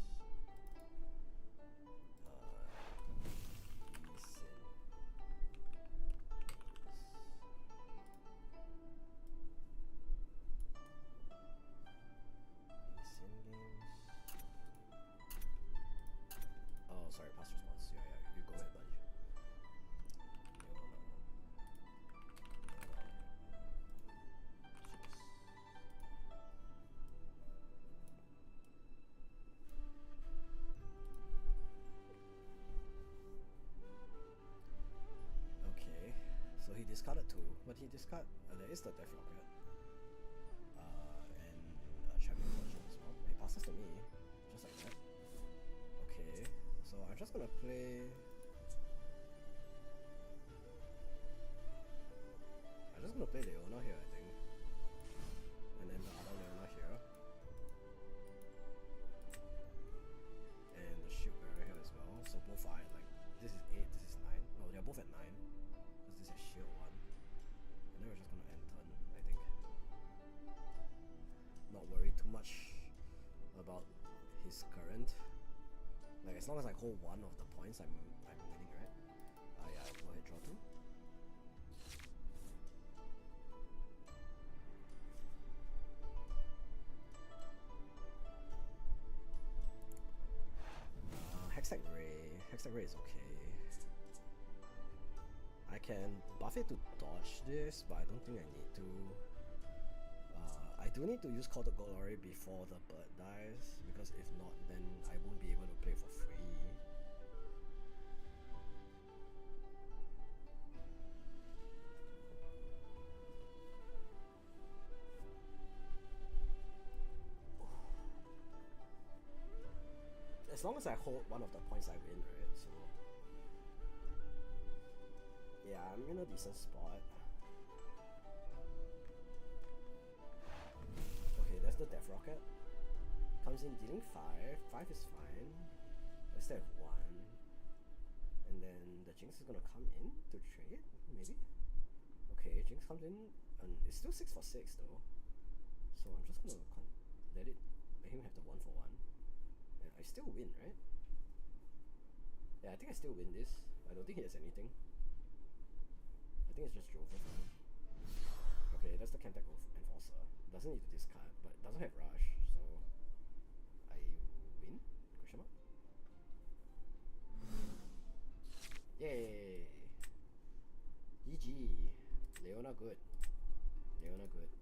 Oh, sorry, past response. Yeah, you go ahead, buddy. Okay, so he discarded 2, but he discarded. There is the death rocket. And a champion version as well. He passes to me, just like that. Okay, so I'm just gonna play. I'm just gonna play Leona here, I think. And then the other Leona here. And the shield bearer here as well. So both are like, this is 8, this is 9. No, they're both at 9. Because this is shield 1. And then we're just gonna end turn, I think. Not worry too much about his current. Like, as long as I hold 1 of the points, I'm winning, right? Yeah, go ahead, draw 2. Hextech Ray is okay. I can buff it to dodge this, but I don't think I need to. I do need to use Call to Glory before the bird dies, because if not, then I won't be able to play for free. As long as I hold 1 of the points, I win, right? So yeah, I'm in a decent spot. Okay, there's the death rocket. Comes in dealing 5. 5 is fine. Instead of 1. And then the Jinx is gonna come in to trade, maybe? Okay, Jinx comes in, and it's still 6 for 6 though. So I'm just gonna let him have the 1 for 1. And I still win, right? Yeah, I think I still win this. I don't think he has anything. I think it's just Jover for him. Okay, that's the Chemtech Enforcer. Doesn't need to discard, but doesn't have Rush, so I win? Question mark? Yay! GG! Leona good. Leona good.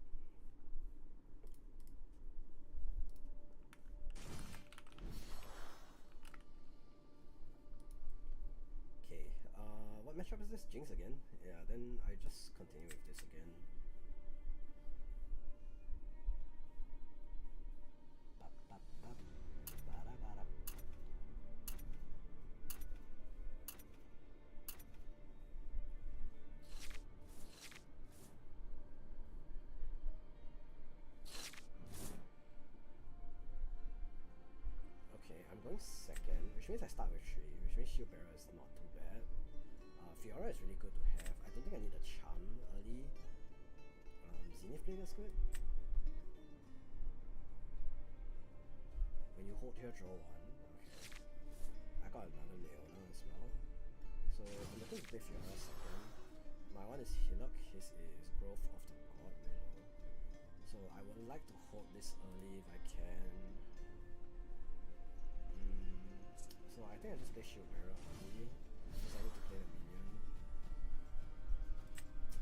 Okay, what matchup is this? Jinx again? Yeah, then I just continue with this again. Okay, I'm going second, which means I start with 3, which means Shield Bearer is not too bad. Fiora is really good to have. I don't think I need a Charm early. Zenith Blade is good. When you hold here, draw 1. Okay. I got another Leona as well. So I'm looking to play Fiora second. My one is Hillock, his is Growth of the God Willow. So I would like to hold this early if I can. So I think I just play Shield Bearer early, because I need to play the minion.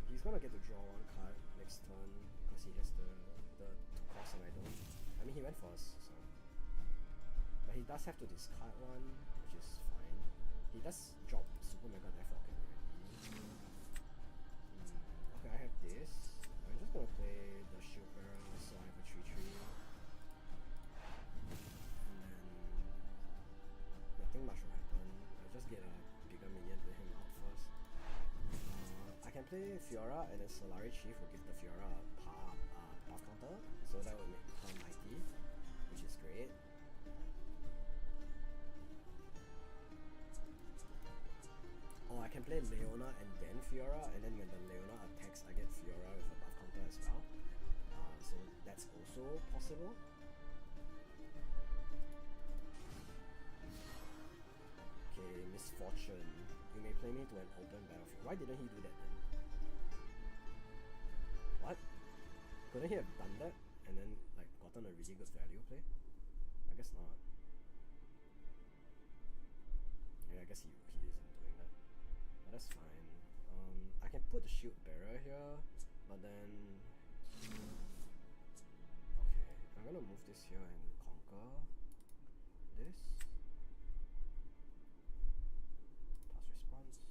He's gonna get to draw 1 card next turn, because he has the 2 cost and I don't. I mean, he went first, so. But he does have to discard 1, which is fine. He does drop Super Mega Death Rocket already. Okay, I have this. I'm just gonna play the Shield Bearer, so I have a 3/3. Nothing much will happen. I'll just get a bigger minion to him out first. I can play Fiora, and then Solari Chief will give the Fiora a buff counter, so that will make her mighty, which is great. can play Leona and then Fiora, and then when the Leona attacks, I get Fiora with a buff counter as well. So that's also possible. Okay, Misfortune. You may play me to an open battlefield. Why didn't he do that then? What? Couldn't he have done that and then like gotten a really good value play? I guess not. Yeah, I guess he isn't doing that. But that's fine. I can put the shield bearer here, but then okay, I'm gonna move this here and conquer this. Pass response.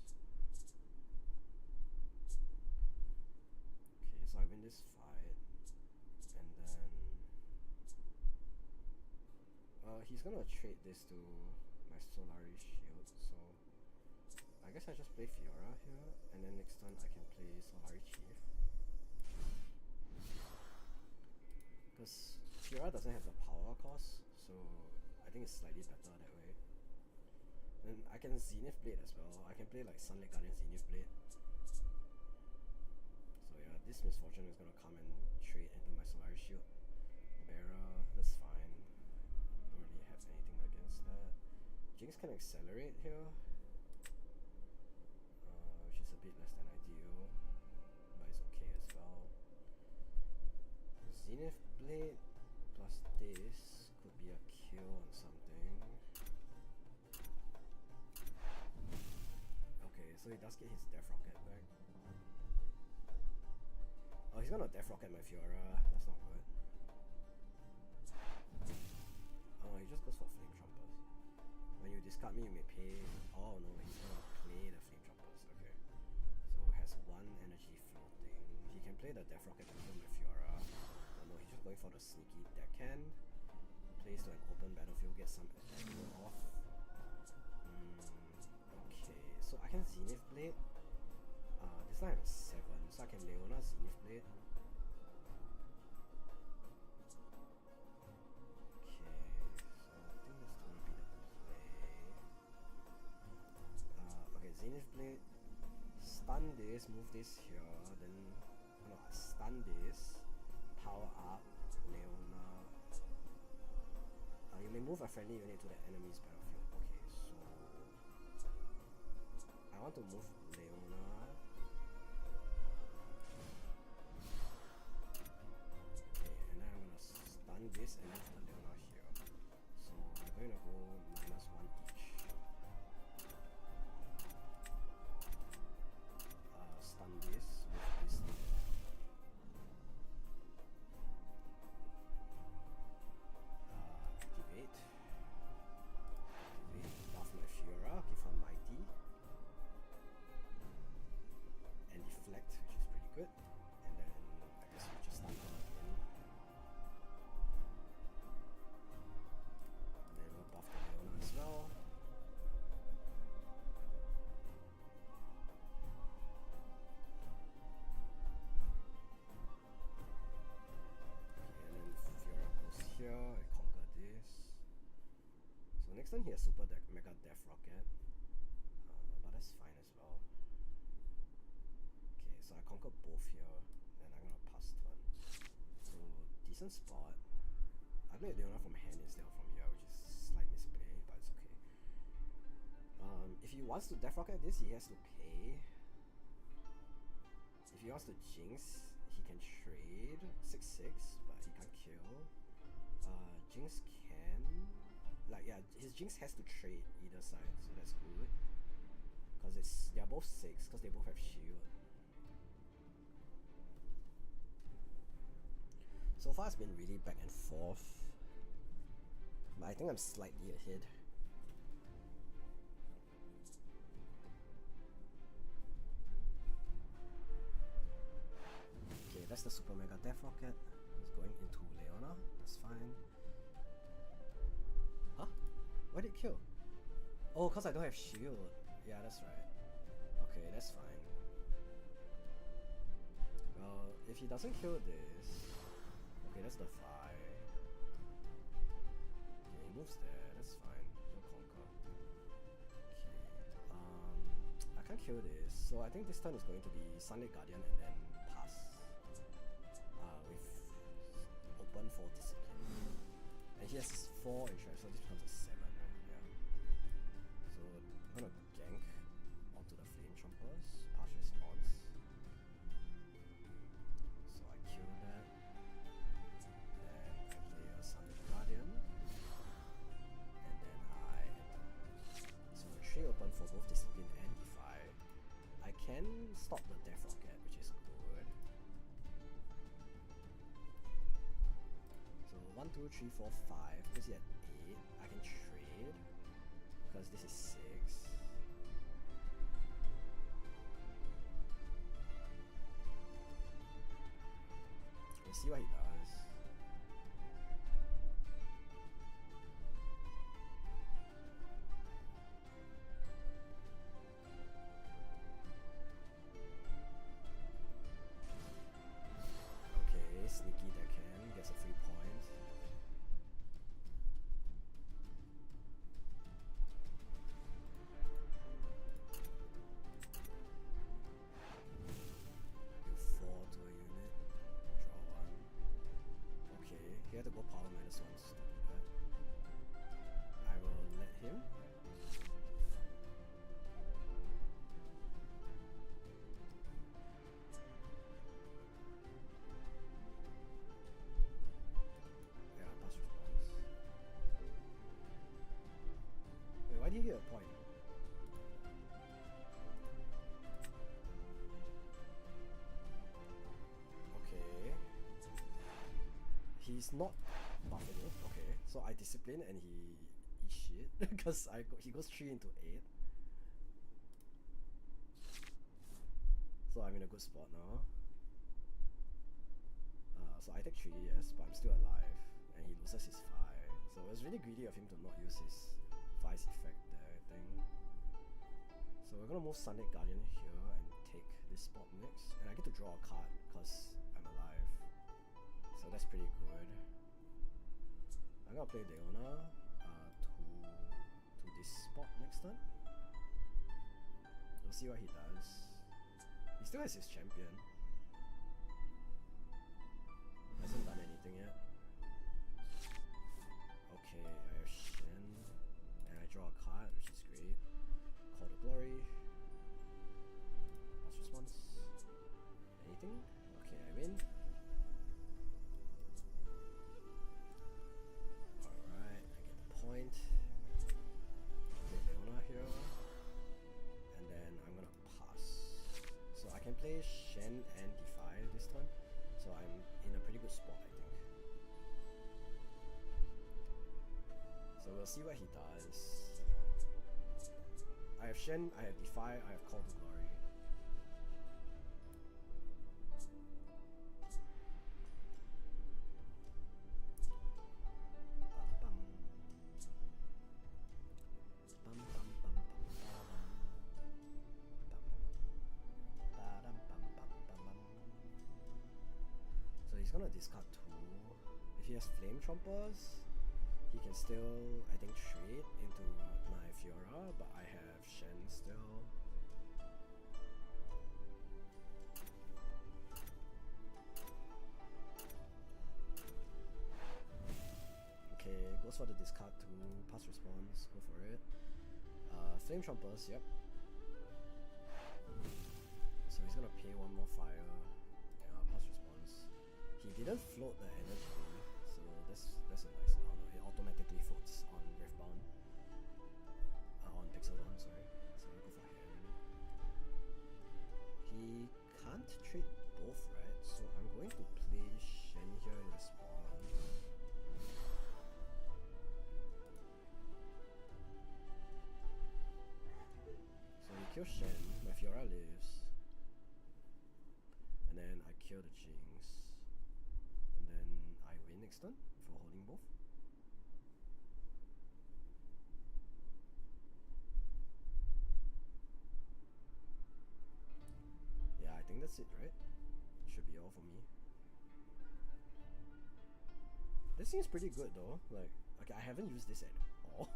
Okay, so I win this fight, and then he's gonna trade this to my Solari shield, so I guess I just play Fiora here, and then next turn I can play Solari Chief. Because Fiora doesn't have the power cost, so I think it's slightly better that way. And I can Zenith Blade as well. I can play like Sunlit Guardian Zenith Blade. So yeah, this Misfortune is gonna come and trade into my Solari Shield. Bearer, that's fine. Don't really have anything against that. Jinx can accelerate here, which is a bit less than ideal, but it's okay as well. Zenith Blade plus this could be a kill on something. Okay, so he does get his Death Rocket back. Oh, he's gonna Death Rocket my Fiora. That's not good. Oh, he just goes for Flame Trumpers. When you discard me, you may pay. Oh no, he's gonna play the Flame Trumpers. Okay. So has one energy floating. He can play the Death Rocket to kill my Fiora. Oh no, he's just going for the sneaky deckhand. Plays to an open battlefield, get some attack off. Okay, so I can Zenith Blade. This time I'm 7, so I can Leona Zenith Blade. Zenith Blade, stun this, move this here, then no, stun this, power up, Leona. You may move a friendly unit to the enemy's battlefield. Okay, so I want to move Leona. Okay, and then I'm gonna stun this and move the Leona here. So I'm going to go -1 each. Stun this with this thing. Activate. Buff my Fiora, give her Mighty. And Deflect, which is pretty good. And then I guess we just stun her again. And then we'll buff the Leona as well. Here, I conquer this. So next turn he has Super Mega Death Rocket, but that's fine as well. Okay, so I conquer both here, then I'm gonna pass turn. So decent spot. I played Leona from hand instead of from here, which is slight misplay, but it's okay. If he wants to Death Rocket this, he has to pay. If he wants to Jinx, he can trade 6/6, but he can't kill. Jinx can, like, yeah, his Jinx has to trade either side, so that's good. Cause they're both 6, cause they both have shield. So far it's been really back and forth, but I think I'm slightly ahead. Okay, that's the Super Mega Death Rocket. It's going into Leona, that's fine. Huh? Why did it kill? Oh, cause I don't have shield. Yeah, that's right. Okay, that's fine. Well, if he doesn't kill this... Okay, that's the 5. Okay, he moves there, that's fine. We'll conquer. Okay, I can't kill this, so I think this turn is going to be Sunlit Guardian and then pass. With open for discipline. And he has 4 interest, so this becomes a 7. Yeah. So I'm gonna gank onto the Flame Chompers, pass response. So I kill that. Then I play a Sunlit Guardian. And then I enter. So 3 open for both discipline and defy. I can stop the Death Rocket, which is good. So 1, 2, 3, 4, 5. Puts it at 8. I can trade because this is 6. We'll see what he does. Okay, sneaky deckhand, gets a free point. Do 4 to a unit, draw 1. Okay, he had to go power -1 to do that. I will let him. Yeah, pass response. Wait, why did he get a point? Okay. He's not buffing it. Okay, so I discipline and he eats shit because he goes 3 into 8. So I'm in a good spot now. So I take 3, yes, but I'm still alive, and he loses his 5. So it was really greedy of him to not use his 5's effect there, I think. So we're gonna move Sunlit Guardian here and take this spot next, and I get to draw a card because I'm alive. So that's pretty good. I'm gonna play Leona to this spot next turn. We'll see what he does. He still has his champion. Hasn't done anything yet. Okay, I have Shen, and I draw a card, which is great. Call to Glory. Pulse response. Anything? Okay, I win. Alright, I get the point. Play Leona here. And then I'm gonna pass. So I can play Shen and Defy this turn. So I'm in a pretty good spot, I think. So we'll see what he does. I have Shen, I have Defy, I have Call to Glory. So he's gonna discard 2. If he has Flame Chompers, he can still, I think, trade into my Fiora, but I have Shen still. Okay, goes for the discard 2, pass response, go for it. Flame Chompers, yep. So he's gonna pay 1 more fire. Yeah, pass response. He didn't float the energy, so that's a nice. Oh no, it automatically floats on Riftbound. On Pixelborn, sorry. So I'll go for him. He can't trade both, right? So I'm going to play Shen here in response. So he kills Shen, my Fiora lives. And then I kill the Jinx. And then I win next turn for holding both. Yeah, I think that's it, right? Should be all for me. This seems pretty good though. Like, okay, I haven't used this at all.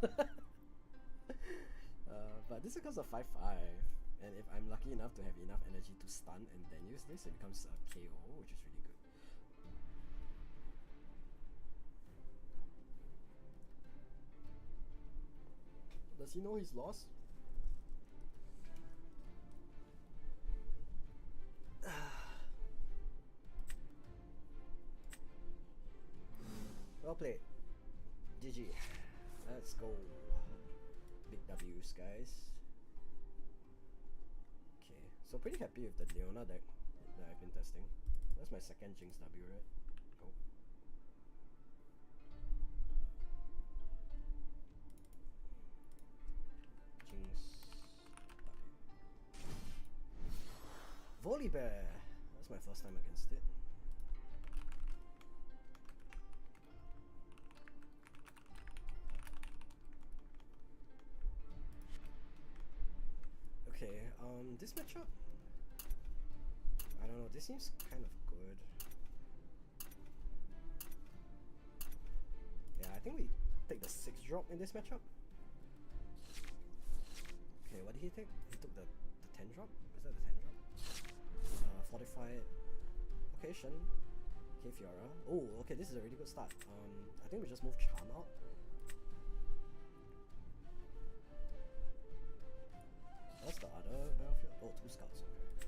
But this is because of 5-5. And if I'm lucky enough to have enough energy to stun and then use this, it becomes a KO, which is really good. Does he know he's lost? Well played. GG. Let's go. Big W's, guys. Okay, so pretty happy with the Leona deck that I've been testing. That's my second Jinx W, right? Go. Jinx W. Volibear! That's my first time against it. Okay, this matchup, I don't know, this seems kind of good. Yeah, I think we take the 6 drop in this matchup. Okay, what did he take? He took the 10 drop? Is that the 10 drop? Fortified. Okay, Shen. Okay, Fiora. Oh, okay, this is a really good start. I think we just move Charm out. What's the other battlefield? Oh, 2 scouts, okay.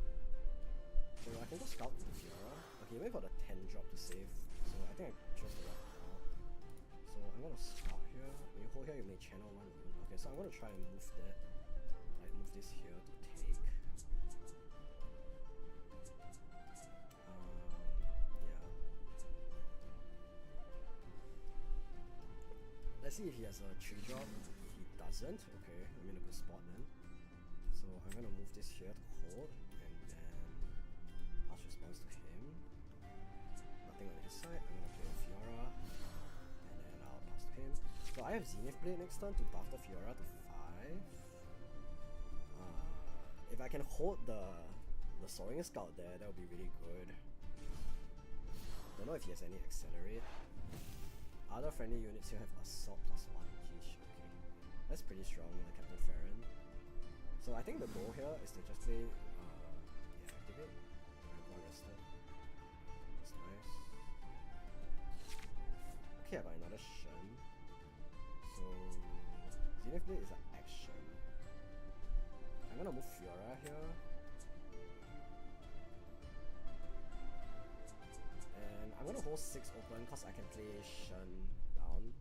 So I can go scout to the Fiora. Okay, wait for the 10 drop to save. So I think I chose the right call. So I'm gonna scout here. When you hold here, you may channel 1 rune. Okay, so I'm gonna try and move that. Like, move this here to take. Yeah. Let's see if he has a 3 drop. He doesn't. Okay, I'm in a good spot then. So I'm gonna move this here to hold, and then pass response to him. Nothing on his side. I'm gonna play a Fiora, and then I'll pass to him. So I have Zenith Blade next turn to buff the Fiora to 5. If I can hold the Soaring Scout there, that would be really good. Don't know if he has any Accelerate. Other friendly units here have Assault +1. Geesh, okay. That's pretty strong, the Captain Farron. So I think the goal here is to just play, yeah, activate, Reborn Rested. That's nice. Okay, I got another Shen. So, Zenith Blade is an action. I'm gonna move Fiora here. And I'm gonna hold 6 open because I can play Shen down.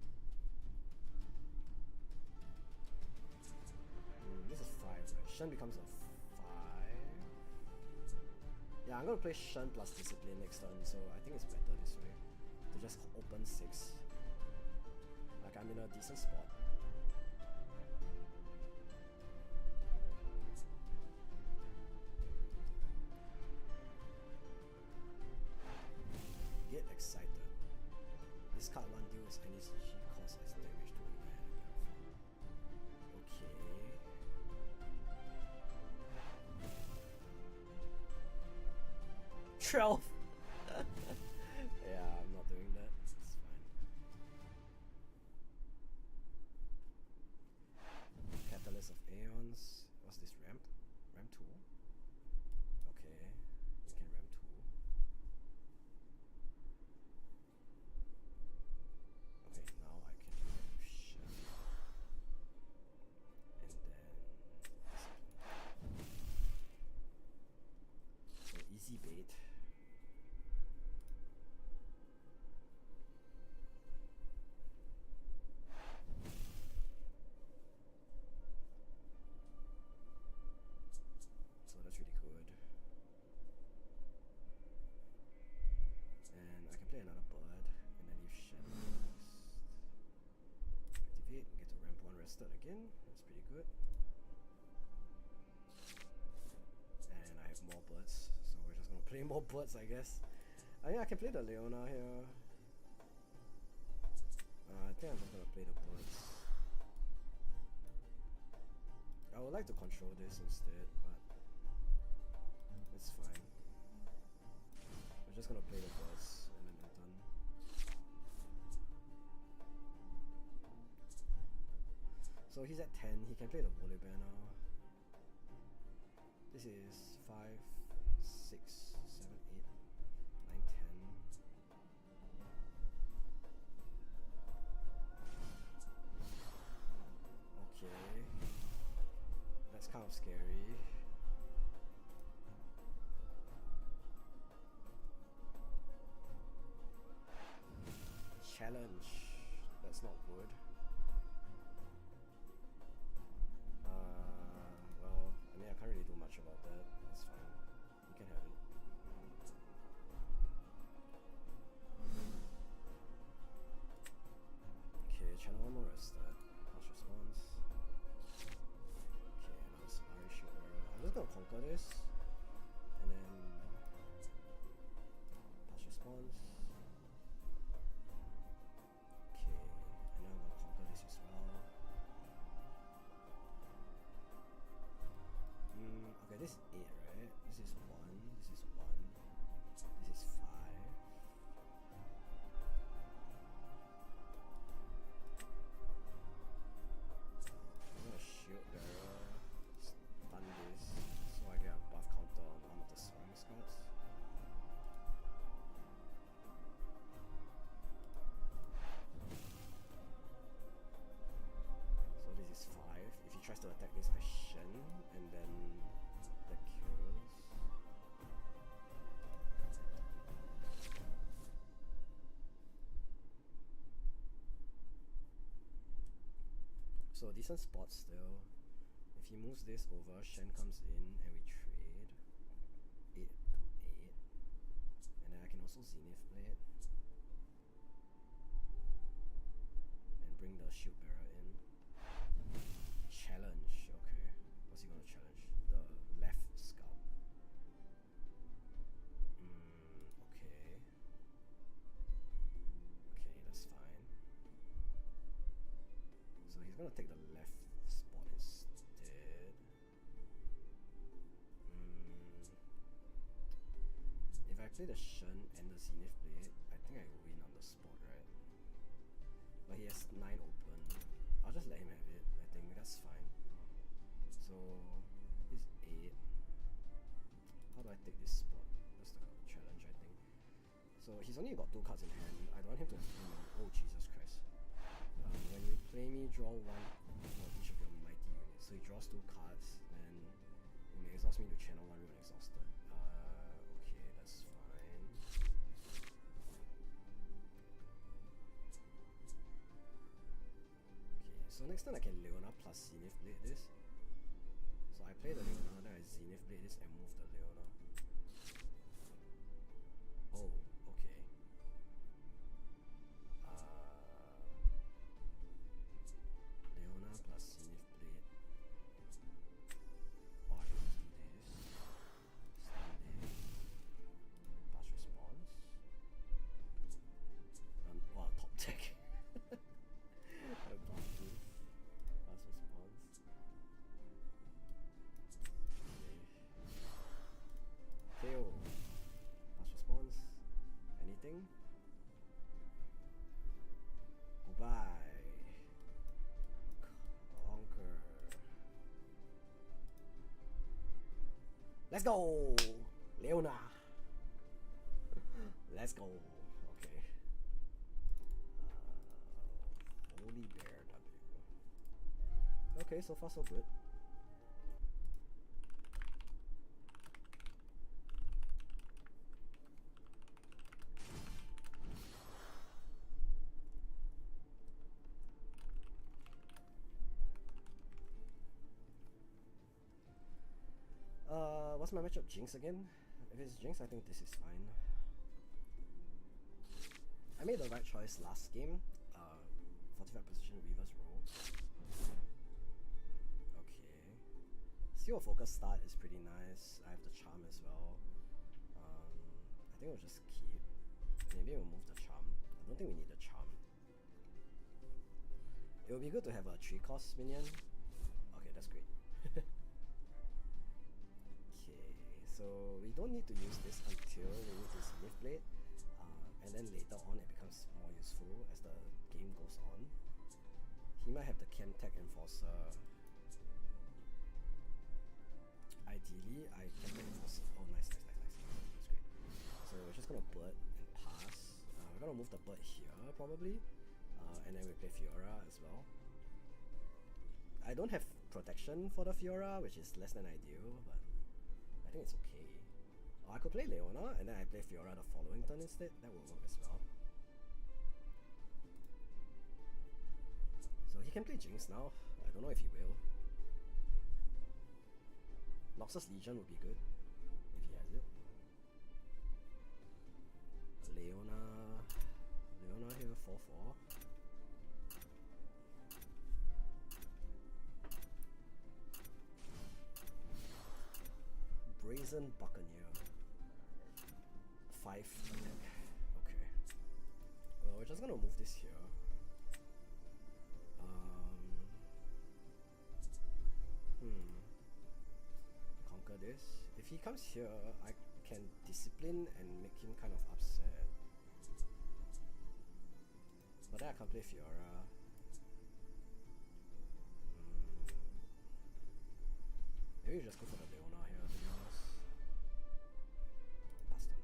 This is 5, right? Shen becomes a 5. Yeah, I'm gonna play Shen plus Discipline next turn, so I think it's better this way. To just open 6. Like, I'm in a decent spot. Get excited. Discard 1 deals any CG cost as damage to a man. Okay. 12! Yeah, I'm not doing that. It's fine. Catalyst of Aeons. What's this? Ramp? Ramp 2? Okay. You can ramp 2. Okay, now I can ramp Shen. And then... So easy bait. So that's really good. And I can play another bird, and then leave Shen next. Activate, get to ramp 1 rested again. That's pretty good. And I have more birds, so we're just gonna play more birds, I guess. I think I can play the Leona here. I think I'm just gonna play the birds. I would like to control this instead, but it's fine. We're just gonna play the birds and then they're done. So he's at 10, he can play the Volibear now. This is 5, 6, 7, 8, 9, 10. Okay. That's kind of scary. Challenge. That's not good. Well, I mean, I can't really do much about that. That's fine. You can have it. Okay, channel 1 more rested. Fast response. Okay, now it's Solari Shield Arrow. I'm just gonna conquer this. And then fast response. Okay, this is 8, right? This is 1, this is 1, this is 5. I'm gonna shield bearer, stun this, so I get a buff counter on one of the swarm scouts. So this is 5. If he tries to attack this, I shen, and then that kills. So decent spot still. If he moves this over, Shen comes in and we trade 8 to 8. And then I can also Zenith Blade and bring the shield bearer in. Challenge, okay. What's he gonna challenge? The left scout. Okay. Okay, that's fine. So he's gonna take the left spot instead. If I play the Shen and the Zenith Blade, I think I win on the spot, right? But he has 9 open. I'll just let him have it. I think that's fine. So he's 8. How do I take this spot? That's the challenge, I think. So he's only got 2 cards in hand. I don't want him to. Oh Jesus Christ! When you play me, draw 1 for each of your mighty units. So he draws 2 cards, and he may exhaust me to channel 1 when exhausted. Okay, that's fine. Okay, so next time I can Leona plus Zenith Blade this. So I play the Leona, then I Zenith Blade this and move the Leona. Oh, okay. Leona plus Zenith Blade. Oh, I can just do this. Stun this. Fast response. Wow, top tech. Fast response. KO. Fast response. Anything? Goodbye. Conquer. Let's go! Leona! Let's go. Okay. Holy Bear W. Okay, so far so good. What's my matchup? Jinx again? If it's Jinx, I think this is fine. I made the right choice last game. 45 position reverse roll. Okay. Steal a focus start is pretty nice. I have the charm as well. I think we'll just keep. Maybe we'll move the charm. I don't think we need the charm. It would be good to have a 3 cost minion. Okay, that's great. So we don't need to use this until we use this Zenith Blade, and then later on it becomes more useful as the game goes on. He might have the Chemtech Enforcer. I ideally, I can play for... Oh, nice. That's great. So we're just gonna bird and pass. We're gonna move the bird here, probably. And then we play Fiora as well. I don't have protection for the Fiora, which is less than ideal, but I think it's okay. Or I could play Leona, and then I play Fiora the following turn instead. That will work as well. So he can play Jinx now. I don't know if he will. Noxus Legion would be good, if he has it. Leona here, 4/4. Brazen Buccaneer. 5 attack. Okay. Well, we're just gonna move this here. Conquer this. If he comes here, I can discipline and make him kind of upset. But then I can't play Fiora. Maybe we just go for the Leona here, to be honest. Pass turn.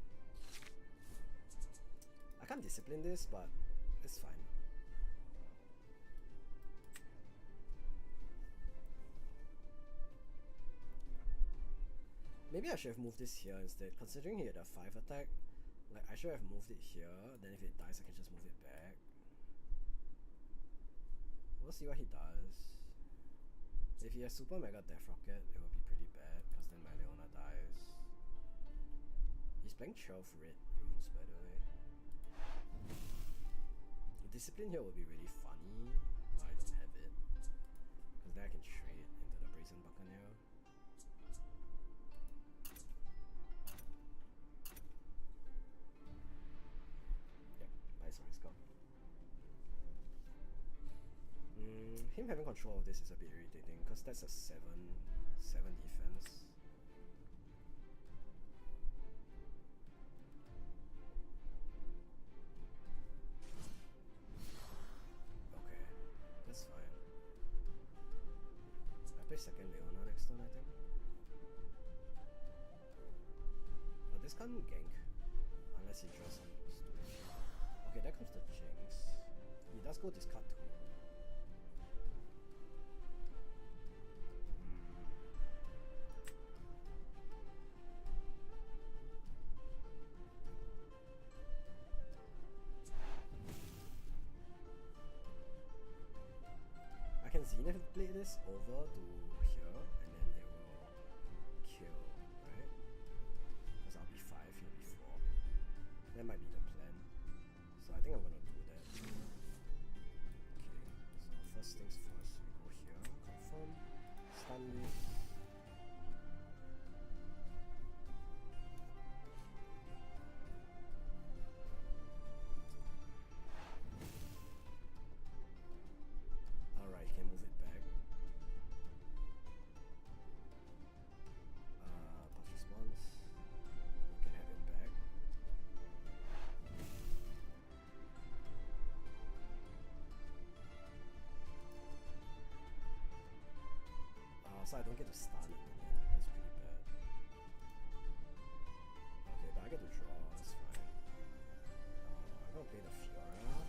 I can't discipline this, but it's fine. Maybe I should have moved this here instead, considering he had a 5 attack. Like, I should have moved it here, then if it dies I can just move it back. We'll see what he does. If he has Super Mega Death Rocket, it will be pretty bad, because then my Leona dies. He's playing 12 red runes, by the way. The discipline here will be really funny, but I don't have it. Because then I can trade into the Brazen Buccaneer. Yep, nice on his go. Him having control of this is a bit irritating, because that's a 7 defense. Okay, that's fine. I play second Leona next turn, I think. But this can't gank, unless he draws some stupid shit. Okay, there comes the Jinx. He does go discard 2. I can Zenith Blade this over to here, and then it will kill, right? Because I'll be 5, he'll be 4. That might be the plan. So I think I'm gonna do that. Okay, so first things first, we go here, confirm, stun this. Alright, you can move it back. Pass response. You can have it back. So I don't get to stun it again. That's pretty bad. Okay, but I get to draw. That's fine. I'm gonna play the Fiora.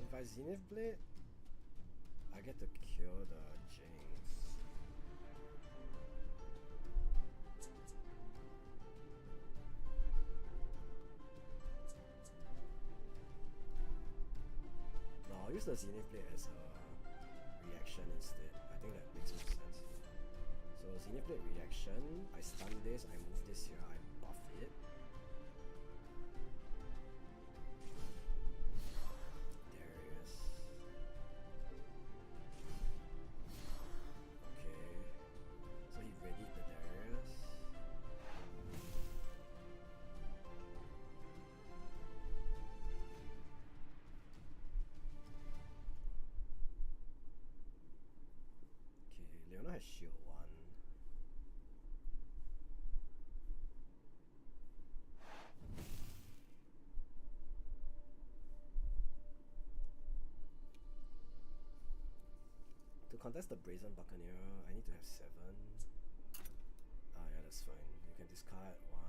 If I Zenith Blade, I get to kill the Jinx. No, I'll use the Zenith Blade as a reaction instead. I think that makes more sense. So Zenith Blade reaction, I stun this, I move this here, I buff it. Leona has shield 1. To contest the Brazen Buccaneer, I need to have 7. Ah, yeah, that's fine. You can discard 1.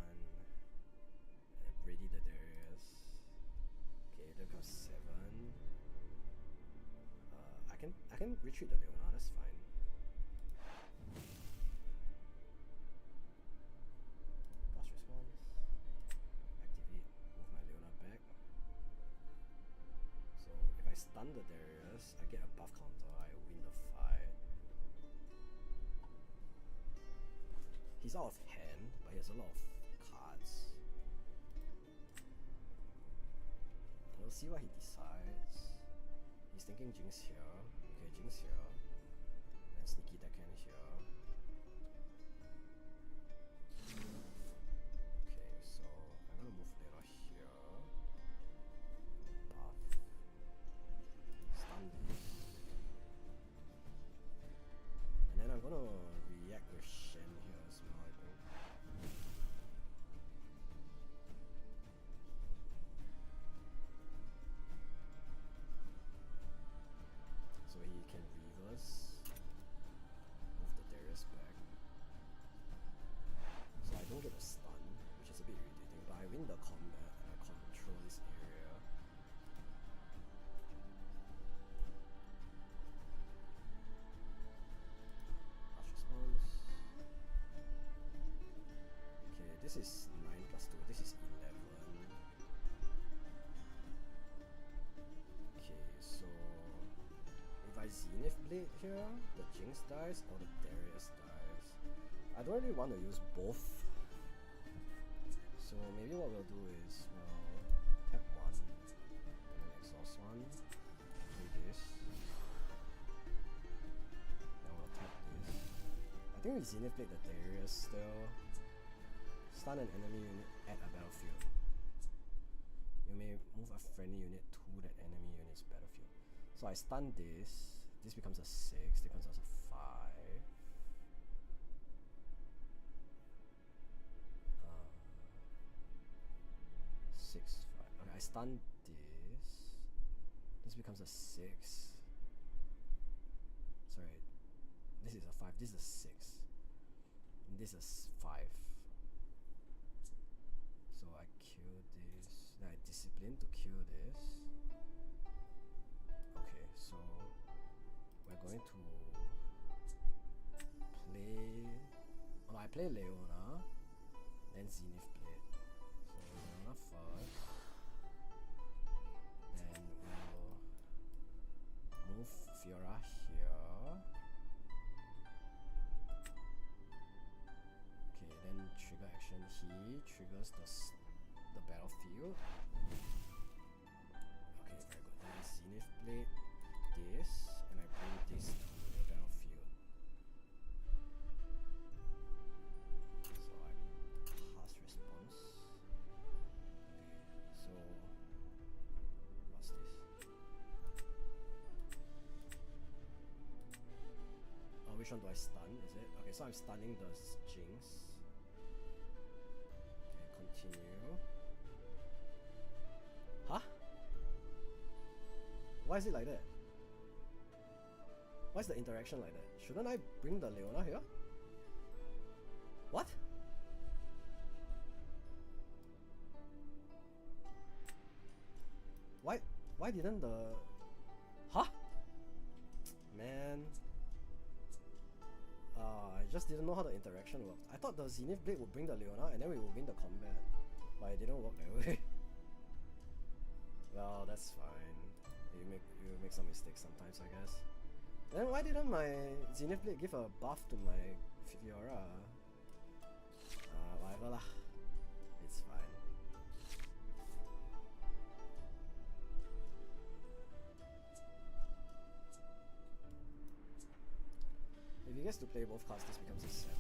Ready the Darius. Okay, there comes 7. I can retreat the Leona, that's fine. Fast response. Activate, move my Leona back. So if I stun the Darius, I get a buff counter, I win the fight. He's out of hand, but he has a lot of cards. We'll see what he decides. He's thinking Jinx here. Okay, Jinx here. And sneaky deckhand here. Okay, so I'm gonna move Leona here. Buff. Stun this. And then I'm gonna react with Shen here as well, I think. So he can reverse, move the Darius back. So I don't get a stun, which is a bit irritating, but I win the combat and I control this area. Fast response. Okay, this is 9 plus 2, this is 11. Okay, so if I Zenith Blade here, the Jinx dies or the Darius dies. I don't really want to use both. So maybe what we'll do is we'll tap 1 and then exhaust 1. Do this. Then we'll tap this. I think we Zenith Blade the Darius still. Stun an enemy unit at a battlefield. You may move a friendly unit to that enemy unit's battlefield. So I stun this. This becomes a 6. This becomes a 5. 6, 5. Okay, I stun this. This becomes a 6. Sorry. This is a 5. This is a 6. And this is 5. So I kill this. Then I discipline to kill this. Okay, so we're going to play. Oh, I play Leona, then Zenith Blade. So Leona first. Then we'll move Fiora here. Okay, then trigger action. He triggers the battlefield. Okay, very good. Then I Zenith Blade this, and I bring this to the battlefield. So I pass response. Okay, so what's this? Oh, which one do I stun? Is it? Okay, so I'm stunning the Jinx. Continue. Huh? Why is it like that? Why is the interaction like that? Shouldn't I bring the Leona here? What? Why didn't the... Huh? Man. I just didn't know how the interaction worked. I thought the Zenith Blade would bring the Leona and then we would win the combat. But it didn't work that way. Well, that's fine. You make some mistakes sometimes, I guess. Then why didn't my Zenith Blade give a buff to my Fiora? Whatever lah. It's fine. If he gets to play both cards, this becomes a 7.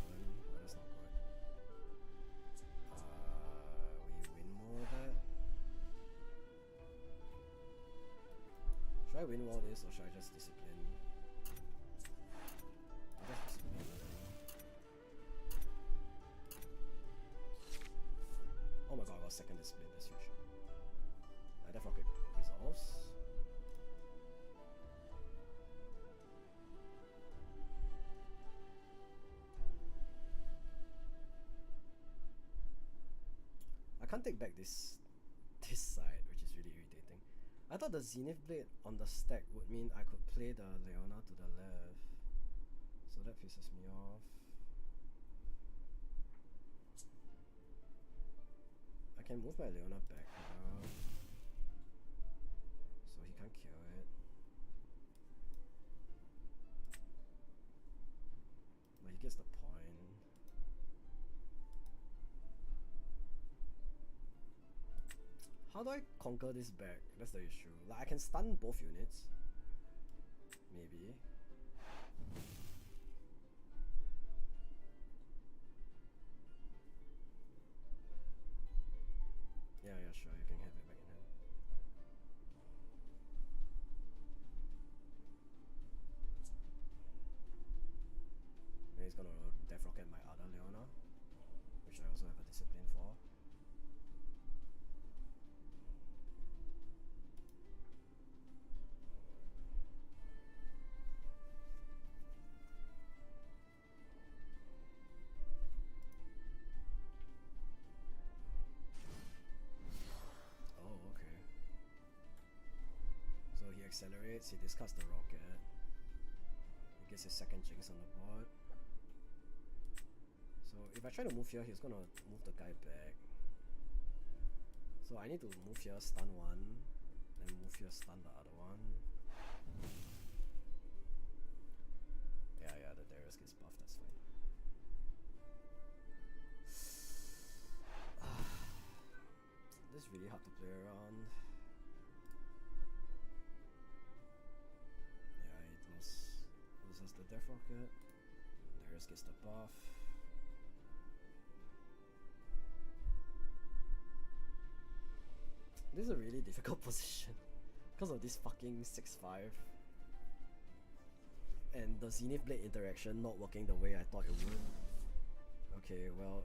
But that's not good. We win more of that. Should I win all this or should I just discipline? I'll just discipline. Oh my god, I got second discipline, that's huge. Death Rocket resolves. can't take back this side, which is really irritating. I thought the Zenith Blade on the stack would mean I could play the Leona to the left. So that pisses me off. I can move my Leona back here, so he can't kill it. But he gets the point. How do I conquer this back? That's the issue. Like, I can stun both units. Maybe. Yeah, sure, you can have it back in hand. And he's gonna Death Rocket my other Leona, which I also have a discipline for. Accelerates, he discards the rocket. He gets his second Jinx on the board. So if I try to move here, he's gonna move the guy back. So I need to move here, stun one, then move here, stun the other one. Yeah, the Darius gets buffed, that's fine. This is really hard to play around. Loses the Death Rocket. Darius gets the buff. This is a really difficult position because of this fucking 6-5 and the Zenith Blade interaction not working the way I thought it would. Okay, well,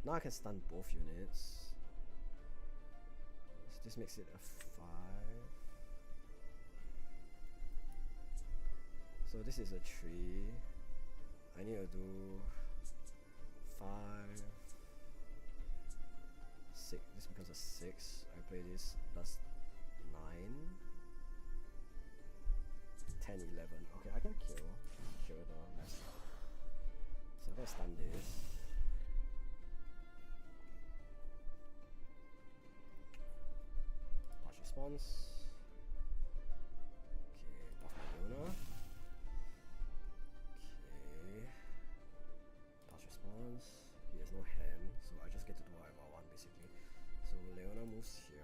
now I can stun both units. So this makes it a 5. So this is a 3. I need to do 5, 6. This becomes a 6. I play this plus 9, 10, 11. Okay, I can kill the rest. So I'm gonna stun this. Partial response. Okay, buff my Leona. He has no hand, so I just get to do whatever I want basically. So Leona moves here,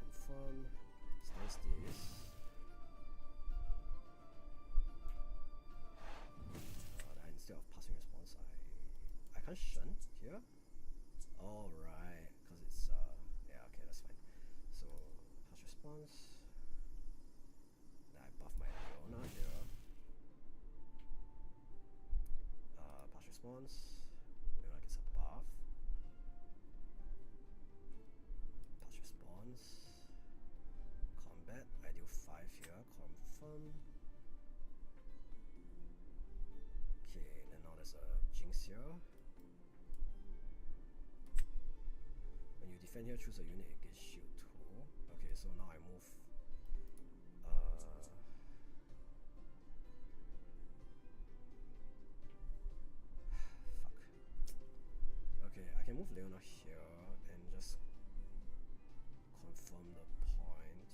confirm, stuns this. Then instead of passing response, I can't shun here. Alright, because it's yeah, okay, that's fine. So pass response. Then I buff my Leona here. Pass response. Combat, I do 5 here, confirm. Okay, then now there's a Jinx here. When you defend here, choose a unit, it gets shield 2. Okay, so now I move. Fuck. Okay, I can move Leona here and just confirm the point.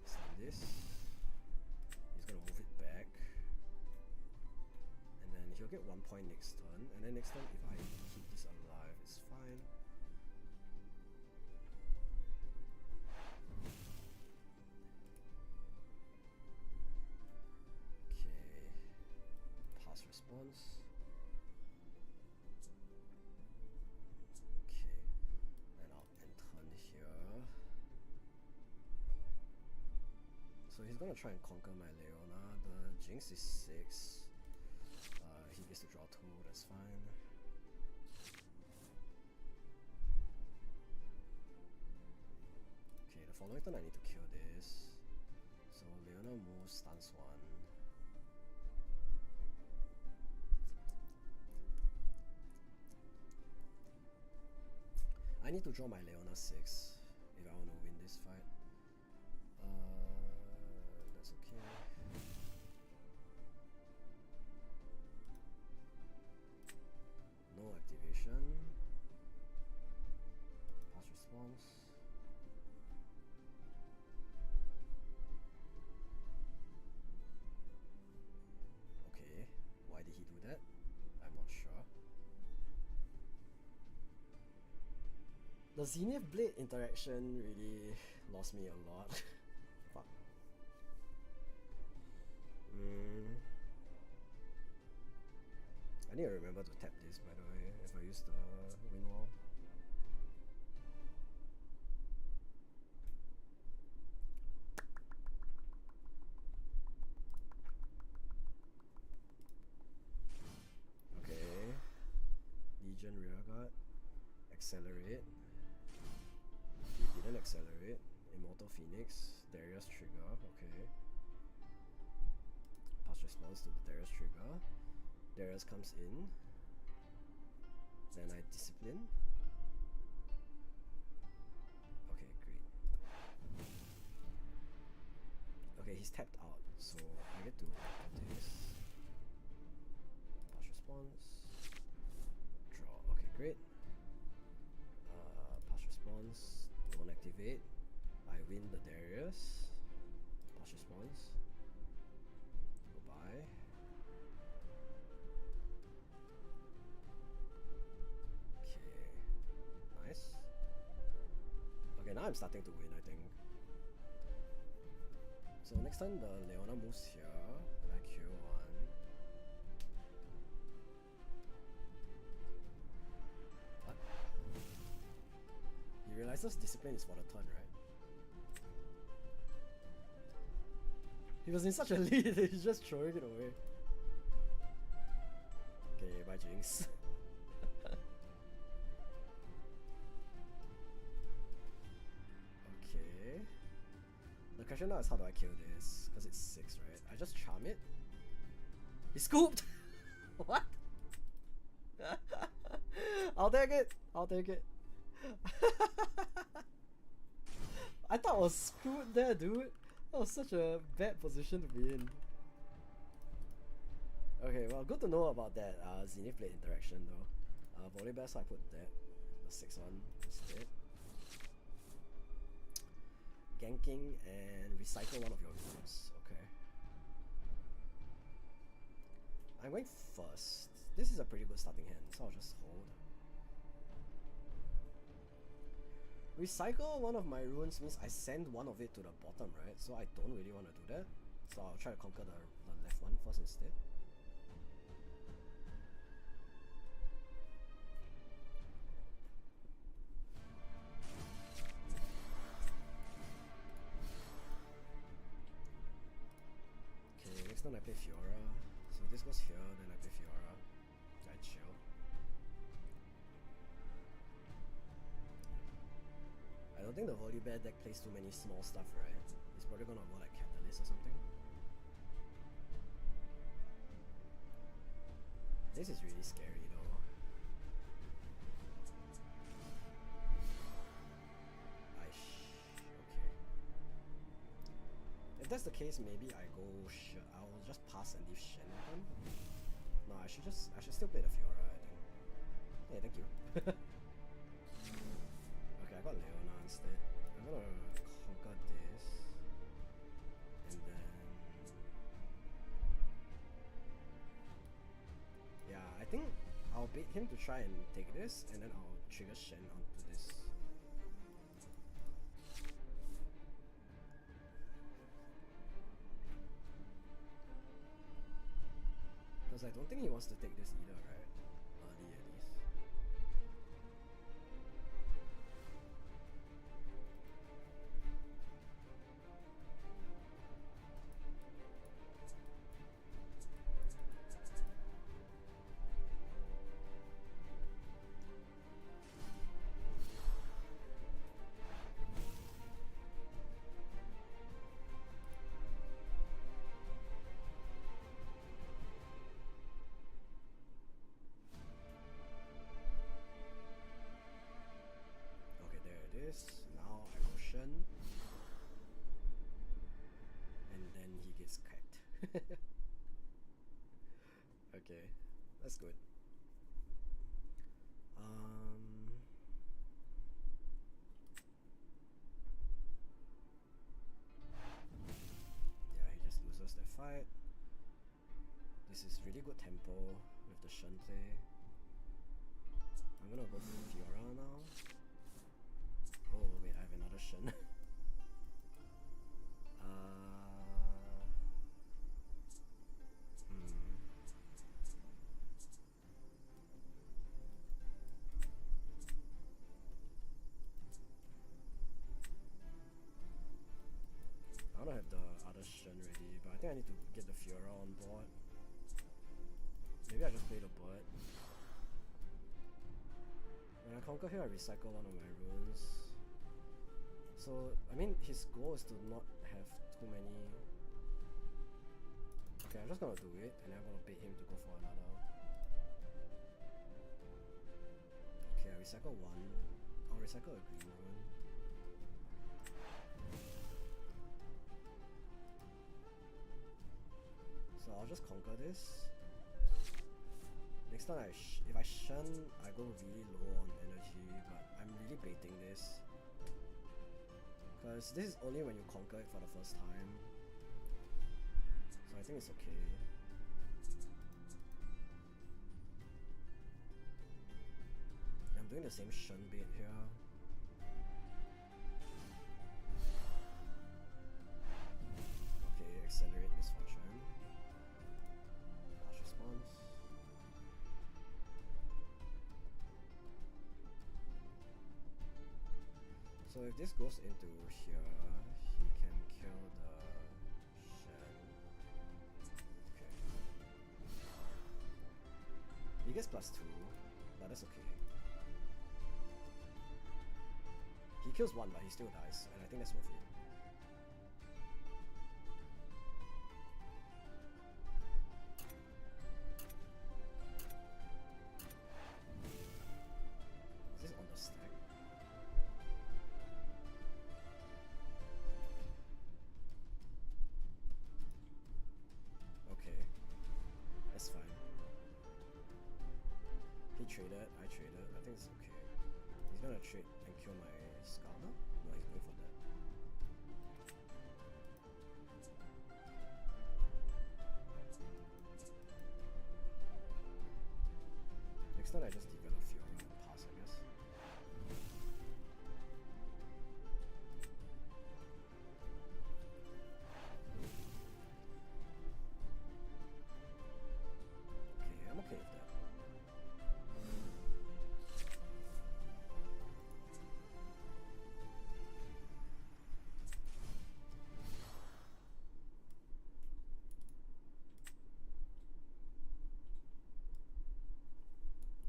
Stun this. He's gonna move it back. And then he'll get 1 point next turn. And then next turn, if I keep this alive, it's fine. Okay. Pass response. So he's gonna try and conquer my Leona. The Jinx is 6. He gets to draw 2, that's fine. Okay, the following turn I need to kill this. So Leona moves, stuns 1. I need to draw my Leona 6 if I want to win this fight. That's okay. No activation. Pass response. Okay, why did he do that? I'm not sure. The Zenith Blade interaction really lost me a lot. Fuck. I need to remember to tap this, by the way, if I use the wind wall. Okay. Legion Rearguard. Accelerate. He didn't accelerate. Immortal Phoenix. Darius trigger. Okay. Pass response to the Darius trigger. Darius comes in. Then I discipline. Okay, great. Okay, he's tapped out, so I get to do this. Pass response. Draw. Okay, great. Pass response. Don't activate. I win the Darius. Pass response. Goodbye. Nice. Okay, now I'm starting to win, I think. So next time the Leona moves here, I kill one. What? He realizes discipline is for the turn, right? He was in such a lead that he's just throwing it away. Okay, bye Jinx. The question now is how do I kill this? Because it's 6, right? I just charm it. He scooped! What? I'll take it! I'll take it. I thought I was screwed there, dude. That was such a bad position to be in. Okay, well, good to know about that Zenith Blade interaction though. Volleyball, so I put that, the 6 one instead. Ganking and recycle one of your runes. Okay. I'm going first. This is a pretty good starting hand, so I'll just hold. Recycle one of my runes means I send one of it to the bottom, right? So I don't really want to do that. So I'll try to conquer the left one first instead. Next turn I play Fiora, so this goes here, then I play Fiora. I chill. I don't think the Volibear deck plays too many small stuff, right? It's probably gonna go like Catalyst or something. This is really scary though. Okay. If that's the case, maybe I go I'll just pass and leave Shen open. No, I should still play the Fiora, I think. Hey, thank you. Okay, I got Leona instead. I'm gonna conquer this. And then yeah, I think I'll bait him to try and take this, and then I'll trigger Shen onto this. Because I don't think he wants to take this either, right? Early at least. Okay, that's good. Yeah, he just loses that fight. This is really good tempo with the Shen play. I'm gonna go for the Fiora now. Oh wait, I have another Shen. I don't have the other Shen ready, but I think I need to get the Fiora on board. Maybe I just play the bird. When I conquer here, I recycle one of my runes. So, I mean, his goal is to not have too many... Okay, I'm just gonna do it, and then I'm gonna bait him to go for another. Okay, I recycle one. I'll recycle a green rune. So I'll just conquer this. Next time, if I shun, I go really low on energy, but I'm really baiting this. Because this is only when you conquer it for the first time. So I think it's okay. I'm doing the same shun bait here. Okay, accelerate misfortune. Flash response. So if this goes into here, he can kill the Shen. Okay. He gets +2, but that's okay. He kills one, but he still dies, and I think that's worth it. Is this on the stack? Okay, that's fine. He traded, I traded, I think it's okay. He's gonna trade and kill my Scout now? No, he's going for that. Next time I just develop Fiora and pass, I guess. Okay, I'm okay with that.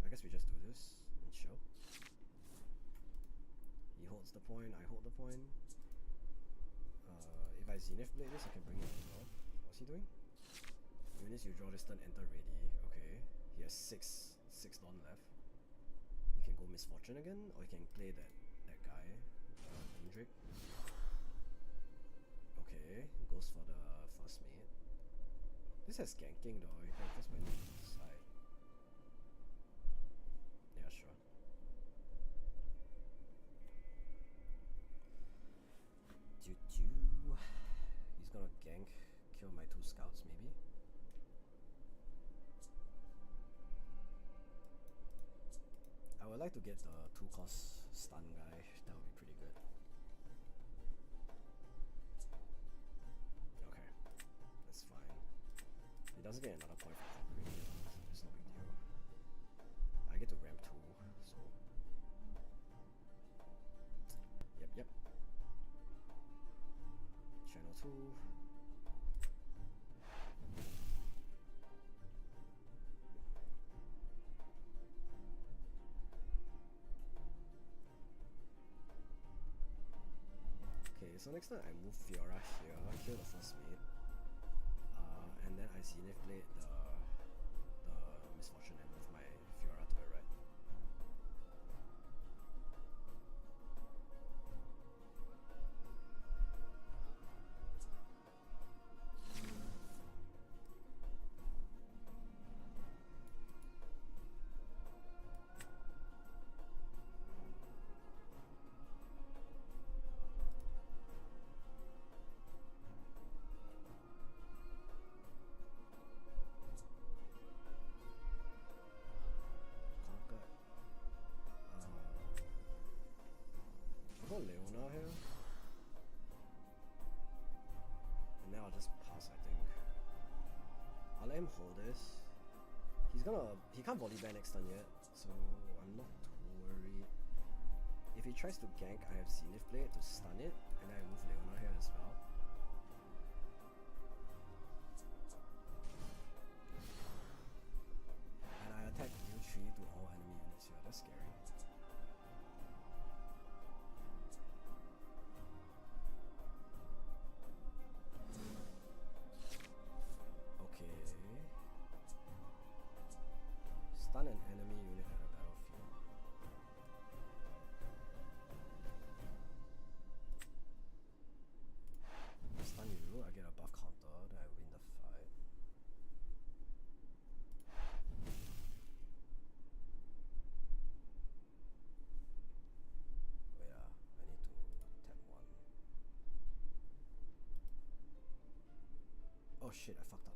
I guess we just do this and show. He holds the point, I hold the point. If I Zenith Blade this, I can bring it as well. What's he doing? Units you draw this turn, enter ready. Okay. He has 6 Dawn left. You can go Misfortune again, or you can play that guy, Drake. Okay, goes for the first mate. This has ganking though, you can just went to the side. Yeah, sure. He's gonna gank, kill my 2 scouts maybe. I would like to get the 2-cost stun guy, that would be pretty good. Okay, that's fine. He doesn't get another point for conquering, so it's no big deal. I get to ramp 2, so... Yep. Channel 2. Okay, so next time I move Fiora here, kill the first mate, and then I Zenith Blade the Misfortune and move my Fiora to the right. him hold this. He can't volley bear next turn yet, so I'm not too worried. If he tries to gank, I have Zenith Blade to stun it, and I move Leona here as well. And I attack U3 to all enemy units here, that's scary. Okay. Stun an enemy unit at a battlefield. Stun you, I get a buff counter, then I win the fight. Wait, I need to tap one. Oh shit, I fucked up.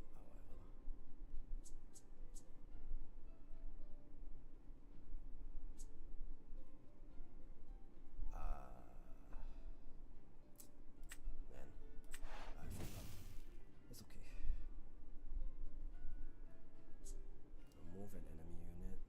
Oh, whatever. Man, I fucked up. It's okay. Remove an enemy unit.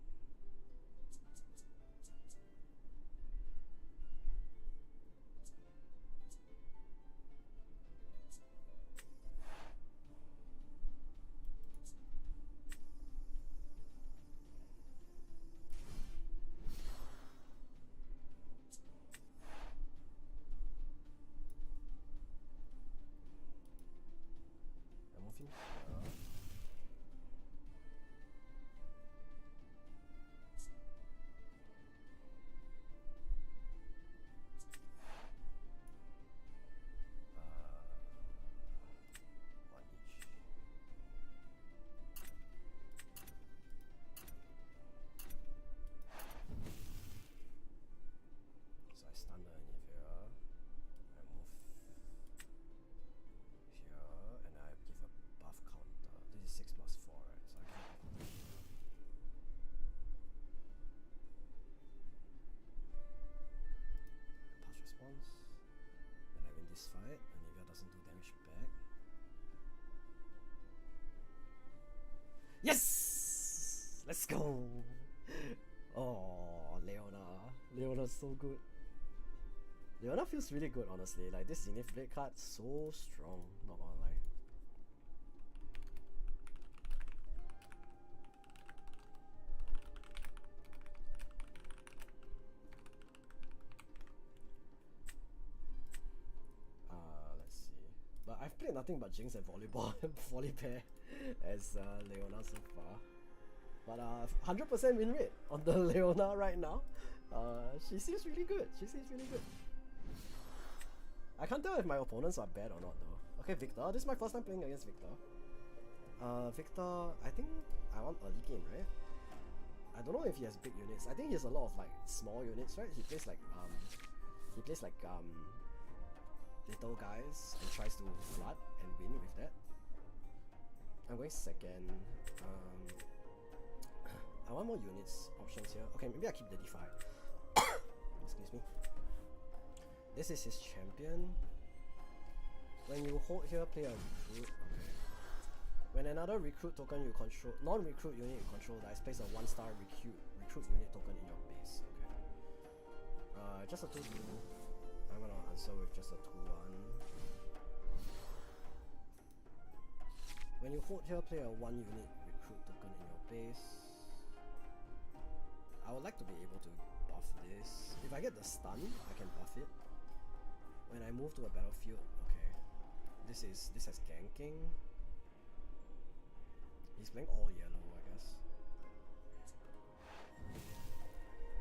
Remove him here. One each. So I stun the Anivia. I move here, and I give a buff counter. This is 6 plus 4, right? So I can give a buff counter. Pass response. Then I win this fight. Anivia doesn't do damage back. Yes! Let's go! Oh, Leona. Leona's so good. Leona feels really good, honestly. Like, this Zenith Blade card, so strong, not gonna lie. Let's see. But I've played nothing but Jinx and volleyball, volley pair as Leona so far. But 100% win rate on the Leona right now. She seems really good. She seems really good. I can't tell if my opponents are bad or not though. Okay, Victor. This is my first time playing against Victor. Victor, I think I want early game, right? I don't know if he has big units. I think he has a lot of like small units, right? He plays like little guys and tries to flood and win with that. I'm going second. I want more units options here. Okay, maybe I keep the Defy. Excuse me. This is his champion. When you hold here, play a recruit. Okay. When another recruit token you control, non-recruit unit you control dies, place a 1-star recruit unit token in your base. Okay. Just a 2-2. I'm gonna answer with just a 2-1. When you hold here, play a 1-unit recruit token in your base. I would like to be able to buff this. If I get the stun, I can buff it. When I move to a battlefield, okay. This has ganking. He's playing all yellow, I guess.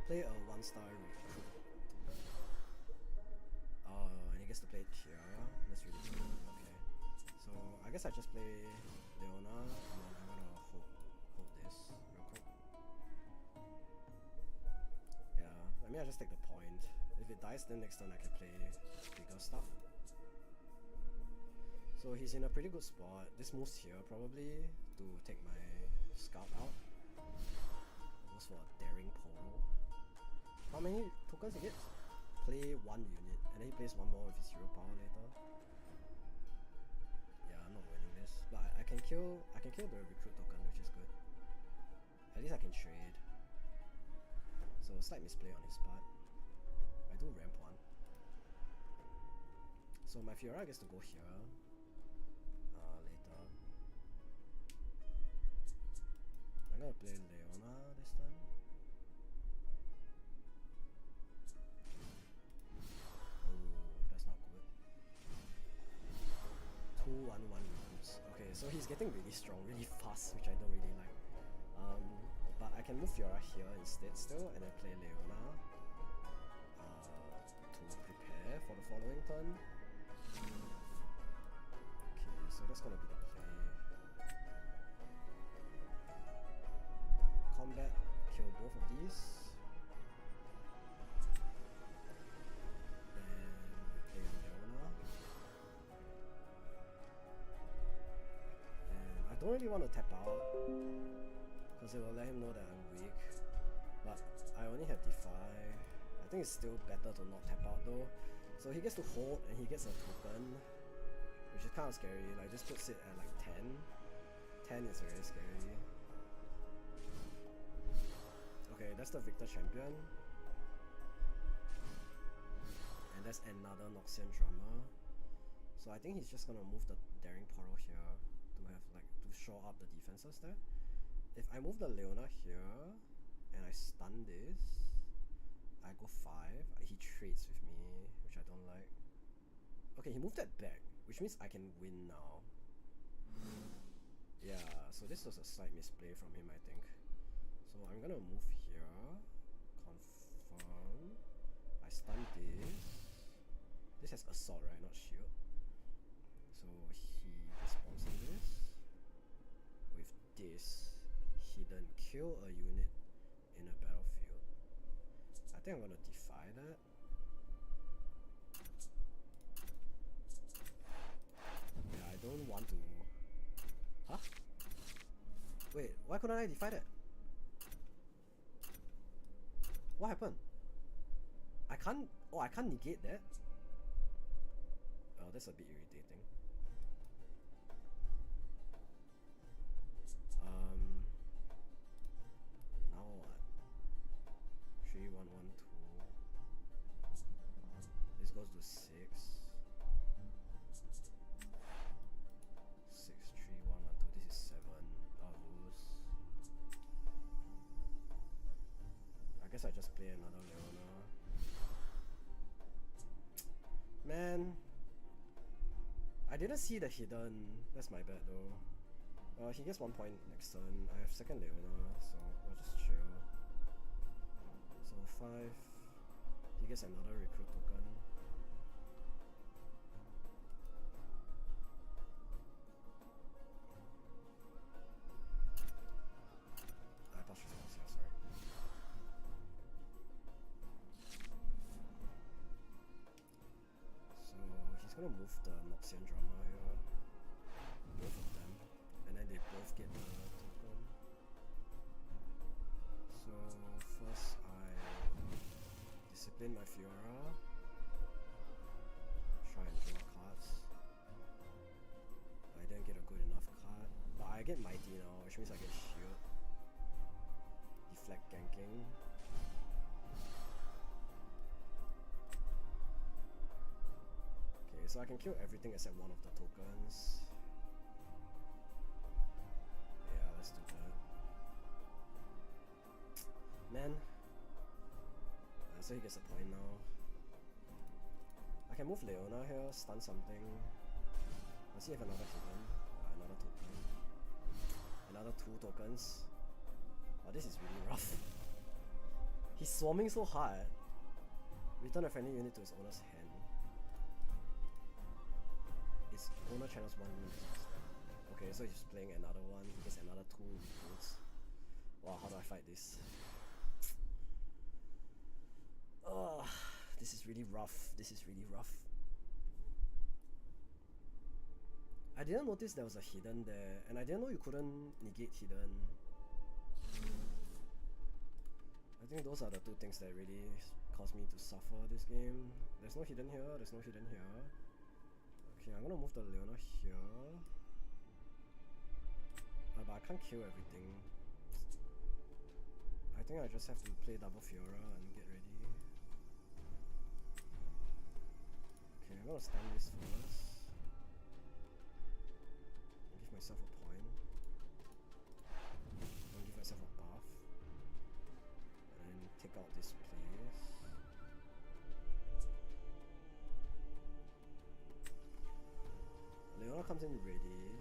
Play a 1-star recruit. And he gets to play Tiara. That's really cool. Okay. So I guess I just play Leona, and then I'm gonna hold this real quick. Yeah, I mean I just take the point. If it dies, then next turn I can play bigger stuff. So he's in a pretty good spot. This moves here probably to take my scout out. Goes for a daring polo. How many tokens he gets? Play 1 unit, and then he plays 1 more with his hero power later. Yeah, I'm not winning this. But I can kill the recruit token, which is good. At least I can trade. So slight misplay on his part. I do ramp one. So my Fiora gets to go here. Later. I'm gonna play Leona this turn. That's not good. 2-1-1 moves. Okay, so he's getting really strong, really fast, which I don't really like. But I can move Fiora here instead still, and then play Leona to prepare for the following turn. Okay, so that's gonna be the play. Combat, kill both of these. I don't really want to tap out because it will let him know that I'm weak, but I only have Defy. I think it's still better to not tap out though. So he gets to hold and he gets a token, which is kind of scary. Like, this puts it at like 10. 10 is very scary. Okay, that's the Victor champion. And that's another Noxian drummer. So I think he's just gonna move the Daring Portal here to have like to shore up the defenses there. If I move the Leona here and I stun this, I go 5. He trades with me, which I don't like. Okay, he moved that back, which means I can win now. Yeah, so this was a slight misplay from him, I think. So I'm gonna move here, confirm. I stun this. This has assault, right? Not shield. So he responds to this. With this, he then kill a unit in a battlefield. I think I'm gonna defy that. Yeah, I don't want to. Huh? Wait, why couldn't I defy that? What happened? I can't. Oh, I can't negate that. Oh, that's a bit irritating. Now what? 3, 1, 1, 2. This goes to 6. 6, 3, 1, 1, 2. This is 7. I'll lose. I guess I just play another Leona. Man, I didn't see the hidden. That's my bad though. He gets 1 point next turn. I have second Leona, so we'll just chill. So 5. He gets another recruit token. I passed response, yeah, sorry. So he's gonna move the Noxian drummer here. Both of them. And then they both get the token. So first I discipline my Fiora. Try and draw cards. I didn't get a good enough card. But I get Mighty now, which means I get shield. Deflect ganking. Okay, so I can kill everything except one of the tokens. Yeah, let's do that. Man. So he gets a point now. I can move Leona here, stun something. Does he have another hidden? Another token. Another 2 tokens. Oh, this is really rough. He's swarming so hard. Return a friendly unit to his owner's hand. His owner channels 1 unit. Okay, so he's playing another one. He gets another 2 recruits. Wow, how do I fight this? This is really rough. This is really rough. I didn't notice there was a hidden there, and I didn't know you couldn't negate hidden. I think those are the 2 things that really caused me to suffer this game. There's no hidden here, there's no hidden here. Okay, I'm gonna move the Leona here. But I can't kill everything. I think I just have to play double Fiora and get ready. Okay, I'm gonna stun this first. Give myself a point. I'll give myself a buff. And then take out this place. Leona comes in ready.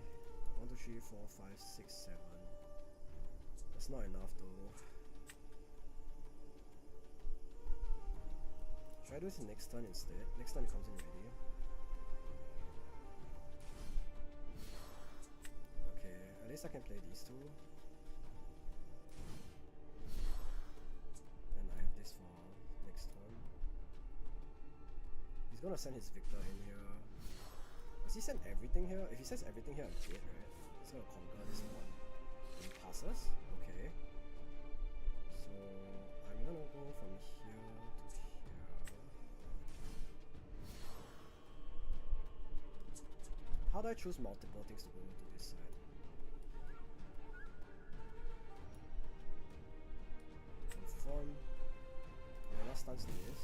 1, 2, 3, 4, 5, 6, 7. That's not enough though. Should I do this next turn instead? Next turn it comes in ready. Okay, at least I can play these two. And I have this for next turn. He's gonna send his Victor in here. Does he send everything here? If he sends everything here, I'm dead, right? He's gonna conquer this one. He passes? Okay. So I'm gonna go from here to here. How do I choose multiple things to go to this side? Confirm. Yeah, last stuns this.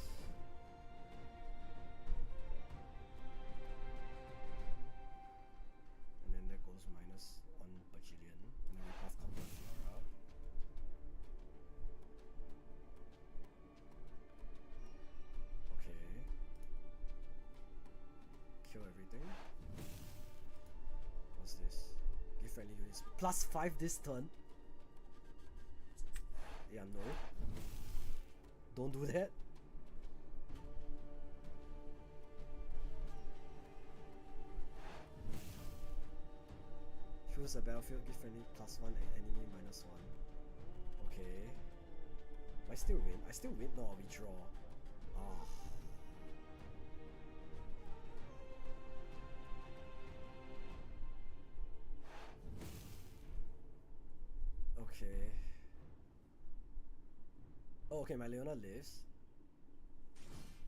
And then that goes minus 1 bajillion. And then we buff counter Fiora. Okay. Kill everything. What's this? Give friendly units +5 this turn. Yeah, no. Don't do that. Choose a battlefield, give friendly +1 and enemy -1. Okay. Do I still win? I still win? No, we draw. Ah. Okay. Oh, okay, my Leona lives.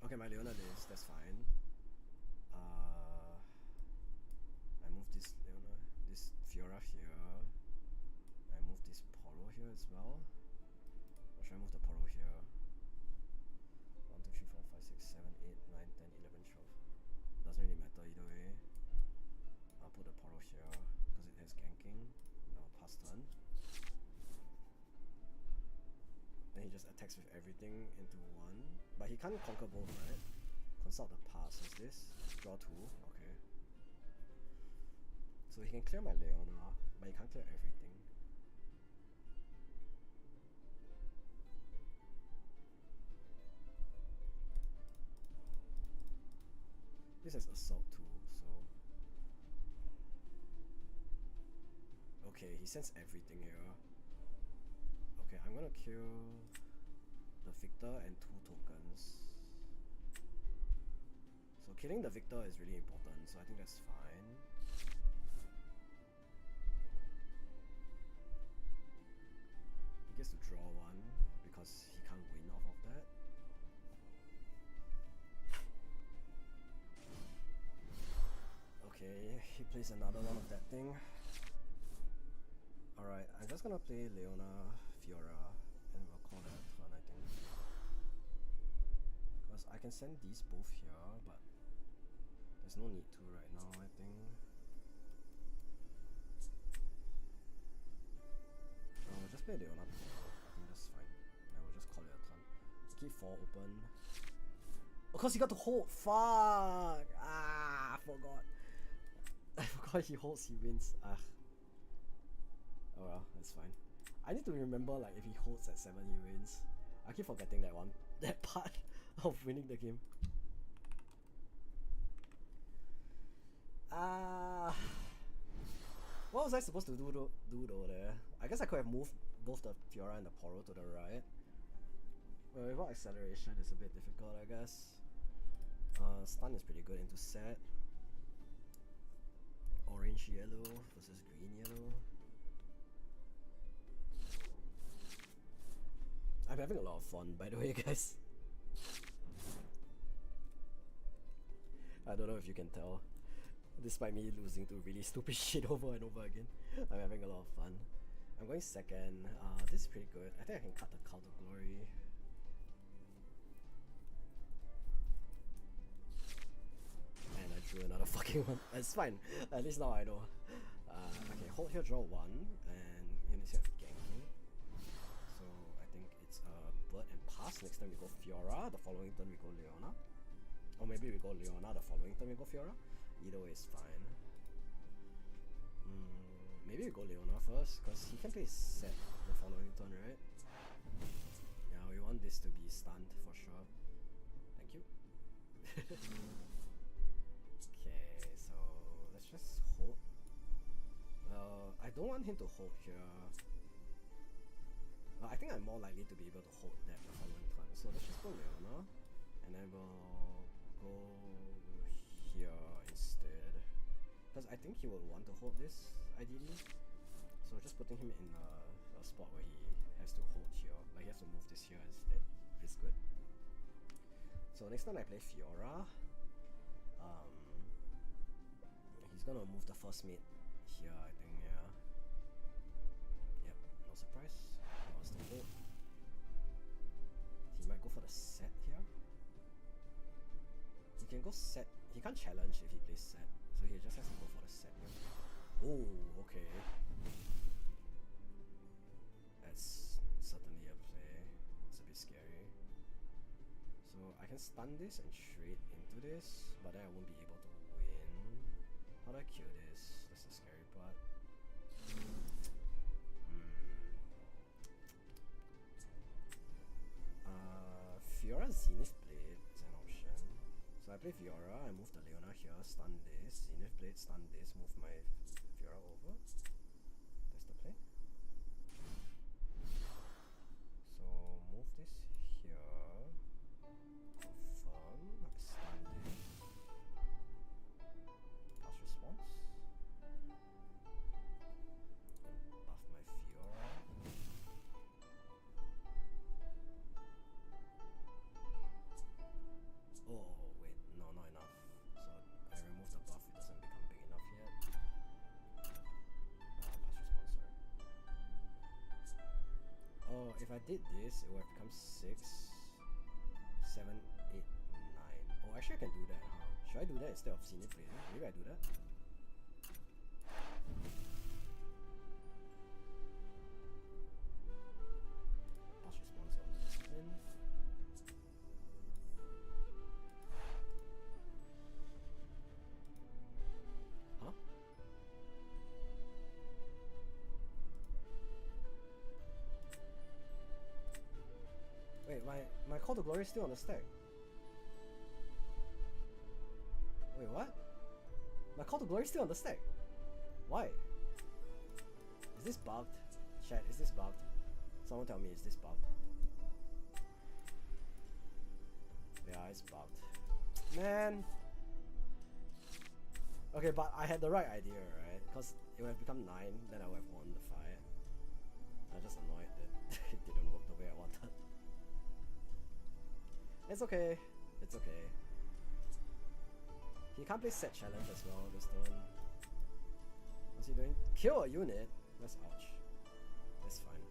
Okay, my Leona lives, that's fine. I move this Leona, this Fiora here. I move this Poro here as well. Or should I move the Poro here? 1, 2, 3, 4, 5, 6, 7, 8, 9, 10, 11, 12. Doesn't really matter either way. I'll put the Poro here because it has ganking. Now pass turn. Then he just attacks with everything into one. But he can't conquer both, right? Consult the pass. What's this? Draw 2. Okay. So he can clear my Leona, but he can't clear everything. This has assault too, so... Okay, he sends everything here. Okay, I'm gonna kill the Victor and 2 tokens. So killing the Victor is really important, so I think that's fine. He gets to draw 1 because he can't win off of that. Okay, he plays another one of that thing. Alright, I'm just gonna play Leona, Fiora, and we'll call that a turn, I think. Because I can send these both here, but there's no need to right now, I think. We'll just play Leona, I think that's fine. And we'll just call it a turn. Keep 4 open. Of course, he got to hold! Fuck! Ah, I forgot. I forgot he holds, he wins. Ah. Oh well, that's fine. I need to remember, like, if he holds at 7, he wins. I keep forgetting that part of winning the game. What was I supposed to do though there? I guess I could have moved both the Fiora and the Poro to the right. But without acceleration, it's a bit difficult, I guess. Stun is pretty good into set. Orange yellow versus green yellow. I'm having a lot of fun, by the way, guys. I don't know if you can tell. Despite me losing to really stupid shit over and over again. I'm having a lot of fun. I'm going second. This is pretty good. I think I can cut the Cult of Glory. And I drew another fucking one. It's fine. At least now I know. Okay, hold here, draw one, and units here ganking. So I think it's Bird and Pass. Next time we go Fiora. The following turn we go Leona. Or maybe we go Leona. The following turn we go Fiora. Either way is fine. Maybe we go Leona first, because he can play set the following turn, right? Yeah, we want this to be stunned for sure. Thank you. Okay, so let's just hold. I don't want him to hold here. I think I'm more likely to be able to hold that the following turn. So let's just go Leona, and then we'll go here instead. Because I think he will want to hold this, ideally. So just putting him in a spot where he has to hold here. Like he has to move this here instead. Is good. So next time I play Fiora, he's gonna move the first mate here, I think, yeah. Yep, no surprise. That was the hold. He might go for the set here. He can go set. He can't challenge if he plays set. So he just has to go for the set here. Oh, okay. That's certainly a play. It's a bit scary. So I can stun this and trade into this, but then I won't be able to win. How do I kill this? That's the scary part. Fiora Zenith Blade is an option. So I play Fiora, I move the Leona here, stun this, Zenith Blade, stun this, move my Fiora over. That's the play. So move this here, confirm, stun this, pass response, and buff my Fiora. Oh wait, no, not enough. So I remove the buff, it doesn't become big enough yet. Pass response, sorry. Oh, if I did this, it would have become 6, 7, 8, 9. Oh, actually I can do that, huh? Should I do that instead of Zenith Blade? Maybe I do that. Pass response on this spin. Huh? Wait, my Call to Glory is still on the stack. Wait, what? My Call to Glory is still on the stack. Why? Is this bugged? Chat, is this bugged? Someone tell me, is this bugged? Yeah, it's bugged. Man! Okay, but I had the right idea, right? Because it would have become 9, then I would have won the fight. I'm just annoyed that it didn't work the way I wanted. It's okay. It's okay. He can't play set challenge as well this turn. What's he doing? Kill a unit? That's ouch. That's fine.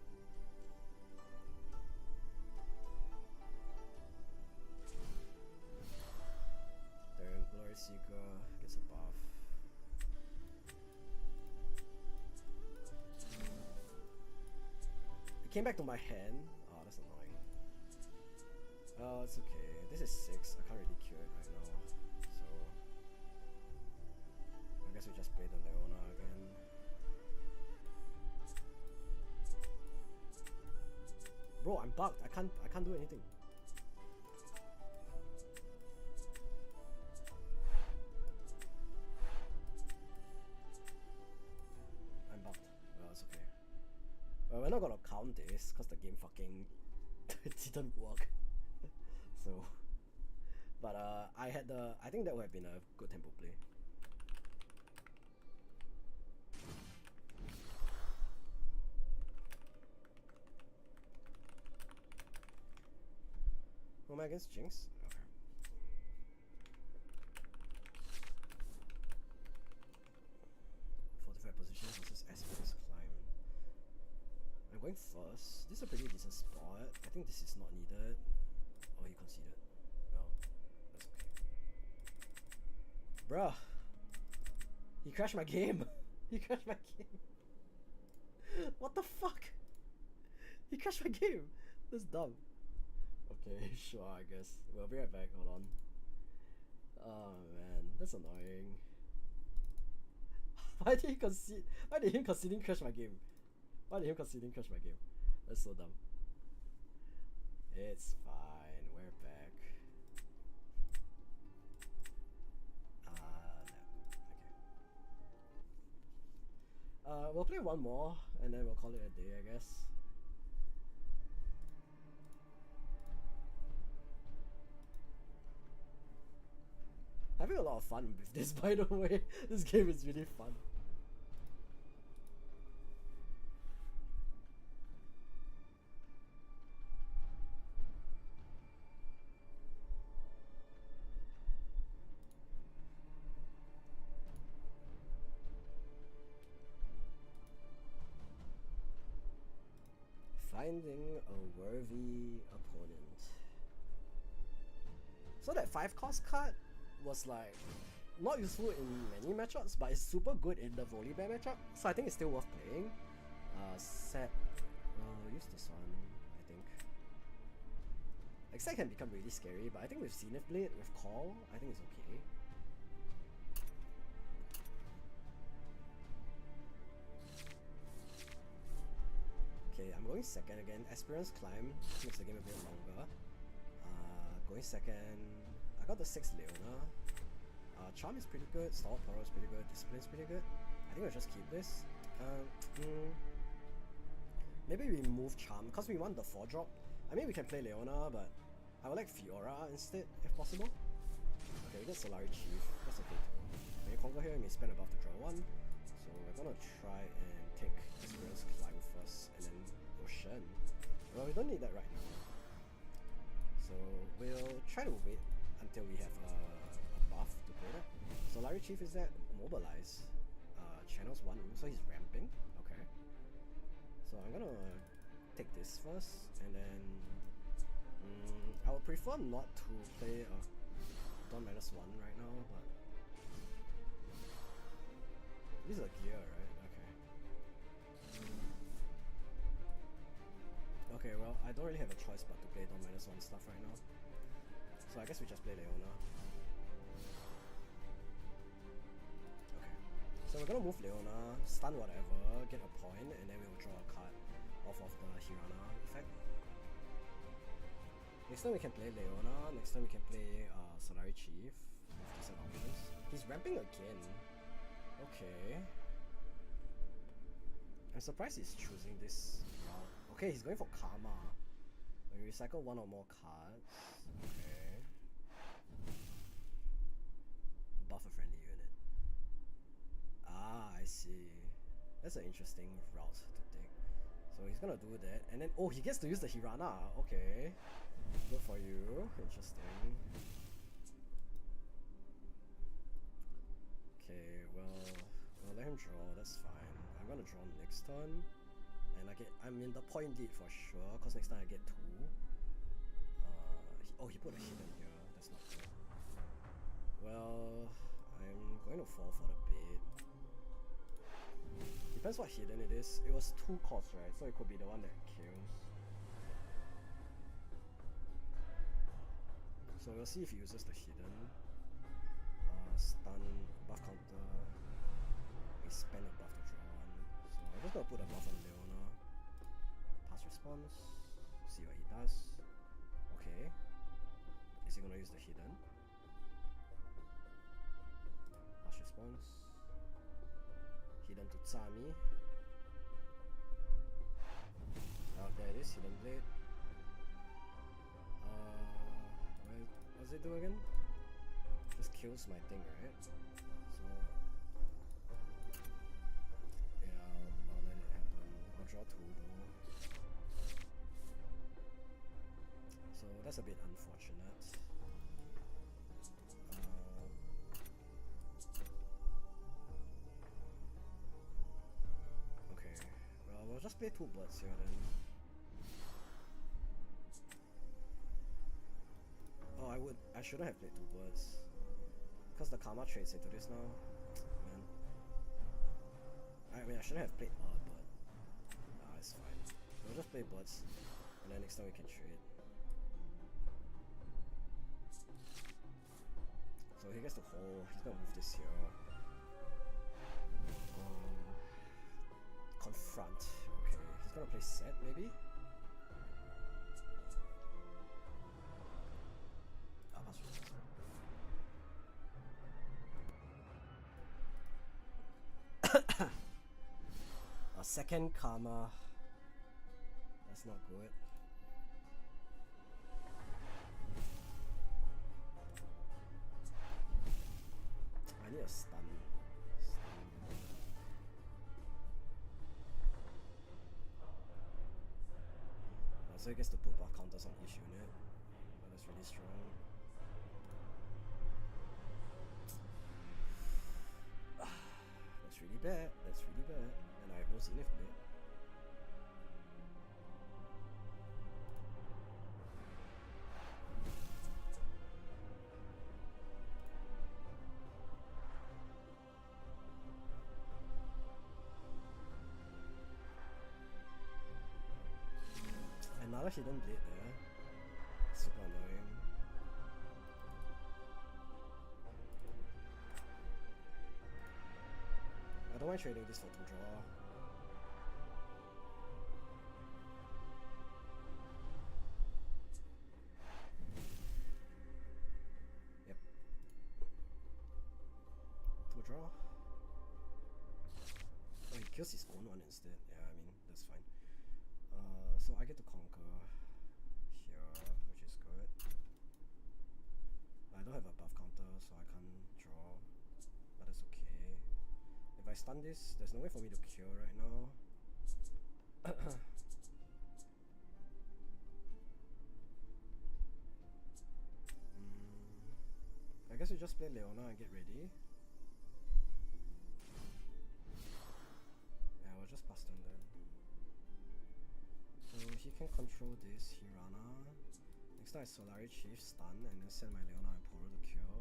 Then Glory Seeker gets a buff. It came back to my hand. Oh, that's annoying. Oh, it's okay. This is 6. I can't really kill it right now. So I guess we just play the Leona again. Bro, I'm bugged. I can't do anything. I'm bugged. Well, it's okay. Well, we're not gonna count this because the game fucking didn't work. So, but I think that would have been a good tempo play. Who am I against? Jinx? Okay. going first. This is a pretty decent spot. I think this is not needed. Oh, he conceded. No, that's okay. Bruh, he crashed my game. He crashed my game. What the fuck? He crashed my game. That's dumb. Okay, sure, I guess. We'll be right back. Hold on. Oh man, that's annoying. Why did he concede? Why did him conceding crash my game? Why did him conceding crash my game? That's so dumb. It's fine. We're back. Okay. We'll play one more and then we'll call it a day, I guess. Having a lot of fun with this, by the way. This game is really fun. Finding a worthy opponent. So that 5-cost card was like not useful in many matchups, but it's super good in the Volibear matchup, so I think it's still worth playing. Use this one, I think. Like, set can become really scary, but I think with Zenith Blade, with Call, I think it's okay. Okay, I'm going second again. Experience Climb makes the game a bit longer. Going second. I got the 6 Leona. Charm is pretty good, Stalwart Power is pretty good, Discipline is pretty good. I think we'll just keep this. Maybe we move Charm, because we want the 4-drop. I mean, we can play Leona, but I would like Fiora instead, if possible. Okay, we got Solari Chief, that's okay too. When you conquer here, you may spend a buff to draw 1. So we're gonna try and take Experience Climb first, and then Ocean. Well, we don't need that right now. So we'll try to wait until we have a buff to play that. Solari Chief is that Mobilize. Channels 1 room, so he's ramping. Okay. So I'm gonna take this first, and then I would prefer not to play Dawn -1 right now, but this is a gear, right? Okay. Okay, well, I don't really have a choice but to play Dawn -1 stuff right now. So I guess we just play Leona. Okay. So we're gonna move Leona, stun whatever, get a point, and then we'll draw a card off of the Hirana effect. Next time we can play Leona, next time we can play Solari Chief with decent options. He's ramping again. Okay. I'm surprised he's choosing this route. Okay, he's going for Karma. When we recycle 1 or more cards. Okay. Buff a friendly unit. Ah, I see. That's an interesting route to take. So he's gonna do that, and then oh, he gets to use the Hirana. Okay, good for you. Interesting. Okay, well, we'll let him draw. That's fine. I'm gonna draw next turn, and I'm in the point lead for sure. Cause next time I get 2. He put a hidden here. That's not good. Well, I'm going to fall for the bait. Depends what hidden it is. It was 2 costs, right? So it could be the one that kills. So we'll see if he uses the hidden. Stun, buff counter. We spend a buff to draw 1. So I'm just gonna put a buff on Leona. Pass response. See what he does. Okay. Is he gonna use the hidden? Pass response. Hidden to Tsami. Oh, there it is, Hidden Blade. What does it do again? Just kills my thing, right? So yeah, I'll let it happen. I'll draw 2 though. So that's a bit unfortunate. just play 2 birds here then. Oh, I shouldn't have played 2 birds. Because the karma trades into this now. Man. I mean, I shouldn't have played but it's fine. We'll just play birds, and then next time we can trade. So he gets to hold, he's gonna move this here. Confront, okay. He's gonna play set maybe? A second karma. That's not good. I need a stun. So he gets to put buff counters on each unit. Oh, that's really strong. That's really bad. That's really bad. And I have no zenith blade. Another hidden blade there. Super annoying. I don't mind trading this for 2 draw. Yep. 2 draw. Oh, he kills his own one instead. Yeah, I mean, that's fine. So I get to conquer here, which is good. I don't have a buff counter, so I can't draw, but that's okay. If I stun this, there's no way for me to kill right now. I guess we just play Leona and get ready. Yeah, we'll just pass turn then. So he can control this Hirana. Next time I Solari Chief stun and then send my Leona and Poro to kill.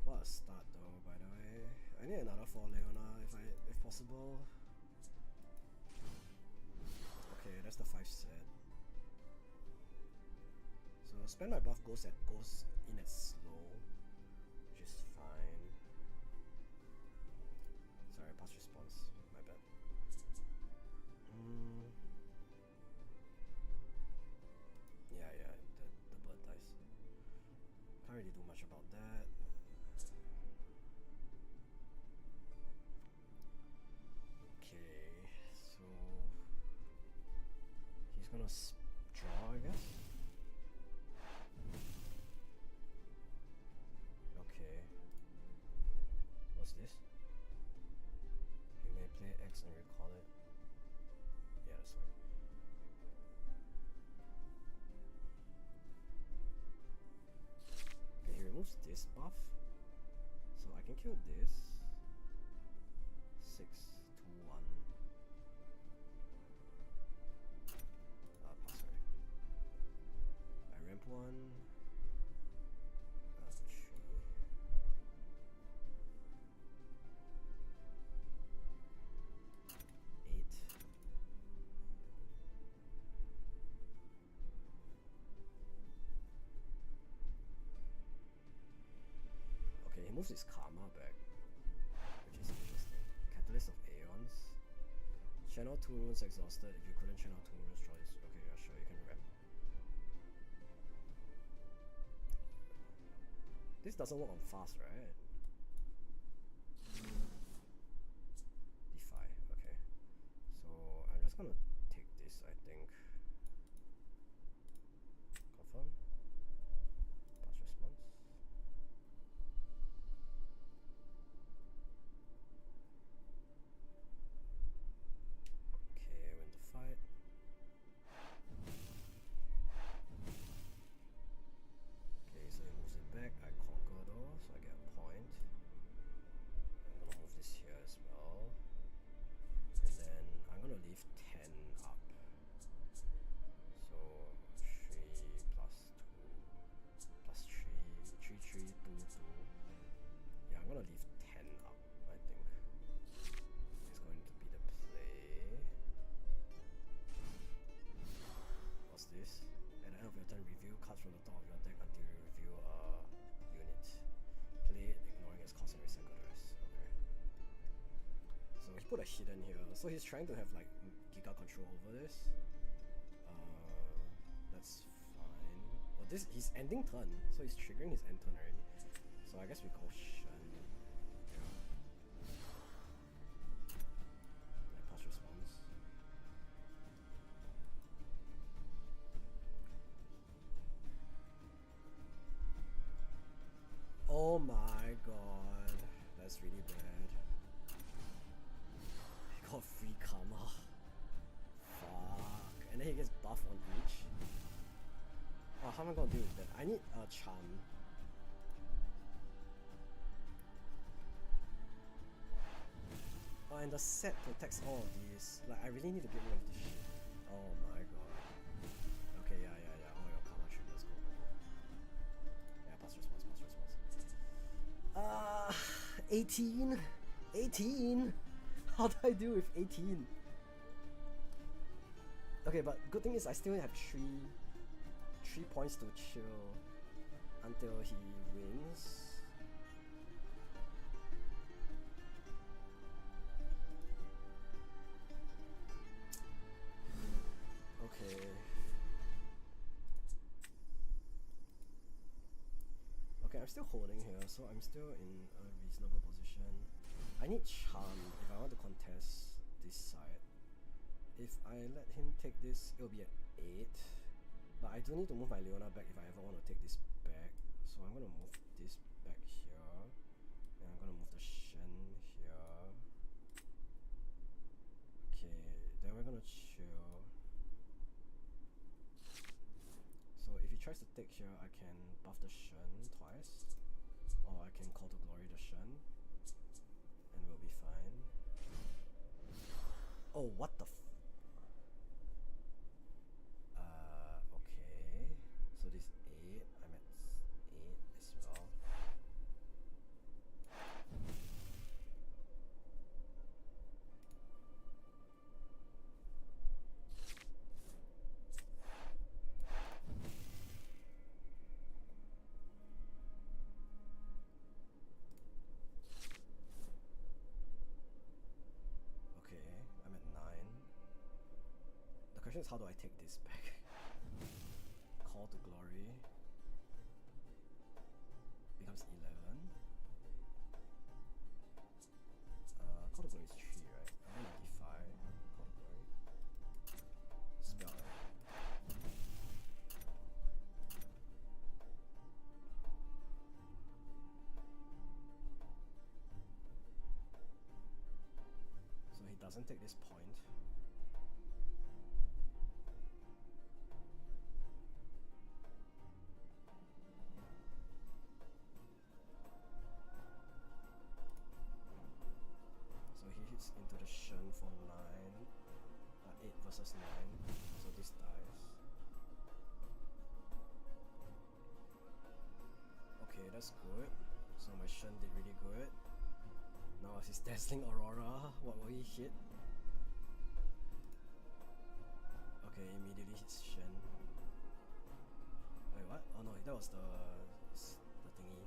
What a start though, by the way. I need another 4 Leona if possible. Okay, that's the 5 set. So spend my buff goes in as slow, which is fine. Sorry, pass response. My bad. Yeah, the bird dies. Can't really do much about that. Okay, so he's gonna draw, I guess. Okay. What's this? He may play X and recall it. Yeah, that's fine. Okay, he removes this buff. So I can kill this. 6, 2, 1. Pass, sorry. I ramp 1. 3. Okay, he moves his karma back, which is interesting. Catalyst of Aeons. Channel 2 runes exhausted. If you couldn't channel 2 runes, draw this. Okay, yeah, sure, you can ramp. This doesn't work on fast, right? Defy, okay. So I'm just gonna take this, I think. Confirm. Pass response. Okay, win the fight. put a hidden here, so he's trying to have like Giga control over this. That's fine. Oh, this he's ending turn, so he's triggering his end turn already. So I guess we go Shen. Yeah. Like pass response. Oh my god, that's really bad. He got free karma. Fuck. And then he gets buff on each. Oh, how am I gonna deal with that? I need a charm. Oh, and the set protects all of these. Like, I really need to get rid of this shit. Oh my god. Okay, yeah. Oh, your karma tree, let's go. Yeah, pass response. 18? 18? How do I deal with 18? Okay, but good thing is I still have 3 points to chill until he wins. Okay. Okay, I'm still holding here, so I'm still in a reasonable position. I need charm if I want to contest this side. If I let him take this, it'll be at 8. But I do need to move my Leona back if I ever want to take this back. So I'm gonna move this back here. And I'm gonna move the Shen here. Okay, then we're gonna chill. So if he tries to take here, I can buff the Shen twice. Or I can call to glory the Shen. And we'll be fine. Oh, what the f... okay. So this 8, I'm at 8 as well. Okay, I'm at 9. The question is, how do I take this back? Call to glory becomes 11. Call to glory is 3, right? I'm gonna defy call to glory. Spell. So he doesn't take this point. So he hits into the Shen for 9. 8 versus 9. So this dies. Okay, that's good. So my Shen did really good. Now as his Dazzling Aurora, what will he hit? Okay, immediately hits Shen. Wait, what? Oh no, that was the thingy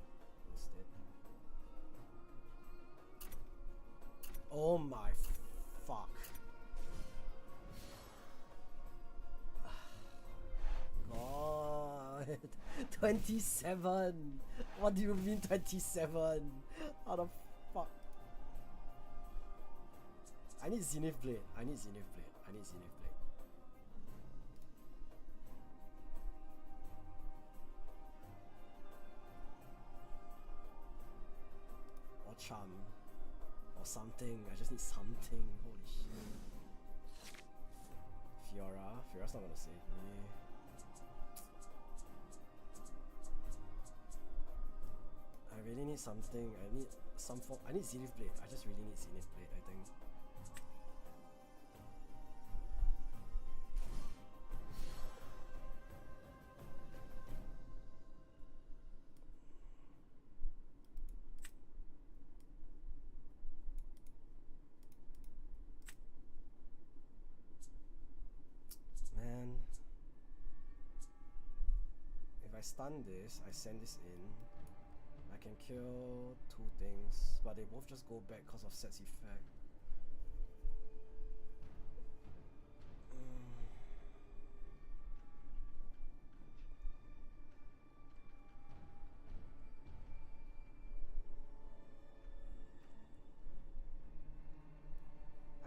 instead. Oh my fuck. God. 27. What do you mean 27? How the fuck? I need Zenith Blade. I need Zenith Blade. I need Zenith Blade. Or charm. Or something. I just need something. Holy shit. Fiora's not gonna save me. I really need something. I need some form. I need Zenith Blade. I just really need Zenith Blade, I think. Man. If I stun this, I send this in. I can kill 2 things, but they both just go back because of Set's effect.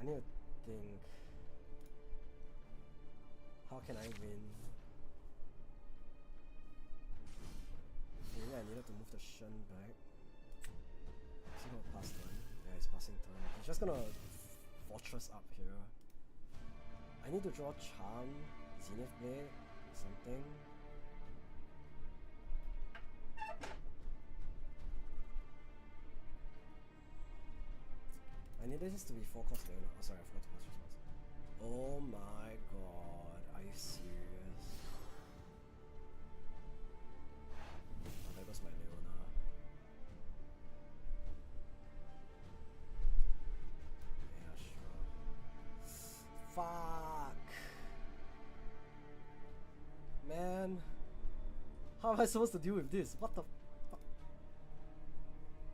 I need to think. How can I win? Maybe I needed to move the Shen back. Is he gonna pass turn? Yeah, he's passing turn. He's just gonna fortress up here. I need to draw Charm, Zenith Blade, something. I need this to be 4 cost Leona. Oh, sorry, I forgot to cast response. Oh my god, are you serious? Oh, there goes my Leona. Yeah, sure. Fuck! Man! How am I supposed to deal with this? What the fuck?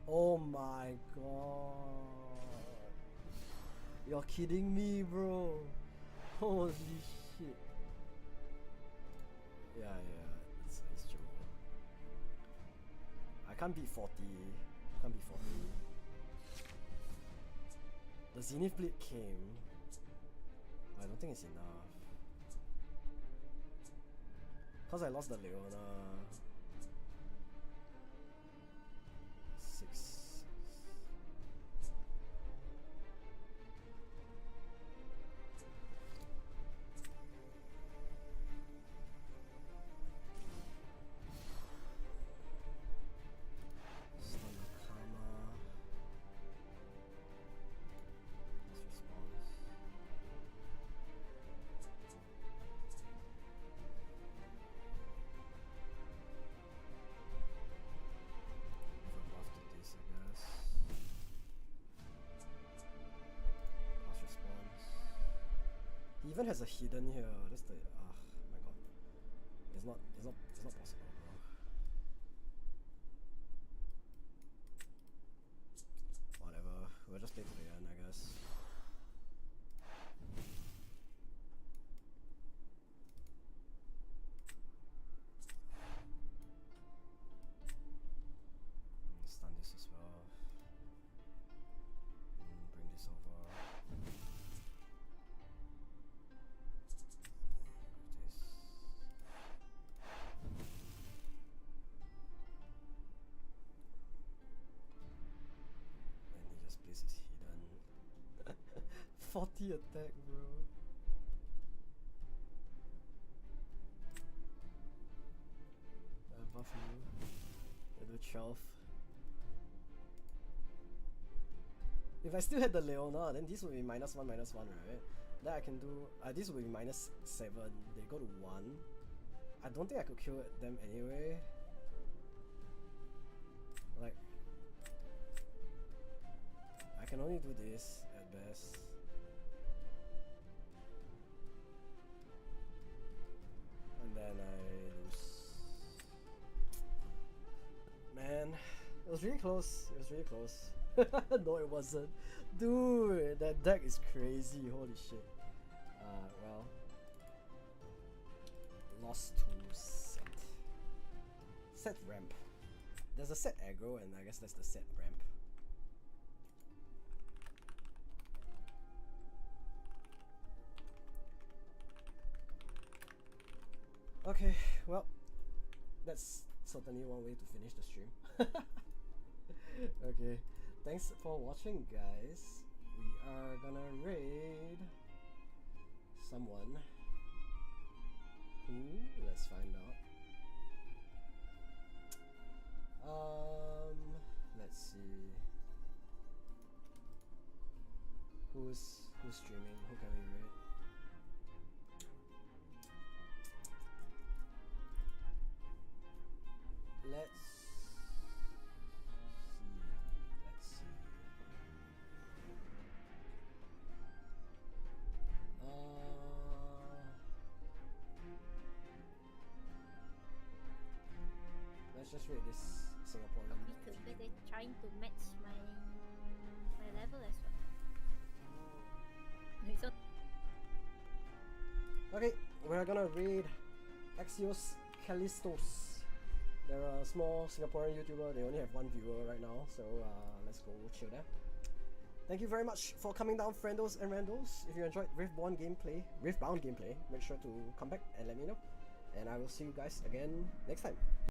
Oh my god. You're kidding me, bro. Holy shit. Yeah, it's true. I can't beat 40. Can't beat 40. The Zenith Blade came. I don't think it's enough. Cause I lost the Leona. 6. He even has a hidden here. That's the my god. It's not possible, bro. Whatever. We'll just play to the end, I guess. Stun this as well. Bring this over. This is hidden. 40 attack, bro. I buff you. I do 12. If I still had the Leona, then this would be -1, -1, right? Then I can do. This would be -7. They go to 1. I don't think I could kill them anyway. Like. I can only do this at best. And then I lose. Man, it was really close. It was really close. No, it wasn't. Dude, that deck is crazy. Holy shit. Well. Lost to set. Set ramp. There's a set aggro, and I guess that's the set ramp. Okay, well, that's certainly one way to finish the stream. Okay, thanks for watching, guys. We are gonna raid someone who, let's find out. Let's see. Who's streaming? Who can we raid? Let's see. Let's just rate this Singaporean. Because they're trying to match my level as well. So okay, we're gonna raid Axios Callistos. They're a small Singaporean YouTuber. They only have 1 viewer right now, so let's go chill there. Thank you very much for coming down, friendos and randos. If you enjoyed Riftbound gameplay, make sure to come back and let me know. And I will see you guys again next time.